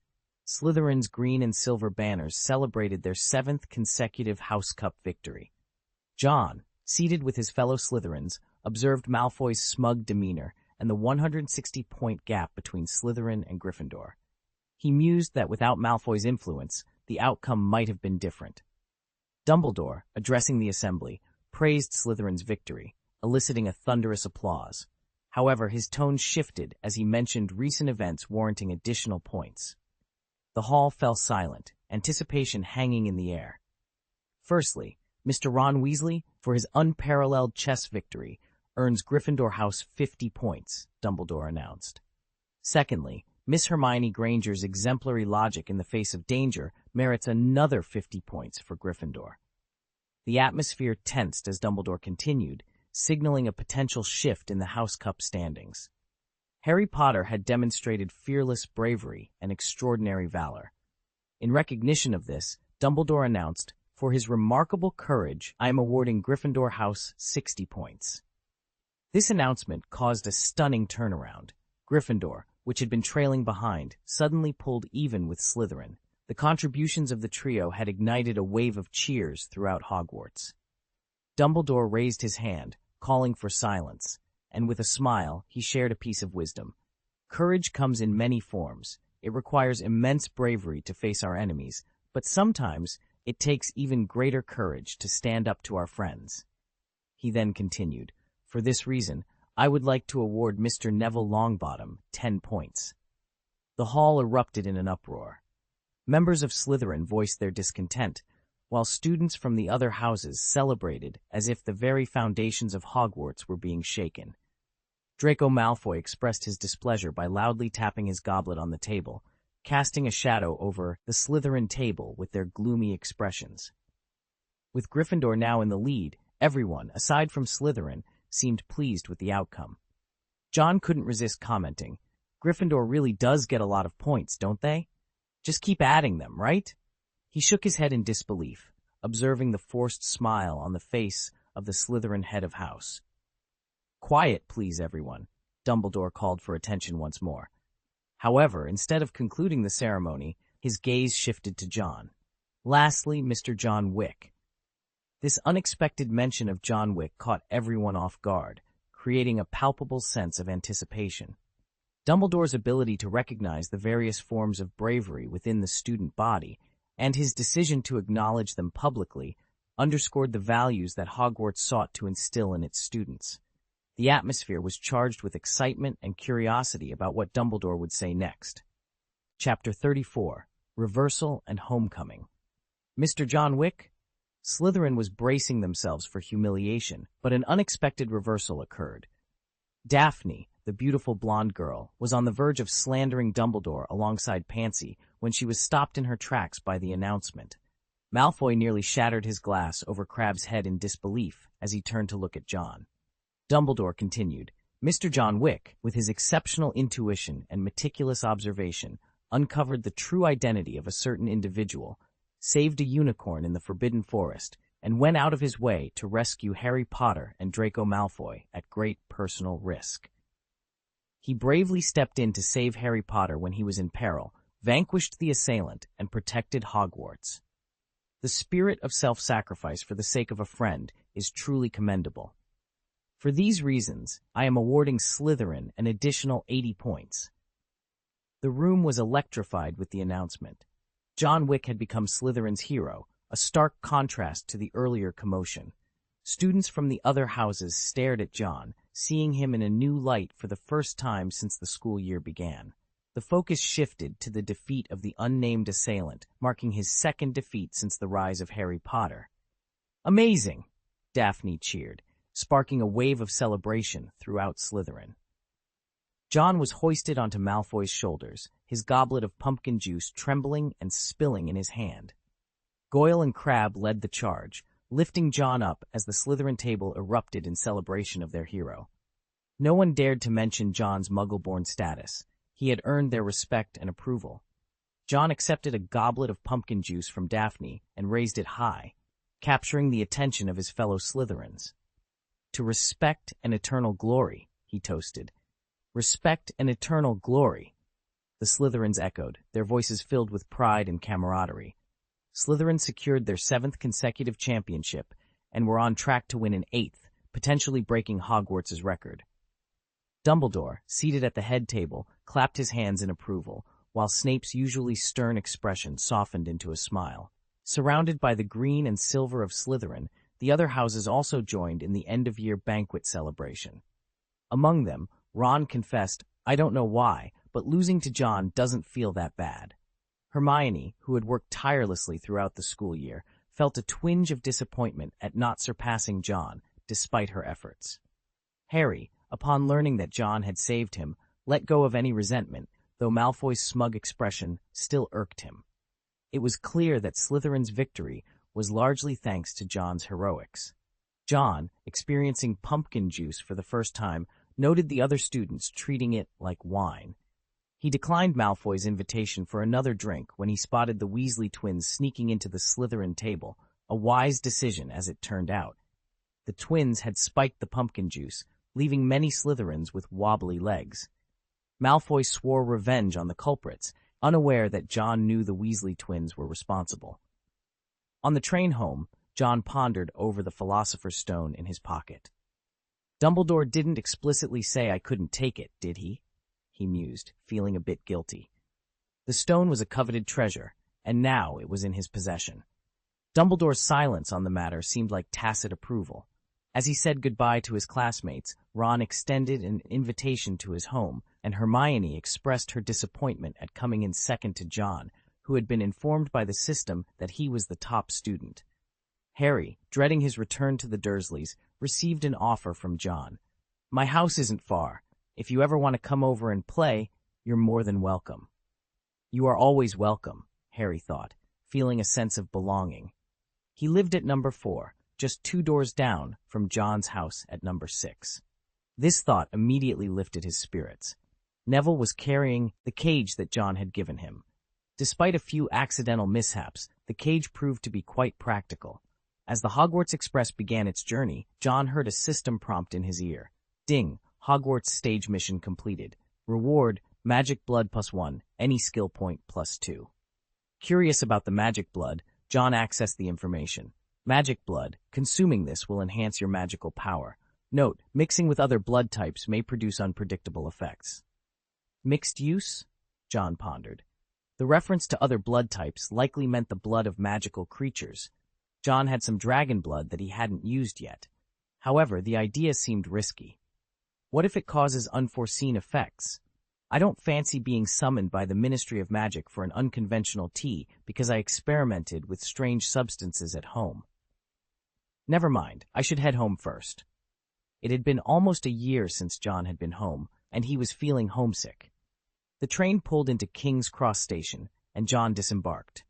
Slytherin's green and silver banners celebrated their 7th consecutive House Cup victory. John, seated with his fellow Slytherins, observed Malfoy's smug demeanor and the 160-point gap between Slytherin and Gryffindor. He mused that without Malfoy's influence, the outcome might have been different. Dumbledore, addressing the assembly, praised Slytherin's victory, eliciting a thunderous applause. However, his tone shifted as he mentioned recent events warranting additional points. The hall fell silent, anticipation hanging in the air. Firstly, Mr. Ron Weasley, for his unparalleled chess victory, earns Gryffindor House 50 points, Dumbledore announced. Secondly, Miss Hermione Granger's exemplary logic in the face of danger merits another 50 points for Gryffindor. The atmosphere tensed as Dumbledore continued, signaling a potential shift in the House Cup standings. Harry Potter had demonstrated fearless bravery and extraordinary valor. In recognition of this, Dumbledore announced, "For his remarkable courage, I am awarding Gryffindor House 60 points." This announcement caused a stunning turnaround. Gryffindor, which had been trailing behind, suddenly pulled even with Slytherin. The contributions of the trio had ignited a wave of cheers throughout Hogwarts. Dumbledore raised his hand, calling for silence, and with a smile, he shared a piece of wisdom. Courage comes in many forms. It requires immense bravery to face our enemies, but sometimes it takes even greater courage to stand up to our friends. He then continued, "For this reason, I would like to award Mr. Neville Longbottom 10 points." The hall erupted in an uproar. Members of Slytherin voiced their discontent, while students from the other houses celebrated as if the very foundations of Hogwarts were being shaken. Draco Malfoy expressed his displeasure by loudly tapping his goblet on the table, casting a shadow over the Slytherin table with their gloomy expressions. With Gryffindor now in the lead, everyone, aside from Slytherin, seemed pleased with the outcome. John couldn't resist commenting, "Gryffindor really does get a lot of points, don't they? Just keep adding them, right?" He shook his head in disbelief, observing the forced smile on the face of the Slytherin head of house. "Quiet, please, everyone," Dumbledore called for attention once more. However, instead of concluding the ceremony, his gaze shifted to John. Lastly, Mr. John Wick. This unexpected mention of John Wick caught everyone off guard, creating a palpable sense of anticipation. Dumbledore's ability to recognize the various forms of bravery within the student body and his decision to acknowledge them publicly underscored the values that Hogwarts sought to instill in its students. The atmosphere was charged with excitement and curiosity about what Dumbledore would say next. Chapter 34, Reversal and Homecoming. Mr. John Wick? Slytherin was bracing themselves for humiliation, but an unexpected reversal occurred. Daphne, the beautiful blonde girl, was on the verge of slandering Dumbledore alongside Pansy when she was stopped in her tracks by the announcement. Malfoy nearly shattered his glass over Crabbe's head in disbelief as he turned to look at John. Dumbledore continued, "Mr. John Wick, with his exceptional intuition and meticulous observation, uncovered the true identity of a certain individual, saved a unicorn in the Forbidden Forest, and went out of his way to rescue Harry Potter and Draco Malfoy at great personal risk. He bravely stepped in to save Harry Potter when he was in peril, vanquished the assailant, and protected Hogwarts. The spirit of self-sacrifice for the sake of a friend is truly commendable. For these reasons, I am awarding Slytherin an additional 80 points." The room was electrified with the announcement. John Wick had become Slytherin's hero, a stark contrast to the earlier commotion. Students from the other houses stared at John, seeing him in a new light for the first time since the school year began. The focus shifted to the defeat of the unnamed assailant, marking his second defeat since the rise of Harry Potter. "Amazing!" Daphne cheered, sparking a wave of celebration throughout Slytherin. John was hoisted onto Malfoy's shoulders, his goblet of pumpkin juice trembling and spilling in his hand. Goyle and Crabbe led the charge, lifting John up as the Slytherin table erupted in celebration of their hero. No one dared to mention John's Muggle-born status. He had earned their respect and approval. John accepted a goblet of pumpkin juice from Daphne and raised it high, capturing the attention of his fellow Slytherins. "To respect and eternal glory," he toasted. "Respect and eternal glory." The Slytherins echoed, their voices filled with pride and camaraderie. Slytherin secured their 7th consecutive championship and were on track to win an 8th, potentially breaking Hogwarts' record. Dumbledore, seated at the head table, clapped his hands in approval, while Snape's usually stern expression softened into a smile. Surrounded by the green and silver of Slytherin, the other houses also joined in the end-of-year banquet celebration. Among them, Ron confessed, "I don't know why, but losing to John doesn't feel that bad." Hermione, who had worked tirelessly throughout the school year, felt a twinge of disappointment at not surpassing John, despite her efforts. Harry, upon learning that John had saved him, let go of any resentment, though Malfoy's smug expression still irked him. It was clear that Slytherin's victory was largely thanks to John's heroics. John, experiencing pumpkin juice for the first time, noted the other students treating it like wine. He declined Malfoy's invitation for another drink when he spotted the Weasley twins sneaking into the Slytherin table, a wise decision as it turned out. The twins had spiked the pumpkin juice, leaving many Slytherins with wobbly legs. Malfoy swore revenge on the culprits, unaware that John knew the Weasley twins were responsible. On the train home, John pondered over the Philosopher's Stone in his pocket. Dumbledore didn't explicitly say I couldn't take it, did he? He mused, feeling a bit guilty. The stone was a coveted treasure, and now it was in his possession. Dumbledore's silence on the matter seemed like tacit approval. As he said goodbye to his classmates, Ron extended an invitation to his home, and Hermione expressed her disappointment at coming in second to John, who had been informed by the system that he was the top student. Harry, dreading his return to the Dursleys, received an offer from John. "My house isn't far. If you ever want to come over and play, you're more than welcome." "You are always welcome," Harry thought, feeling a sense of belonging. He lived at number 4, just 2 doors down from John's house at number 6. This thought immediately lifted his spirits. Neville was carrying the cage that John had given him. Despite a few accidental mishaps, the cage proved to be quite practical. As the Hogwarts Express began its journey, John heard a system prompt in his ear. Ding, Hogwarts stage mission completed. Reward, magic blood +1, any skill point +2. Curious about the magic blood, John accessed the information. Magic blood, consuming this will enhance your magical power. Note, mixing with other blood types may produce unpredictable effects. Mixed use? John pondered. The reference to other blood types likely meant the blood of magical creatures. John had some dragon blood that he hadn't used yet. However, the idea seemed risky. What if it causes unforeseen effects? I don't fancy being summoned by the Ministry of Magic for an unconventional tea because I experimented with strange substances at home. Never mind, I should head home first. It had been almost a year since John had been home, and he was feeling homesick. The train pulled into King's Cross Station, and John disembarked.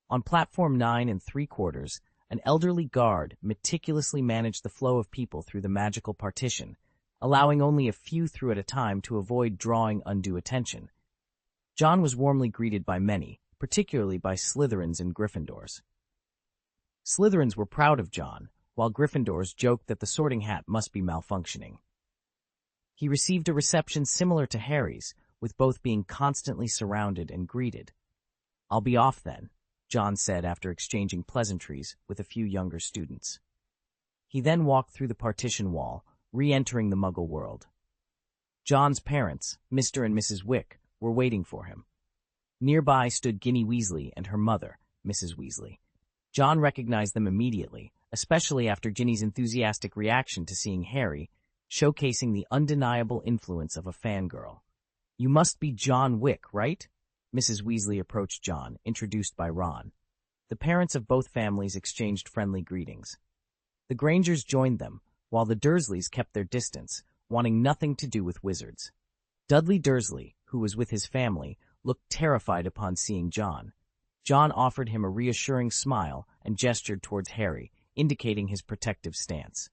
On platform 9 3/4, an elderly guard meticulously managed the flow of people through the magical partition, allowing only a few through at a time to avoid drawing undue attention. John was warmly greeted by many, particularly by Slytherins and Gryffindors. Slytherins were proud of John, while Gryffindors joked that the sorting hat must be malfunctioning. He received a reception similar to Harry's, with both being constantly surrounded and greeted. "I'll be off then," John said after exchanging pleasantries with a few younger students. He then walked through the partition wall, re-entering the Muggle world. John's parents, Mr. and Mrs. Wick, were waiting for him. Nearby stood Ginny Weasley and her mother, Mrs. Weasley. John recognized them immediately, especially after Ginny's enthusiastic reaction to seeing Harry, showcasing the undeniable influence of a fangirl. "You must be John Wick, right?" Mrs. Weasley approached John, introduced by Ron. The parents of both families exchanged friendly greetings. The Grangers joined them, while the Dursleys kept their distance, wanting nothing to do with wizards. Dudley Dursley, who was with his family, looked terrified upon seeing John. John offered him a reassuring smile and gestured towards Harry, indicating his protective stance.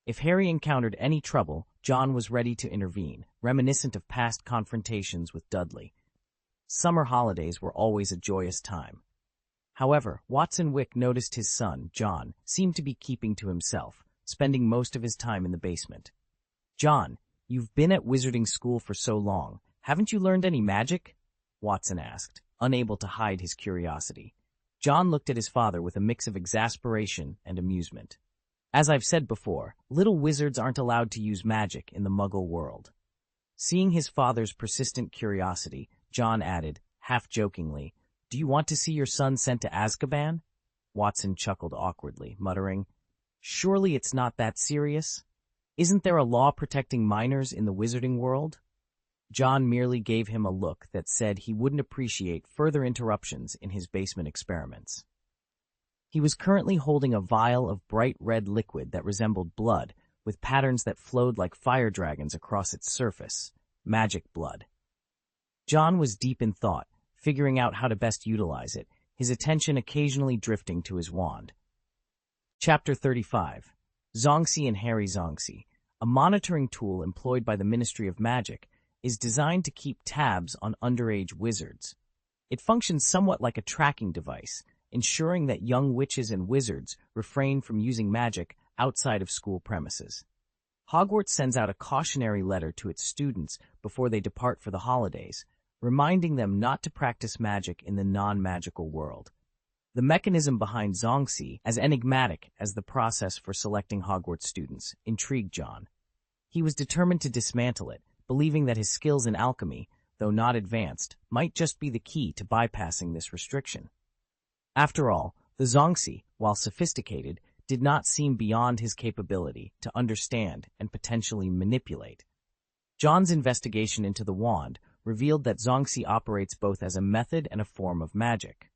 If Harry encountered any trouble, John was ready to intervene, reminiscent of past confrontations with Dudley. Summer holidays were always a joyous time. However, Watson Wick noticed his son, John, seemed to be keeping to himself, spending most of his time in the basement. "John, you've been at wizarding school for so long. Haven't you learned any magic?" Watson asked, unable to hide his curiosity. John looked at his father with a mix of exasperation and amusement. "As I've said before, little wizards aren't allowed to use magic in the Muggle world." Seeing his father's persistent curiosity, John added, half-jokingly, "Do you want to see your son sent to Azkaban?" Watson chuckled awkwardly, muttering, "Surely it's not that serious? Isn't there a law protecting minors in the wizarding world?" John merely gave him a look that said he wouldn't appreciate further interruptions in his basement experiments. He was currently holding a vial of bright red liquid that resembled blood, with patterns that flowed like fire dragons across its surface. Magic blood. John was deep in thought, figuring out how to best utilize it, his attention occasionally drifting to his wand. Chapter 35. Zonxie and Harry Zonxie, a monitoring tool employed by the Ministry of Magic, is designed to keep tabs on underage wizards. It functions somewhat like a tracking device, ensuring that young witches and wizards refrain from using magic outside of school premises. Hogwarts sends out a cautionary letter to its students before they depart for the holidays, reminding them not to practice magic in the non-magical world. The mechanism behind Zongxi, as enigmatic as the process for selecting Hogwarts students, intrigued John. He was determined to dismantle it, believing that his skills in alchemy, though not advanced, might just be the key to bypassing this restriction. After all, the Zongxi, while sophisticated, did not seem beyond his capability to understand and potentially manipulate. John's investigation into the wand revealed that Zongxi operates both as a method and a form of magic.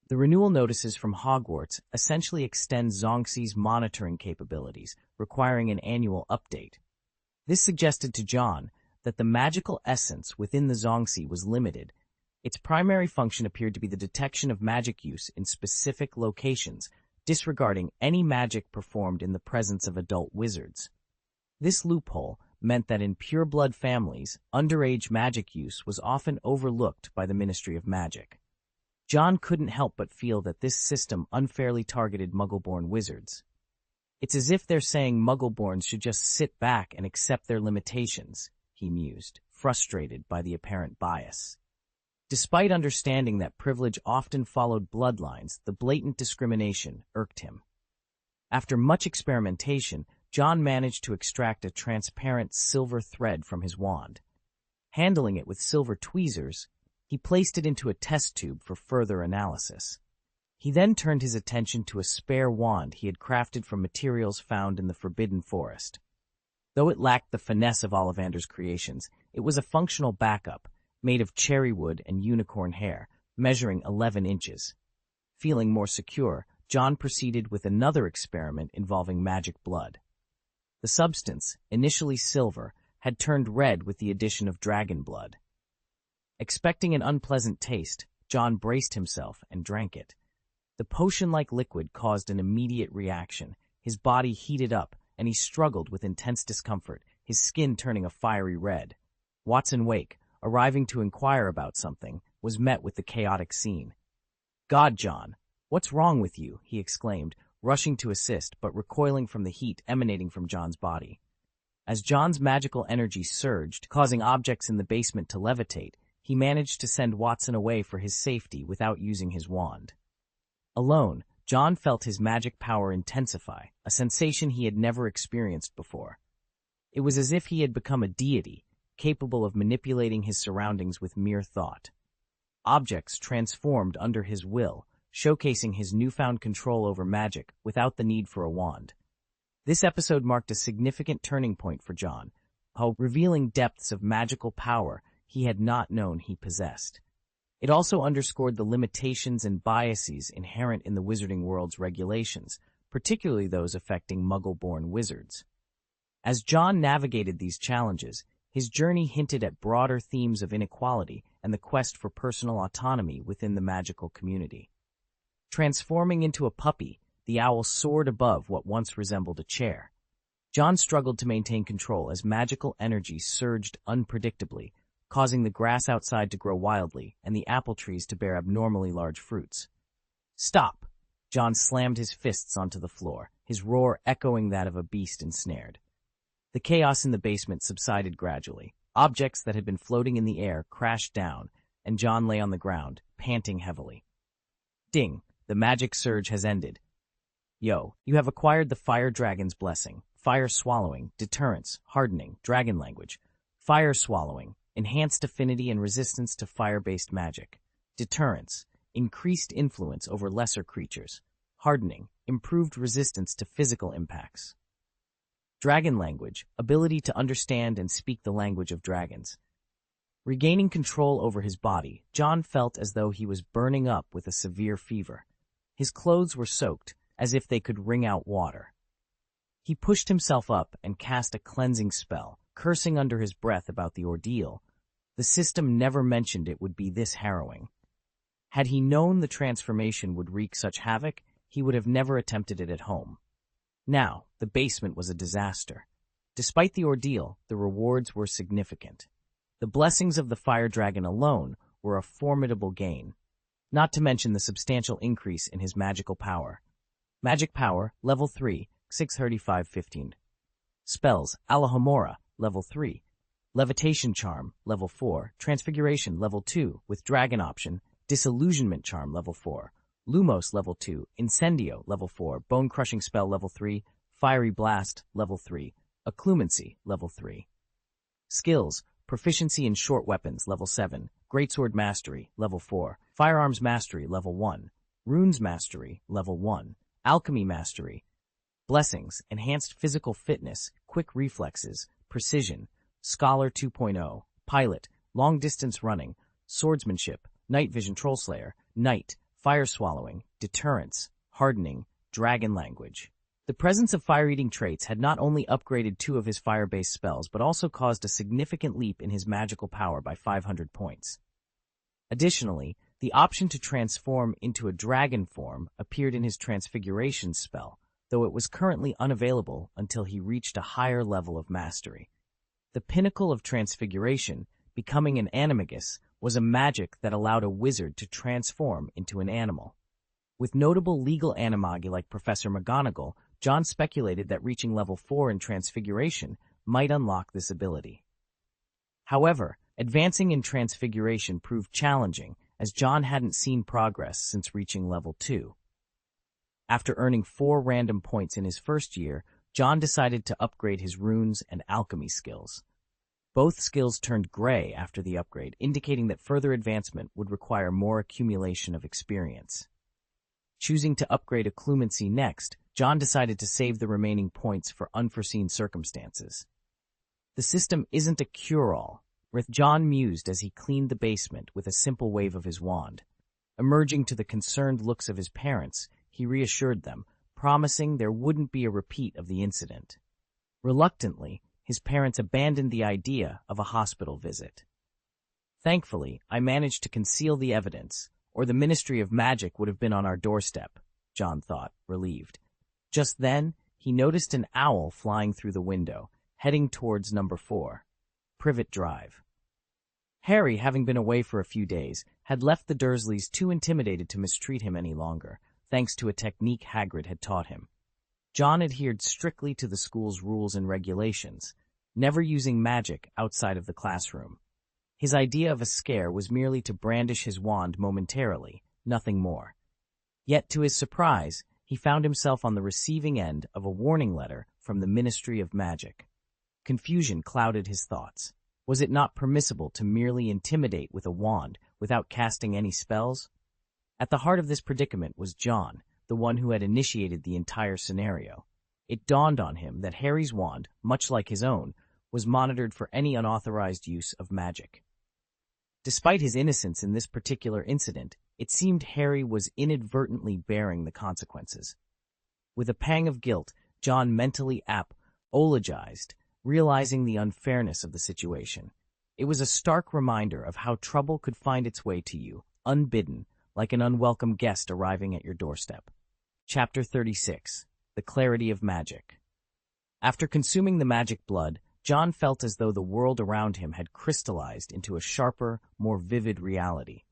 The renewal notices from Hogwarts essentially extend Zongxi's monitoring capabilities, requiring an annual update. This suggested to John that the magical essence within the Zongxi was limited. Its primary function appeared to be the detection of magic use in specific locations, disregarding any magic performed in the presence of adult wizards. This loophole meant that in pure-blood families, underage magic use was often overlooked by the Ministry of Magic. John couldn't help but feel that this system unfairly targeted Muggle-born wizards. It's as if they're saying Muggle-borns should just sit back and accept their limitations, he mused, frustrated by the apparent bias. Despite understanding that privilege often followed bloodlines, the blatant discrimination irked him. After much experimentation, John managed to extract a transparent silver thread from his wand. Handling it with silver tweezers, he placed it into a test tube for further analysis. He then turned his attention to a spare wand he had crafted from materials found in the Forbidden Forest. Though it lacked the finesse of Ollivander's creations, it was a functional backup, made of cherry wood and unicorn hair, measuring 11 inches. Feeling more secure, John proceeded with another experiment involving magic blood. The substance, initially silver, had turned red with the addition of dragon blood. Expecting an unpleasant taste, John braced himself and drank it. The potion-like liquid caused an immediate reaction. His body heated up, and he struggled with intense discomfort, his skin turning a fiery red. Watson Wake, arriving to inquire about something, was met with the chaotic scene. "God, John, what's wrong with you?" he exclaimed, rushing to assist but recoiling from the heat emanating from John's body. As John's magical energy surged, causing objects in the basement to levitate, he managed to send Watson away for his safety without using his wand. Alone, John felt his magic power intensify, a sensation he had never experienced before. It was as if he had become a deity, capable of manipulating his surroundings with mere thought. Objects transformed under his will, showcasing his newfound control over magic without the need for a wand. This episode marked a significant turning point for John, revealing depths of magical power he had not known he possessed. It also underscored the limitations and biases inherent in the wizarding world's regulations, particularly those affecting Muggle-born wizards. As John navigated these challenges, his journey hinted at broader themes of inequality and the quest for personal autonomy within the magical community. Transforming into a puppy, the owl soared above what once resembled a chair. John struggled to maintain control as magical energy surged unpredictably, causing the grass outside to grow wildly and the apple trees to bear abnormally large fruits. "Stop!" John slammed his fists onto the floor, his roar echoing that of a beast ensnared. The chaos in the basement subsided gradually. Objects that had been floating in the air crashed down, and John lay on the ground, panting heavily. Ding! The magic surge has ended. Yo, you have acquired the Fire Dragon's Blessing. Fire Swallowing, Deterrence, Hardening, Dragon Language. Fire Swallowing, Enhanced Affinity and Resistance to Fire-based Magic. Deterrence, Increased Influence over Lesser Creatures. Hardening, Improved Resistance to Physical Impacts. Dragon Language, Ability to understand and speak the language of dragons. Regaining control over his body, John felt as though he was burning up with a severe fever. His clothes were soaked, as if they could wring out water. He pushed himself up and cast a cleansing spell, cursing under his breath about the ordeal. The system never mentioned it would be this harrowing. Had he known the transformation would wreak such havoc, he would have never attempted it at home. Now, the basement was a disaster. Despite the ordeal, the rewards were significant. The blessings of the fire dragon alone were a formidable gain, not to mention the substantial increase in his magical power. Magic power, level 3, 635-15. Spells, Alahomora, level 3. Levitation charm, level 4. Transfiguration, level 2, with dragon option. Disillusionment charm, level 4. Lumos, level 2. Incendio, level 4. Bone crushing spell, level 3. Fiery blast, level 3. Occlumency, level 3. Skills, proficiency in short weapons, level 7. Greatsword mastery, level 4. Firearms mastery, level 1. Runes mastery, level 1. Alchemy mastery. Blessings, enhanced physical fitness, quick reflexes, precision, Scholar 2.0, pilot, long-distance running, swordsmanship, night vision trollslayer, night, fire swallowing, deterrence, hardening, dragon language. The presence of fire-eating traits had not only upgraded 2 of his fire-based spells, but also caused a significant leap in his magical power by 500 points. Additionally, the option to transform into a dragon form appeared in his transfiguration spell, though it was currently unavailable until he reached a higher level of mastery. The pinnacle of transfiguration, becoming an animagus, was a magic that allowed a wizard to transform into an animal. With notable legal animagi like Professor McGonagall, John speculated that reaching level 4 in transfiguration might unlock this ability. However, advancing in transfiguration proved challenging, as John hadn't seen progress since reaching level 2. After earning 4 random points in his first year, John decided to upgrade his runes and alchemy skills. Both skills turned gray after the upgrade, indicating that further advancement would require more accumulation of experience. Choosing to upgrade occlumency next, John decided to save the remaining points for unforeseen circumstances. The system isn't a cure-all, John mused as he cleaned the basement with a simple wave of his wand. Emerging to the concerned looks of his parents, he reassured them, promising there wouldn't be a repeat of the incident. Reluctantly, his parents abandoned the idea of a hospital visit. Thankfully, I managed to conceal the evidence, or the Ministry of Magic would have been on our doorstep, John thought, relieved. Just then, he noticed an owl flying through the window, heading towards number 4, Privet Drive. Harry, having been away for a few days, had left the Dursleys too intimidated to mistreat him any longer, thanks to a technique Hagrid had taught him. John adhered strictly to the school's rules and regulations, never using magic outside of the classroom. His idea of a scare was merely to brandish his wand momentarily, nothing more. Yet, to his surprise, he found himself on the receiving end of a warning letter from the Ministry of Magic. Confusion clouded his thoughts. Was it not permissible to merely intimidate with a wand without casting any spells? At the heart of this predicament was John, the one who had initiated the entire scenario. It dawned on him that Harry's wand, much like his own, was monitored for any unauthorized use of magic. Despite his innocence in this particular incident, it seemed Harry was inadvertently bearing the consequences. With a pang of guilt, John mentally apologized, realizing the unfairness of the situation. It was a stark reminder of how trouble could find its way to you, unbidden, like an unwelcome guest arriving at your doorstep. Chapter 36. The Clarity of Magic. After consuming the magic blood, John felt as though the world around him had crystallized into a sharper, more vivid reality.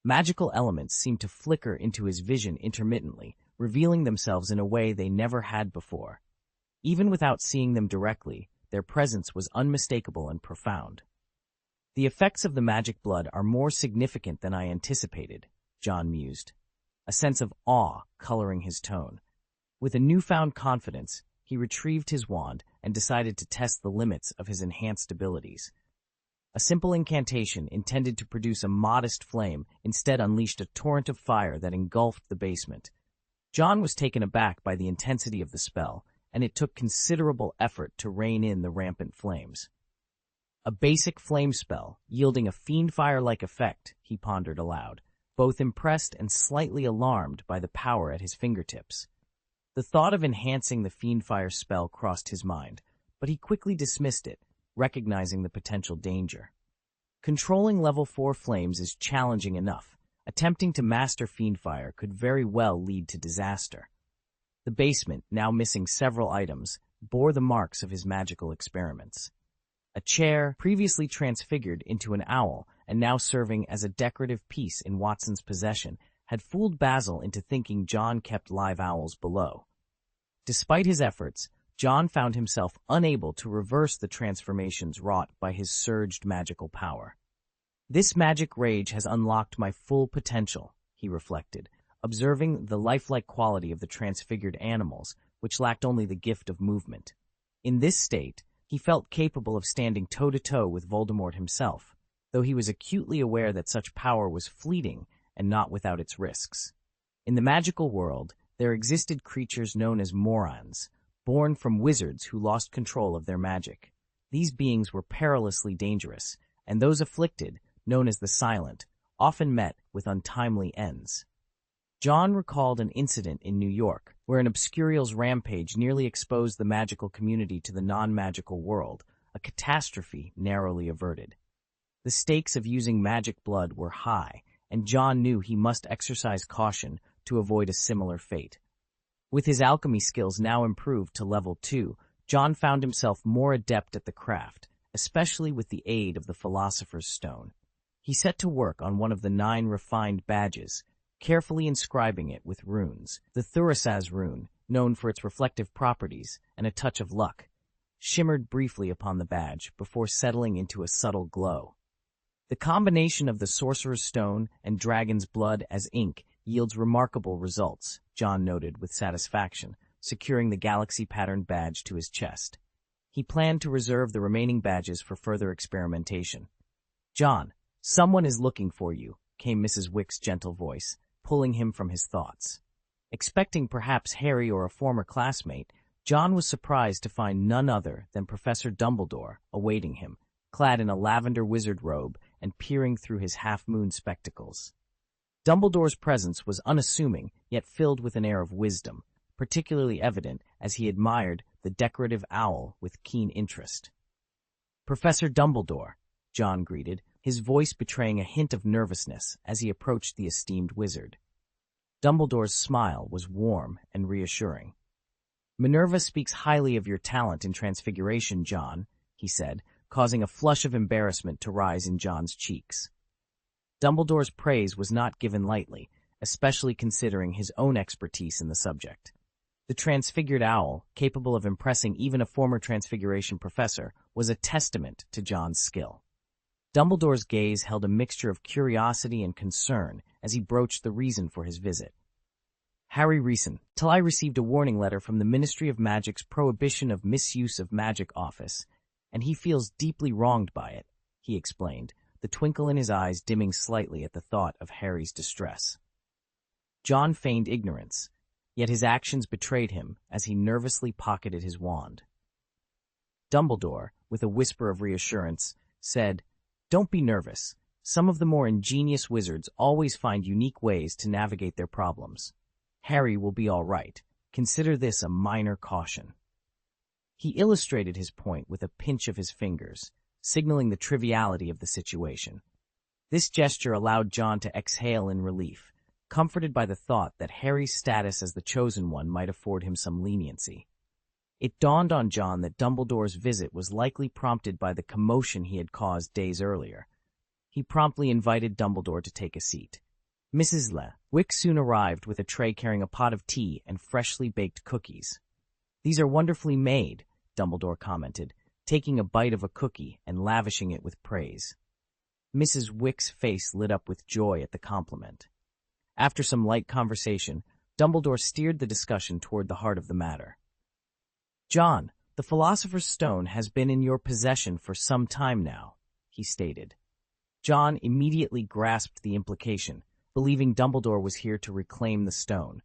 Magical elements seemed to flicker into his vision intermittently, revealing themselves in a way they never had before. Even without seeing them directly, their presence was unmistakable and profound. The effects of the magic blood are more significant than I anticipated, John mused, a sense of awe coloring his tone. With a newfound confidence, he retrieved his wand and decided to test the limits of his enhanced abilities. A simple incantation intended to produce a modest flame instead unleashed a torrent of fire that engulfed the basement. John was taken aback by the intensity of the spell, and it took considerable effort to rein in the rampant flames. A basic flame spell, yielding a fiendfire-like effect, he pondered aloud, both impressed and slightly alarmed by the power at his fingertips. The thought of enhancing the fiendfire spell crossed his mind, but he quickly dismissed it, recognizing the potential danger. Controlling level 4 flames is challenging enough. Attempting to master fiendfire could very well lead to disaster. The basement, now missing several items, bore the marks of his magical experiments. A chair, previously transfigured into an owl and now serving as a decorative piece in Watson's possession, had fooled Basil into thinking John kept live owls below. Despite his efforts, John found himself unable to reverse the transformations wrought by his surged magical power. This magic rage has unlocked my full potential, he reflected, observing the lifelike quality of the transfigured animals, which lacked only the gift of movement. In this state, he felt capable of standing toe-to-toe with Voldemort himself, though he was acutely aware that such power was fleeting and not without its risks. In the magical world, there existed creatures known as morons, born from wizards who lost control of their magic. These beings were perilously dangerous, and those afflicted, known as the Silent, often met with untimely ends. John recalled an incident in New York where an Obscurial's rampage nearly exposed the magical community to the non-magical world, a catastrophe narrowly averted. The stakes of using magic blood were high, and John knew he must exercise caution to avoid a similar fate. With his alchemy skills now improved to level 2, John found himself more adept at the craft, especially with the aid of the Philosopher's Stone. He set to work on one of the 9 refined badges, carefully inscribing it with runes. The Thurisaz rune, known for its reflective properties and a touch of luck, shimmered briefly upon the badge before settling into a subtle glow. The combination of the Sorcerer's Stone and Dragon's Blood as ink yields remarkable results, John noted with satisfaction, securing the galaxy-patterned badge to his chest. He planned to reserve the remaining badges for further experimentation. "John, someone is looking for you," came Mrs. Wick's gentle voice, pulling him from his thoughts. Expecting perhaps Harry or a former classmate, John was surprised to find none other than Professor Dumbledore awaiting him, clad in a lavender wizard robe and peering through his half-moon spectacles. Dumbledore's presence was unassuming, yet filled with an air of wisdom, particularly evident as he admired the decorative owl with keen interest. "Professor Dumbledore," John greeted, his voice betraying a hint of nervousness as he approached the esteemed wizard. Dumbledore's smile was warm and reassuring. "Minerva speaks highly of your talent in transfiguration, John," he said, causing a flush of embarrassment to rise in John's cheeks. Dumbledore's praise was not given lightly, especially considering his own expertise in the subject. The transfigured owl, capable of impressing even a former transfiguration professor, was a testament to John's skill. Dumbledore's gaze held a mixture of curiosity and concern as he broached the reason for his visit. "Harry Reeson, till I received a warning letter from the Ministry of Magic's Prohibition of Misuse of Magic office, and he feels deeply wronged by it," he explained, the twinkle in his eyes dimming slightly at the thought of Harry's distress. John feigned ignorance, yet his actions betrayed him as he nervously pocketed his wand. Dumbledore, with a whisper of reassurance, said, "Don't be nervous. Some of the more ingenious wizards always find unique ways to navigate their problems. Harry will be all right. Consider this a minor caution." He illustrated his point with a pinch of his fingers, signaling the triviality of the situation. This gesture allowed John to exhale in relief, comforted by the thought that Harry's status as the Chosen One might afford him some leniency. It dawned on John that Dumbledore's visit was likely prompted by the commotion he had caused days earlier. He promptly invited Dumbledore to take a seat. Mrs. Wick soon arrived with a tray carrying a pot of tea and freshly baked cookies. "These are wonderfully made," Dumbledore commented, taking a bite of a cookie and lavishing it with praise. Mrs. Wick's face lit up with joy at the compliment. After some light conversation, Dumbledore steered the discussion toward the heart of the matter. "John, the Philosopher's Stone has been in your possession for some time now," he stated. John immediately grasped the implication, believing Dumbledore was here to reclaim the stone.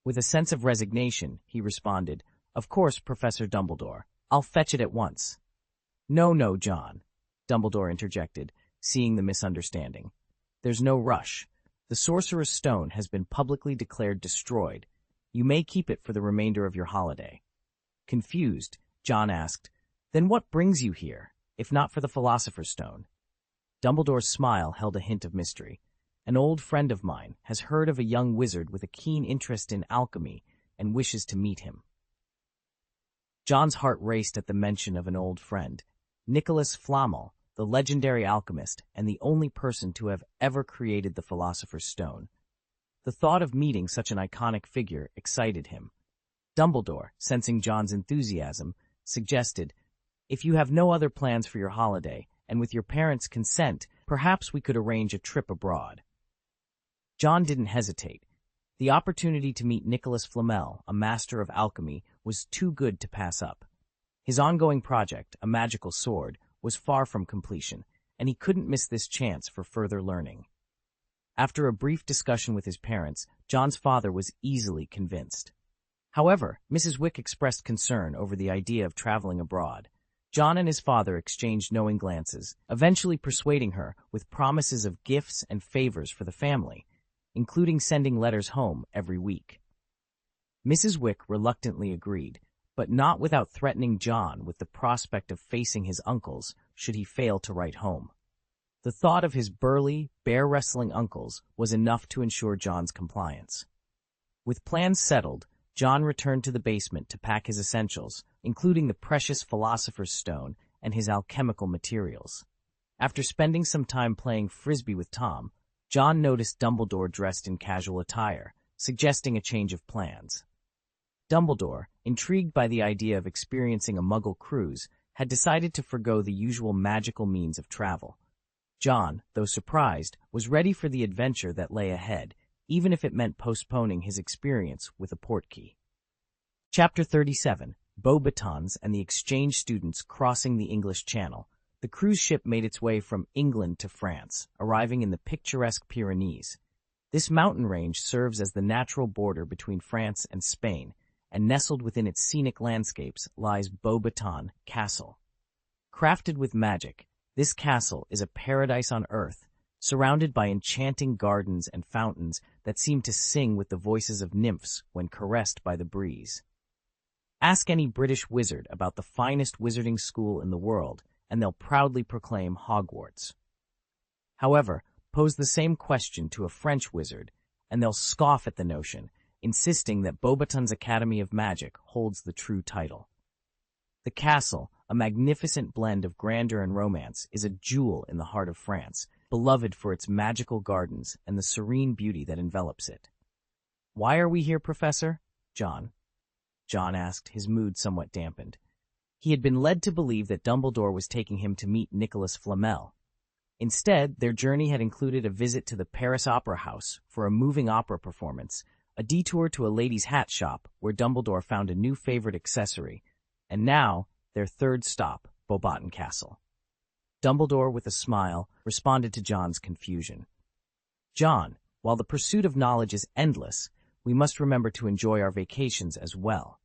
With a sense of resignation, he responded, "Of course, Professor Dumbledore. I'll fetch it at once." "No, John," Dumbledore interjected, seeing the misunderstanding. "There's no rush. The Sorcerer's Stone has been publicly declared destroyed. You may keep it for the remainder of your holiday." Confused, John asked, "Then what brings you here, if not for the Philosopher's Stone?" Dumbledore's smile held a hint of mystery. "An old friend of mine has heard of a young wizard with a keen interest in alchemy and wishes to meet him." John's heart raced at the mention of an old friend, Nicholas Flamel, the legendary alchemist and the only person to have ever created the Philosopher's Stone. The thought of meeting such an iconic figure excited him. Dumbledore, sensing John's enthusiasm, suggested, "If you have no other plans for your holiday, and with your parents' consent, perhaps we could arrange a trip abroad." John didn't hesitate. The opportunity to meet Nicholas Flamel, a master of alchemy, was too good to pass up. His ongoing project, a magical sword, was far from completion, and he couldn't miss this chance for further learning. After a brief discussion with his parents, John's father was easily convinced. However, Mrs. Wick expressed concern over the idea of traveling abroad. John and his father exchanged knowing glances, eventually persuading her with promises of gifts and favors for the family, including sending letters home every week. Mrs. Wick reluctantly agreed, but not without threatening John with the prospect of facing his uncles should he fail to write home. The thought of his burly, bear-wrestling uncles was enough to ensure John's compliance. With plans settled, John returned to the basement to pack his essentials, including the precious Philosopher's Stone and his alchemical materials. After spending some time playing frisbee with Tom, John noticed Dumbledore dressed in casual attire, suggesting a change of plans. Dumbledore, intrigued by the idea of experiencing a Muggle cruise, had decided to forgo the usual magical means of travel. John, though surprised, was ready for the adventure that lay ahead, even if it meant postponing his experience with a portkey. Chapter 37. Beauxbatons and the exchange students crossing the English Channel. The cruise ship made its way from England to France, arriving in the picturesque Pyrenees. This mountain range serves as the natural border between France and Spain, and nestled within its scenic landscapes lies Beauxbaton Castle. Crafted with magic, this castle is a paradise on earth, surrounded by enchanting gardens and fountains that seem to sing with the voices of nymphs when caressed by the breeze. Ask any British wizard about the finest wizarding school in the world, and they'll proudly proclaim Hogwarts. However, pose the same question to a French wizard, and they'll scoff at the notion, insisting that Beauxbaton's Academy of Magic holds the true title. The castle, a magnificent blend of grandeur and romance, is a jewel in the heart of France, beloved for its magical gardens and the serene beauty that envelops it. "Why are we here, Professor?" John asked, his mood somewhat dampened. He had been led to believe that Dumbledore was taking him to meet Nicholas Flamel. Instead, their journey had included a visit to the Paris Opera House for a moving opera performance, a detour to a lady's hat shop where Dumbledore found a new favorite accessory, and now their third stop, Beauxbaton Castle. Dumbledore, with a smile, responded to John's confusion. "John, while the pursuit of knowledge is endless, we must remember to enjoy our vacations as well."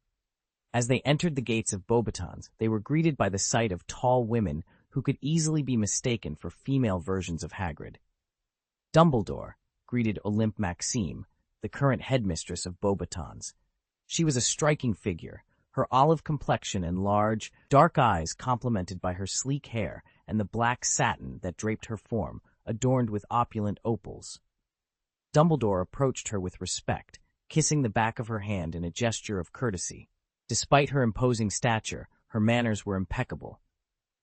As they entered the gates of Beauxbatons, they were greeted by the sight of tall women who could easily be mistaken for female versions of Hagrid. Dumbledore greeted Olympe Maxime, the current headmistress of Beauxbatons. She was a striking figure, her olive complexion and large, dark eyes complemented by her sleek hair and the black satin that draped her form, adorned with opulent opals. Dumbledore approached her with respect, kissing the back of her hand in a gesture of courtesy. Despite her imposing stature, her manners were impeccable.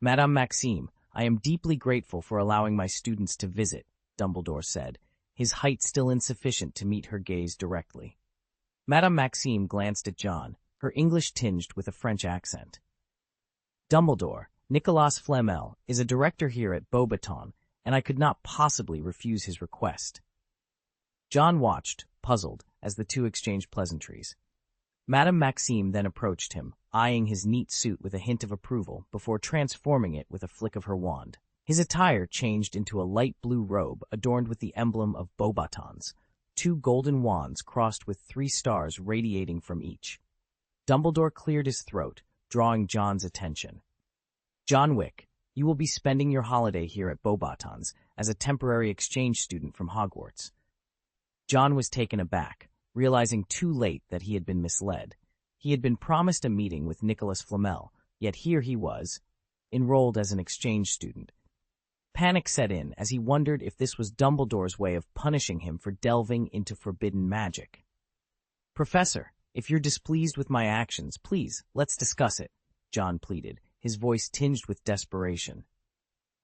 "Madame Maxime, I am deeply grateful for allowing my students to visit," Dumbledore said, his height still insufficient to meet her gaze directly. Madame Maxime glanced at John, her English tinged with a French accent. "Dumbledore, Nicolas Flamel is a director here at Beauxbaton, and I could not possibly refuse his request." John watched, puzzled, as the two exchanged pleasantries. Madame Maxime then approached him, eyeing his neat suit with a hint of approval before transforming it with a flick of her wand. His attire changed into a light blue robe adorned with the emblem of Beauxbatons, 2 golden wands crossed with 3 stars radiating from each. Dumbledore cleared his throat, drawing John's attention. "John Wick, you will be spending your holiday here at Beauxbatons as a temporary exchange student from Hogwarts." John was taken aback, realizing too late that he had been misled. He had been promised a meeting with Nicholas Flamel, yet here he was, enrolled as an exchange student. Panic set in as he wondered if this was Dumbledore's way of punishing him for delving into forbidden magic. "Professor," If you're displeased with my actions, please, let's discuss it, John pleaded, his voice tinged with desperation.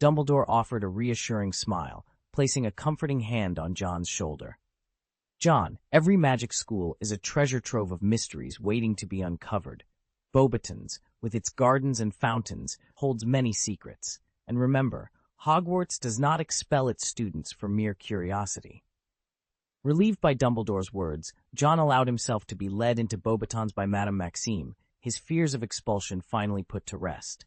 Dumbledore offered a reassuring smile, placing a comforting hand on John's shoulder. John, every magic school is a treasure trove of mysteries waiting to be uncovered. Beauxbatons, with its gardens and fountains, holds many secrets. And remember, Hogwarts does not expel its students for mere curiosity. Relieved by Dumbledore's words, John allowed himself to be led into Beauxbatons by Madame Maxime, his fears of expulsion finally put to rest.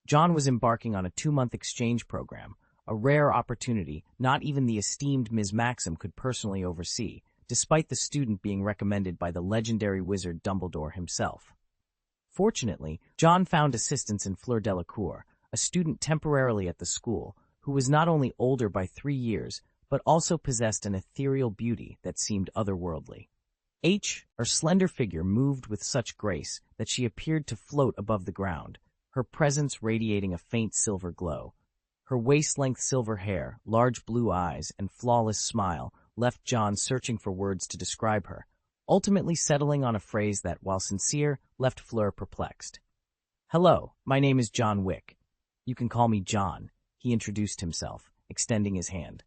John was embarking on a 2-month exchange program, a rare opportunity not even the esteemed Ms. Maxim could personally oversee, despite the student being recommended by the legendary wizard Dumbledore himself. Fortunately, John found assistance in Fleur Delacour, a student temporarily at the school, who was not only older by 3 years, but also possessed an ethereal beauty that seemed otherworldly. Her slender figure moved with such grace that she appeared to float above the ground, her presence radiating a faint silver glow. Her waist-length silver hair, large blue eyes, and flawless smile left John searching for words to describe her, ultimately settling on a phrase that, while sincere, left Fleur perplexed. "Hello, my name is John Wick. You can call me John," he introduced himself, extending his hand.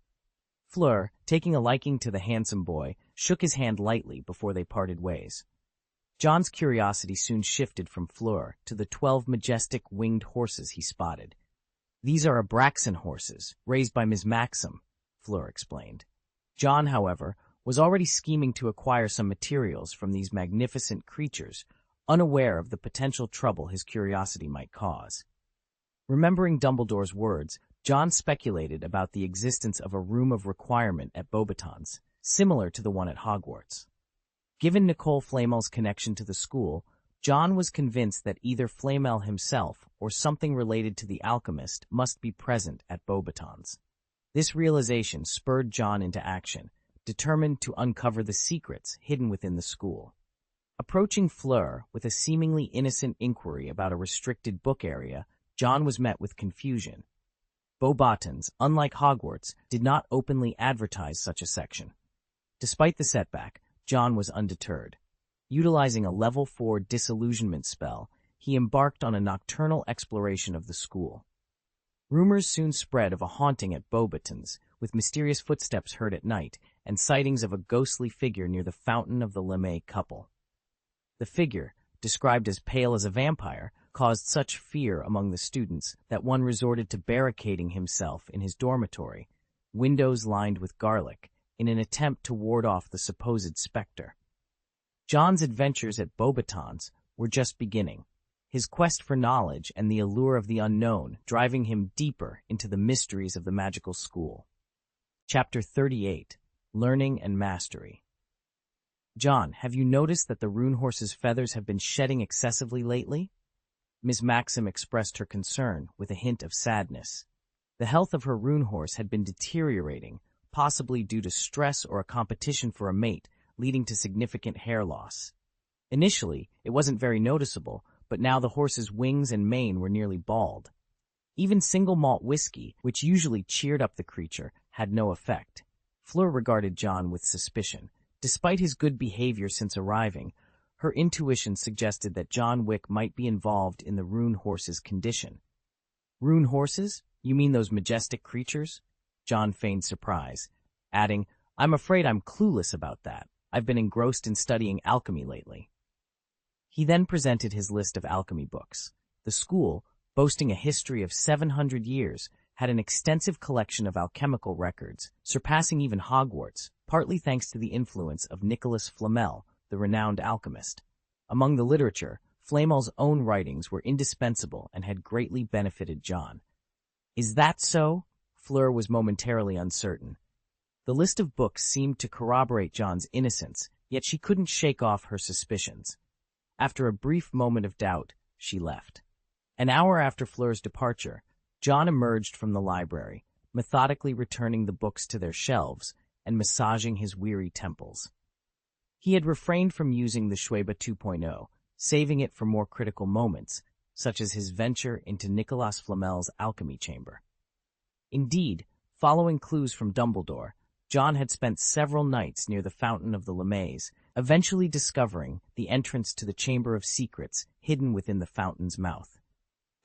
Fleur, taking a liking to the handsome boy, shook his hand lightly before they parted ways. John's curiosity soon shifted from Fleur to the 12 majestic winged horses he spotted. "These are Abraxan horses, raised by Ms. Maxim," Fleur explained. John, however, was already scheming to acquire some materials from these magnificent creatures, unaware of the potential trouble his curiosity might cause. Remembering Dumbledore's words, John speculated about the existence of a room of requirement at Beauxbatons, similar to the one at Hogwarts. Given Nicole Flamel's connection to the school, John was convinced that either Flamel himself or something related to the alchemist must be present at Beauxbatons. This realization spurred John into action, determined to uncover the secrets hidden within the school. Approaching Fleur with a seemingly innocent inquiry about a restricted book area, John was met with confusion. Beauxbatons, unlike Hogwarts, did not openly advertise such a section. Despite the setback, John was undeterred. Utilizing a level 4 disillusionment spell, he embarked on a nocturnal exploration of the school. Rumors soon spread of a haunting at Beauxbatons, with mysterious footsteps heard at night and sightings of a ghostly figure near the fountain of the Lemay couple. The figure, described as pale as a vampire, caused such fear among the students that one resorted to barricading himself in his dormitory, windows lined with garlic, in an attempt to ward off the supposed specter. John's adventures at Beauxbatons were just beginning, his quest for knowledge and the allure of the unknown driving him deeper into the mysteries of the magical school. Chapter 38, Learning and Mastery. "John, have you noticed that the rune horse's feathers have been shedding excessively lately?" Miss Maxim expressed her concern with a hint of sadness. The health of her rune horse had been deteriorating, possibly due to stress or a competition for a mate, leading to significant hair loss. Initially, it wasn't very noticeable, but now the horse's wings and mane were nearly bald. Even single malt whiskey, which usually cheered up the creature, had no effect. Fleur regarded John with suspicion. Despite his good behavior since arriving, her intuition suggested that John Wick might be involved in the rune horse's condition. "Rune horses? You mean those majestic creatures?" John feigned surprise, adding, "I'm afraid I'm clueless about that. I've been engrossed in studying alchemy lately." He then presented his list of alchemy books. The school, boasting a history of 700 years, had an extensive collection of alchemical records, surpassing even Hogwarts, partly thanks to the influence of Nicholas Flamel, the renowned alchemist. Among the literature, Flamel's own writings were indispensable and had greatly benefited John. "Is that so?" Fleur was momentarily uncertain. The list of books seemed to corroborate John's innocence, yet she couldn't shake off her suspicions. After a brief moment of doubt, she left. An hour after Fleur's departure, John emerged from the library, methodically returning the books to their shelves and massaging his weary temples. He had refrained from using the Schweba 2.0, saving it for more critical moments, such as his venture into Nicolas Flamel's alchemy chamber. Indeed, following clues from Dumbledore, John had spent several nights near the Fountain of the Lemays, eventually discovering the entrance to the Chamber of Secrets hidden within the fountain's mouth.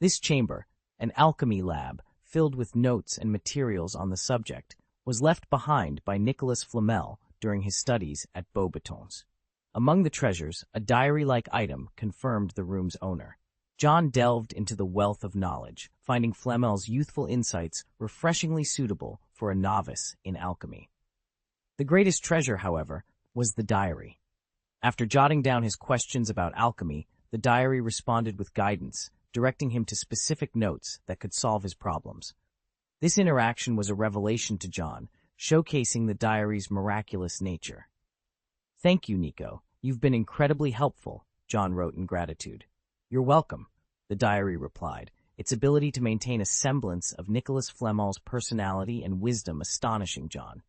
This chamber, an alchemy lab filled with notes and materials on the subject, was left behind by Nicholas Flamel during his studies at Beauxbatons. Among the treasures, a diary-like item confirmed the room's owner. John delved into the wealth of knowledge, finding Flamel's youthful insights refreshingly suitable for a novice in alchemy. The greatest treasure, however, was the diary. After jotting down his questions about alchemy, the diary responded with guidance, directing him to specific notes that could solve his problems. This interaction was a revelation to John, showcasing the diary's miraculous nature. "Thank you, Nico. You've been incredibly helpful," John wrote in gratitude. "You're welcome," the diary replied, its ability to maintain a semblance of Nicholas Flamel's personality and wisdom astonishing John.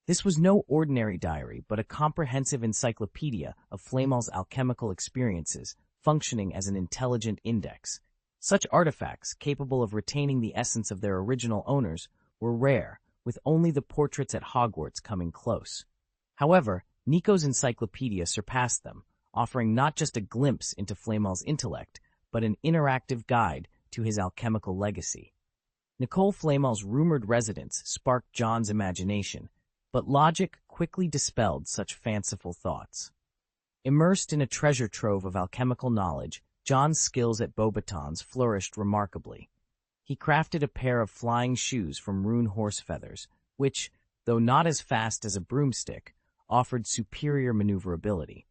This was no ordinary diary, but a comprehensive encyclopedia of Flamel's alchemical experiences, functioning as an intelligent index. Such artifacts, capable of retaining the essence of their original owners, were rare, with only the portraits at Hogwarts coming close. However, Nico's encyclopedia surpassed them, offering not just a glimpse into Flamel's intellect, but an interactive guide to his alchemical legacy. Nicole Flamel's rumored residence sparked John's imagination, but logic quickly dispelled such fanciful thoughts. Immersed in a treasure trove of alchemical knowledge, John's skills at Beauxbatons flourished remarkably. He crafted a pair of flying shoes from rune horse feathers, which, though not as fast as a broomstick, offered superior maneuverability.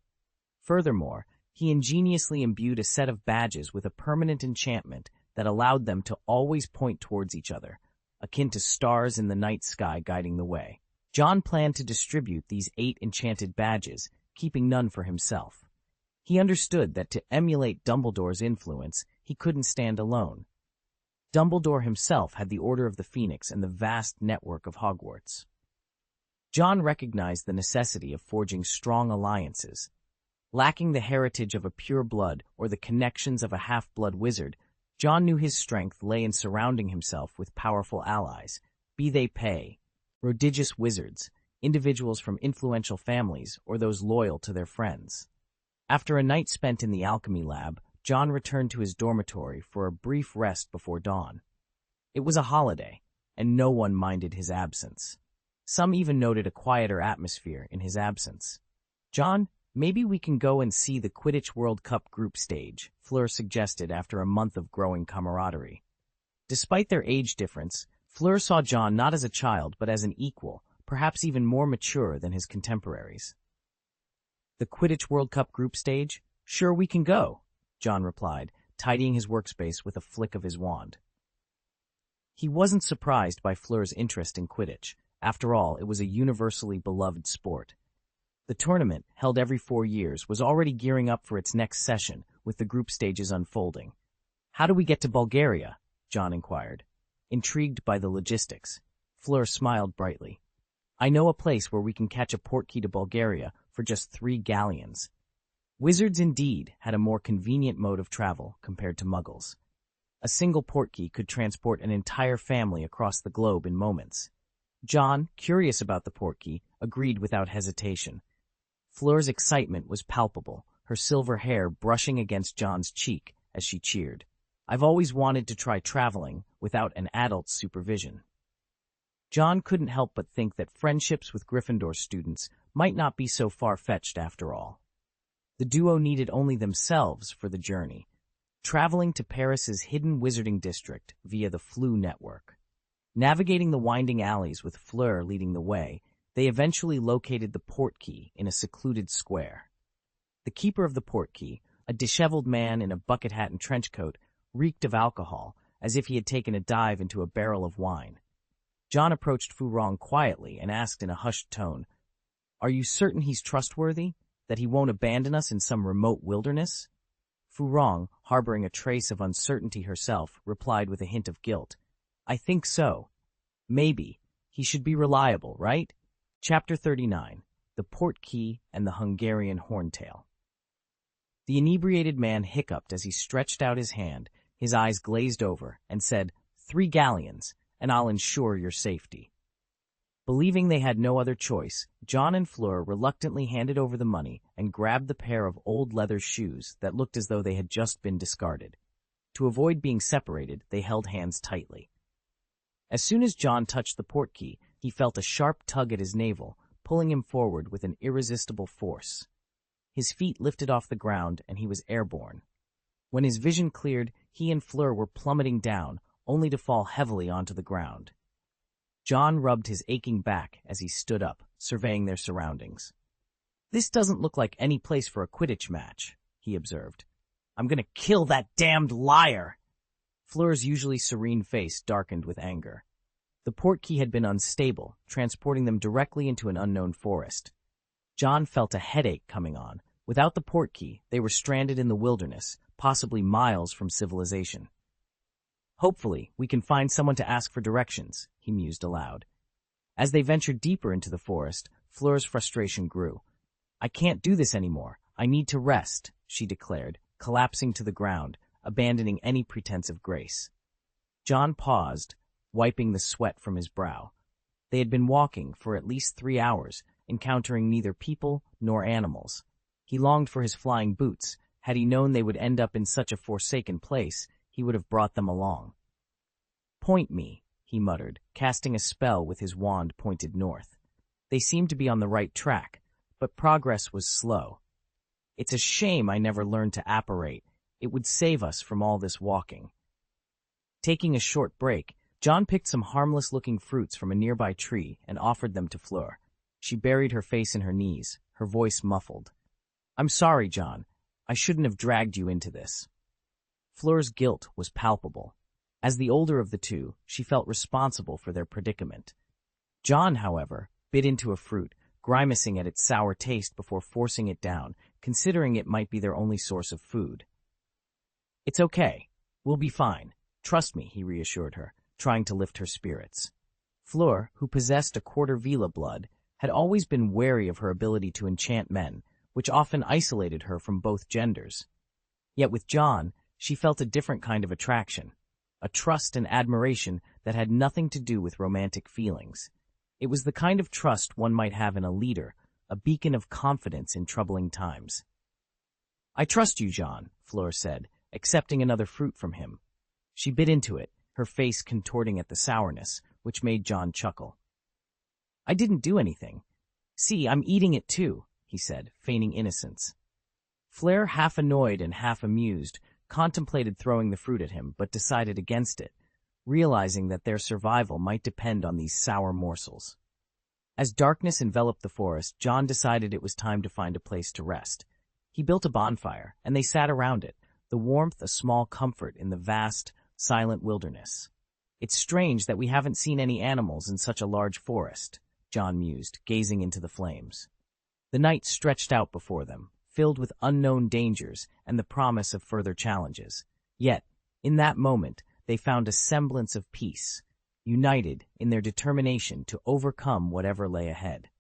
Furthermore, he ingeniously imbued a set of badges with a permanent enchantment that allowed them to always point towards each other, akin to stars in the night sky guiding the way. John planned to distribute these 8 enchanted badges, keeping none for himself. He understood that to emulate Dumbledore's influence, he couldn't stand alone. Dumbledore himself had the Order of the Phoenix and the vast network of Hogwarts. John recognized the necessity of forging strong alliances. Lacking the heritage of a pure blood or the connections of a half-blood wizard, John knew his strength lay in surrounding himself with powerful allies, be they prodigious wizards, individuals from influential families, or those loyal to their friends. After a night spent in the alchemy lab, John returned to his dormitory for a brief rest before dawn. It was a holiday, and no one minded his absence. Some even noted a quieter atmosphere in his absence. "John, maybe we can go and see the Quidditch World Cup group stage," Fleur suggested after a month of growing camaraderie. Despite their age difference, Fleur saw John not as a child but as an equal, perhaps even more mature than his contemporaries. "The Quidditch World Cup group stage? Sure, we can go," John replied, tidying his workspace with a flick of his wand. He wasn't surprised by Fleur's interest in Quidditch. After all, it was a universally beloved sport. The tournament, held every 4 years, was already gearing up for its next session, with the group stages unfolding. "How do we get to Bulgaria?" John inquired. Intrigued by the logistics, Fleur smiled brightly. "I know a place where we can catch a portkey to Bulgaria for just 3 galleons. Wizards indeed had a more convenient mode of travel compared to muggles. A single portkey could transport an entire family across the globe in moments. John, curious about the portkey, agreed without hesitation. Fleur's excitement was palpable, her silver hair brushing against John's cheek as she cheered. "I've always wanted to try traveling without an adult's supervision." John couldn't help but think that friendships with Gryffindor students might not be so far-fetched after all. The duo needed only themselves for the journey, traveling to Paris's hidden wizarding district via the Floo network. Navigating the winding alleys with Fleur leading the way, they eventually located the portkey in a secluded square. The keeper of the portkey, a disheveled man in a bucket hat and trench coat, reeked of alcohol, as if he had taken a dive into a barrel of wine. John approached Furong quietly and asked in a hushed tone, "Are you certain he's trustworthy, that he won't abandon us in some remote wilderness?" Furong, harboring a trace of uncertainty herself, replied with a hint of guilt, "I think so. Maybe. He should be reliable, right?" Chapter 39. The Portkey and the Hungarian Horntail. The inebriated man hiccuped as he stretched out his hand, his eyes glazed over, and said, 3 galleons, and I'll ensure your safety." Believing they had no other choice, John and Fleur reluctantly handed over the money and grabbed the pair of old leather shoes that looked as though they had just been discarded. To avoid being separated, they held hands tightly. As soon as John touched the portkey, he felt a sharp tug at his navel, pulling him forward with an irresistible force. His feet lifted off the ground, and he was airborne. When his vision cleared, he and Fleur were plummeting down, only to fall heavily onto the ground. John rubbed his aching back as he stood up, surveying their surroundings. "This doesn't look like any place for a Quidditch match," he observed. "I'm gonna kill that damned liar!" Fleur's usually serene face darkened with anger. The portkey had been unstable, transporting them directly into an unknown forest. John felt a headache coming on. Without the portkey, they were stranded in the wilderness, possibly miles from civilization. "Hopefully, we can find someone to ask for directions," he mused aloud. As they ventured deeper into the forest, Fleur's frustration grew. "I can't do this anymore. I need to rest," she declared, collapsing to the ground, abandoning any pretense of grace. John paused, wiping the sweat from his brow. They had been walking for at least 3 hours, encountering neither people nor animals. He longed for his flying boots. Had he known they would end up in such a forsaken place, he would have brought them along. "Point me," he muttered, casting a spell with his wand pointed north. They seemed to be on the right track, but progress was slow. "It's a shame I never learned to apparate. It would save us from all this walking." Taking a short break, John picked some harmless-looking fruits from a nearby tree and offered them to Fleur. She buried her face in her knees, her voice muffled. "I'm sorry, John. I shouldn't have dragged you into this." Fleur's guilt was palpable. As the older of the two, she felt responsible for their predicament. John, however, bit into a fruit, grimacing at its sour taste before forcing it down, considering it might be their only source of food. "It's okay. We'll be fine. Trust me," he reassured her, trying to lift her spirits. Fleur, who possessed a quarter Vila blood, had always been wary of her ability to enchant men, which often isolated her from both genders. Yet with John, she felt a different kind of attraction, a trust and admiration that had nothing to do with romantic feelings. It was the kind of trust one might have in a leader, a beacon of confidence in troubling times. "I trust you, John," Fleur said, accepting another fruit from him. She bit into it, her face contorting at the sourness, which made John chuckle. "I didn't do anything. See, I'm eating it too," he said, feigning innocence. Fleur, half annoyed and half amused, contemplated throwing the fruit at him, but decided against it, realizing that their survival might depend on these sour morsels. As darkness enveloped the forest, John decided it was time to find a place to rest. He built a bonfire, and they sat around it, the warmth a small comfort in the vast, silent wilderness. "It's strange that we haven't seen any animals in such a large forest," John mused, gazing into the flames. The night stretched out before them, filled with unknown dangers and the promise of further challenges. Yet, in that moment, they found a semblance of peace, united in their determination to overcome whatever lay ahead.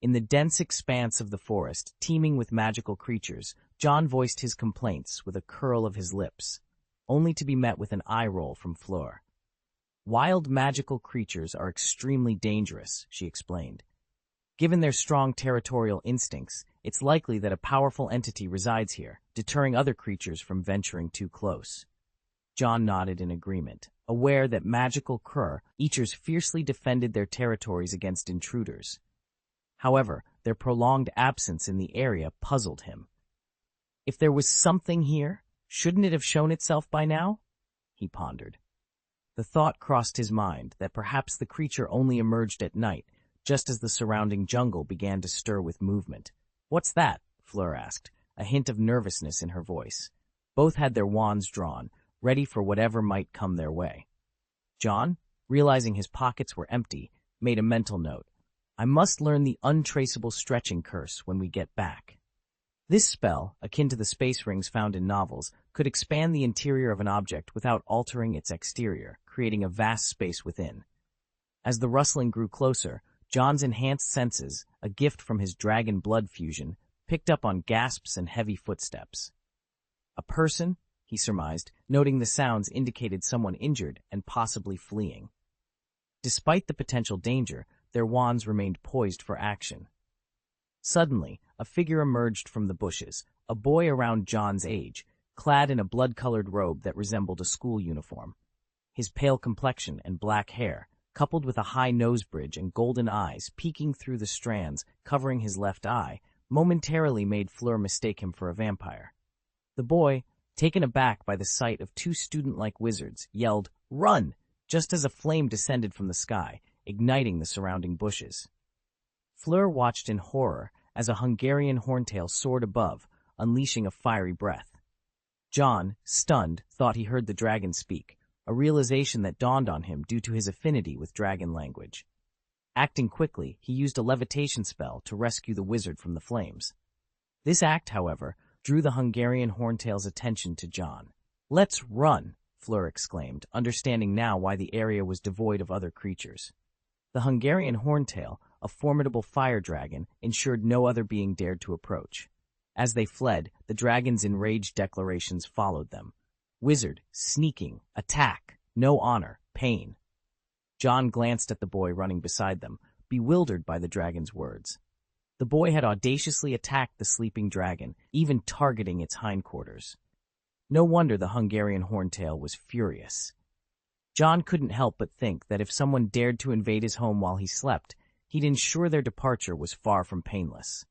In the dense expanse of the forest, teeming with magical creatures, John voiced his complaints with a curl of his lips, only to be met with an eye roll from Fleur. "Wild magical creatures are extremely dangerous," she explained. "Given their strong territorial instincts, it's likely that a powerful entity resides here, deterring other creatures from venturing too close." John nodded in agreement, aware that magical creatures fiercely defended their territories against intruders. However, their prolonged absence in the area puzzled him. If there was something here, shouldn't it have shown itself by now? He pondered. The thought crossed his mind that perhaps the creature only emerged at night, just as the surrounding jungle began to stir with movement. "What's that?" Fleur asked, a hint of nervousness in her voice. Both had their wands drawn, ready for whatever might come their way. John, realizing his pockets were empty, made a mental note. "I must learn the untraceable stretching curse when we get back." This spell, akin to the space rings found in novels, could expand the interior of an object without altering its exterior, creating a vast space within. As the rustling grew closer, John's enhanced senses, a gift from his dragon blood fusion, picked up on gasps and heavy footsteps. A person, he surmised, noting the sounds indicated someone injured and possibly fleeing. Despite the potential danger, their wands remained poised for action. Suddenly, a figure emerged from the bushes, a boy around John's age, clad in a blood-colored robe that resembled a school uniform. His pale complexion and black hair, coupled with a high nose bridge and golden eyes peeking through the strands covering his left eye, momentarily made Fleur mistake him for a vampire. The boy, taken aback by the sight of two student-like wizards, yelled, "Run!" just as a flame descended from the sky, igniting the surrounding bushes. Fleur watched in horror as a Hungarian horntail soared above, unleashing a fiery breath. John, stunned, thought he heard the dragon speak, a realization that dawned on him due to his affinity with dragon language. Acting quickly, he used a levitation spell to rescue the wizard from the flames. This act, however, drew the Hungarian horntail's attention to John. "Let's run!" Fleur exclaimed, understanding now why the area was devoid of other creatures. The Hungarian horntail, a formidable fire dragon, ensured no other being dared to approach. As they fled, the dragon's enraged declarations followed them. "Wizard, sneaking, attack, no honor, pain." John glanced at the boy running beside them, bewildered by the dragon's words. The boy had audaciously attacked the sleeping dragon, even targeting its hindquarters. No wonder the Hungarian horntail was furious. John couldn't help but think that if someone dared to invade his home while he slept, he'd ensure their departure was far from painless.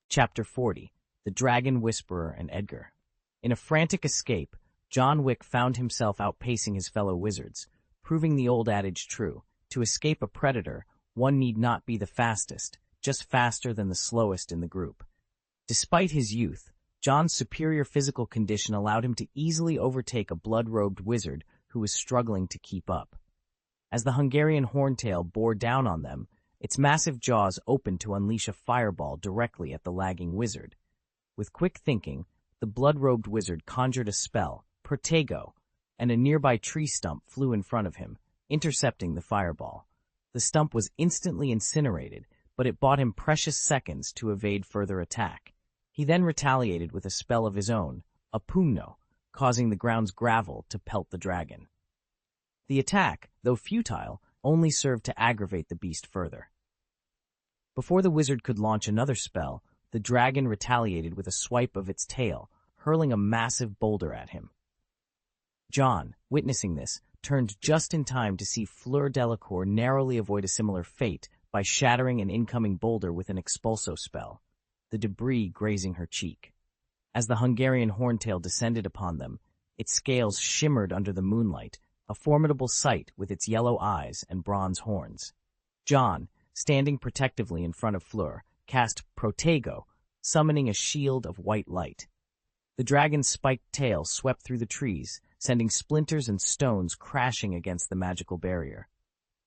Chapter 40. The Dragon Whisperer and Edgar. In a frantic escape, John Wick found himself outpacing his fellow wizards, proving the old adage true: to escape a predator, one need not be the fastest, just faster than the slowest in the group. Despite his youth, John's superior physical condition allowed him to easily overtake a blood-robed wizard who was struggling to keep up. As the Hungarian horntail bore down on them, its massive jaws opened to unleash a fireball directly at the lagging wizard. With quick thinking, the blood-robed wizard conjured a spell, Protego, and a nearby tree stump flew in front of him, intercepting the fireball. The stump was instantly incinerated, but it bought him precious seconds to evade further attack. He then retaliated with a spell of his own, a pumno, causing the ground's gravel to pelt the dragon. The attack, though futile, only served to aggravate the beast further. Before the wizard could launch another spell, the dragon retaliated with a swipe of its tail, hurling a massive boulder at him. John, witnessing this, turned just in time to see Fleur Delacour narrowly avoid a similar fate by shattering an incoming boulder with an expulso spell, the debris grazing her cheek. As the Hungarian horntail descended upon them, its scales shimmered under the moonlight, a formidable sight with its yellow eyes and bronze horns. John, standing protectively in front of Fleur, cast Protego, summoning a shield of white light. The dragon's spiked tail swept through the trees, sending splinters and stones crashing against the magical barrier.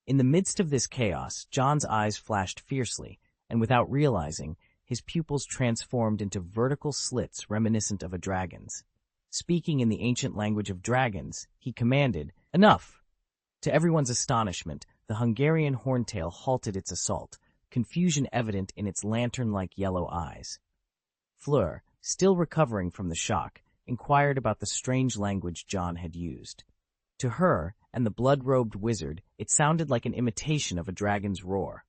In the midst of this chaos, John's eyes flashed fiercely, and without realizing, his pupils transformed into vertical slits reminiscent of a dragon's. Speaking in the ancient language of dragons, he commanded, "Enough!" To everyone's astonishment, the Hungarian horntail halted its assault, confusion evident in its lantern-like yellow eyes. Fleur, still recovering from the shock, inquired about the strange language John had used. To her and the blood-robed wizard, it sounded like an imitation of a dragon's roar.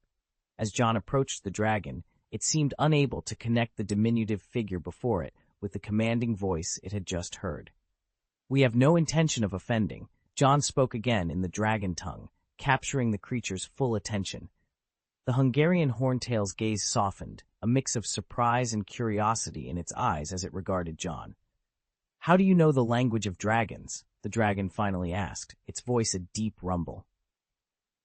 As John approached the dragon, it seemed unable to connect the diminutive figure before it with the commanding voice it had just heard. "We have no intention of offending," John spoke again in the dragon tongue, capturing the creature's full attention. The Hungarian horntail's gaze softened, a mix of surprise and curiosity in its eyes as it regarded John. "How do you know the language of dragons?" the dragon finally asked, its voice a deep rumble.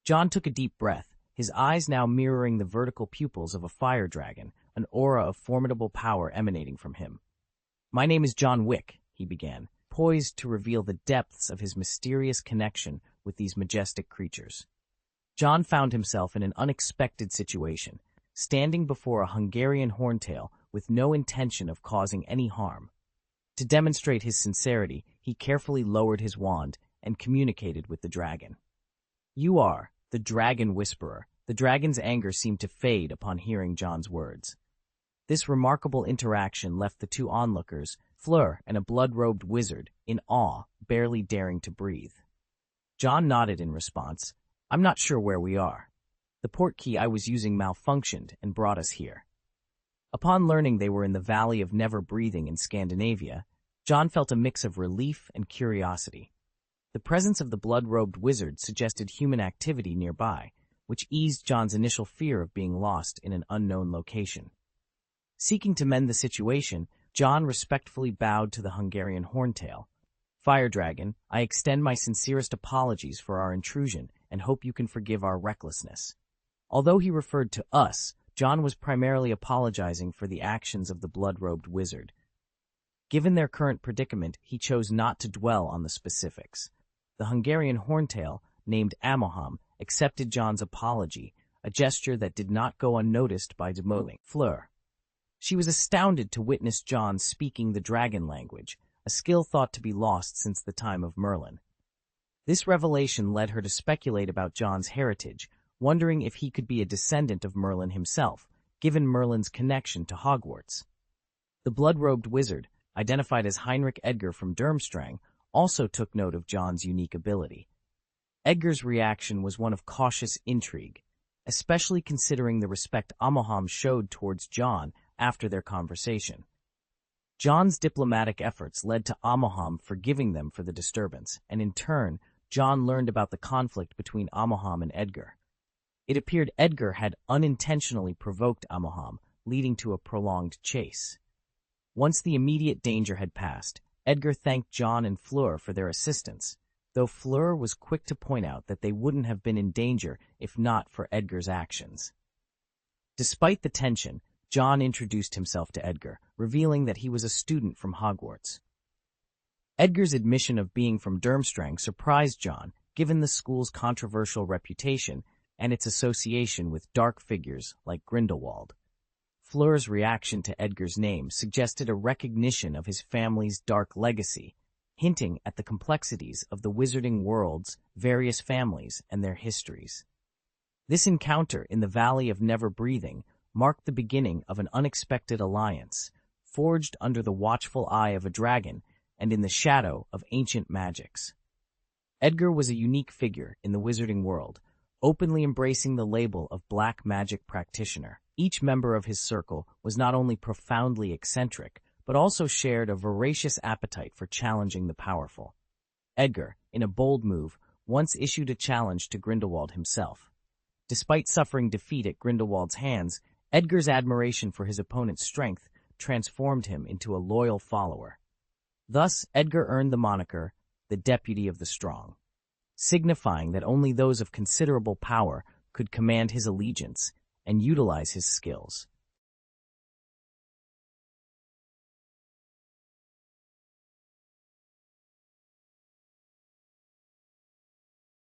John took a deep breath, his eyes now mirroring the vertical pupils of a fire dragon, an aura of formidable power emanating from him. "My name is John Wick," he began, poised to reveal the depths of his mysterious connection with these majestic creatures. John found himself in an unexpected situation, standing before a Hungarian horntail with no intention of causing any harm. To demonstrate his sincerity, he carefully lowered his wand and communicated with the dragon. "You are the Dragon Whisperer." The dragon's anger seemed to fade upon hearing John's words. This remarkable interaction left the two onlookers, Fleur and a blood-robed wizard, in awe, barely daring to breathe. John nodded in response. "I'm not sure where we are." The portkey I was using malfunctioned and brought us here." Upon learning they were in the Valley of Never Breathing in Scandinavia, John felt a mix of relief and curiosity. The presence of the blood-robed wizard suggested human activity nearby, which eased John's initial fear of being lost in an unknown location. Seeking to mend the situation, John respectfully bowed to the Hungarian horntail. "Fire Dragon, I extend my sincerest apologies for our intrusion and hope you can forgive our recklessness." Although he referred to us, John was primarily apologizing for the actions of the blood-robed wizard. Given their current predicament, he chose not to dwell on the specifics. The Hungarian horntail, named Amoham, accepted John's apology, a gesture that did not go unnoticed by demoting Fleur. She was astounded to witness John speaking the dragon language, a skill thought to be lost since the time of Merlin. This revelation led her to speculate about John's heritage, wondering if he could be a descendant of Merlin himself, given Merlin's connection to Hogwarts. The blood-robed wizard, identified as Heinrich Edgar from Durmstrang, also took note of John's unique ability. Edgar's reaction was one of cautious intrigue, especially considering the respect Amoham showed towards John after their conversation. John's diplomatic efforts led to Amoham forgiving them for the disturbance, and in turn, John learned about the conflict between Amoham and Edgar. It appeared Edgar had unintentionally provoked Amoham, leading to a prolonged chase. Once the immediate danger had passed, Edgar thanked John and Fleur for their assistance, though Fleur was quick to point out that they wouldn't have been in danger if not for Edgar's actions. Despite the tension, John introduced himself to Edgar, revealing that he was a student from Hogwarts. Edgar's admission of being from Durmstrang surprised John, given the school's controversial reputation and its association with dark figures like Grindelwald. Fleur's reaction to Edgar's name suggested a recognition of his family's dark legacy, hinting at the complexities of the wizarding world's various families and their histories. This encounter in the Valley of Never Breathing marked the beginning of an unexpected alliance, forged under the watchful eye of a dragon and in the shadow of ancient magics. Edgar was a unique figure in the wizarding world, openly embracing the label of black magic practitioner. Each member of his circle was not only profoundly eccentric, but also shared a voracious appetite for challenging the powerful. Edgar, in a bold move, once issued a challenge to Grindelwald himself. Despite suffering defeat at Grindelwald's hands, Edgar's admiration for his opponent's strength transformed him into a loyal follower. Thus, Edgar earned the moniker, the Deputy of the Strong, signifying that only those of considerable power could command his allegiance and utilize his skills.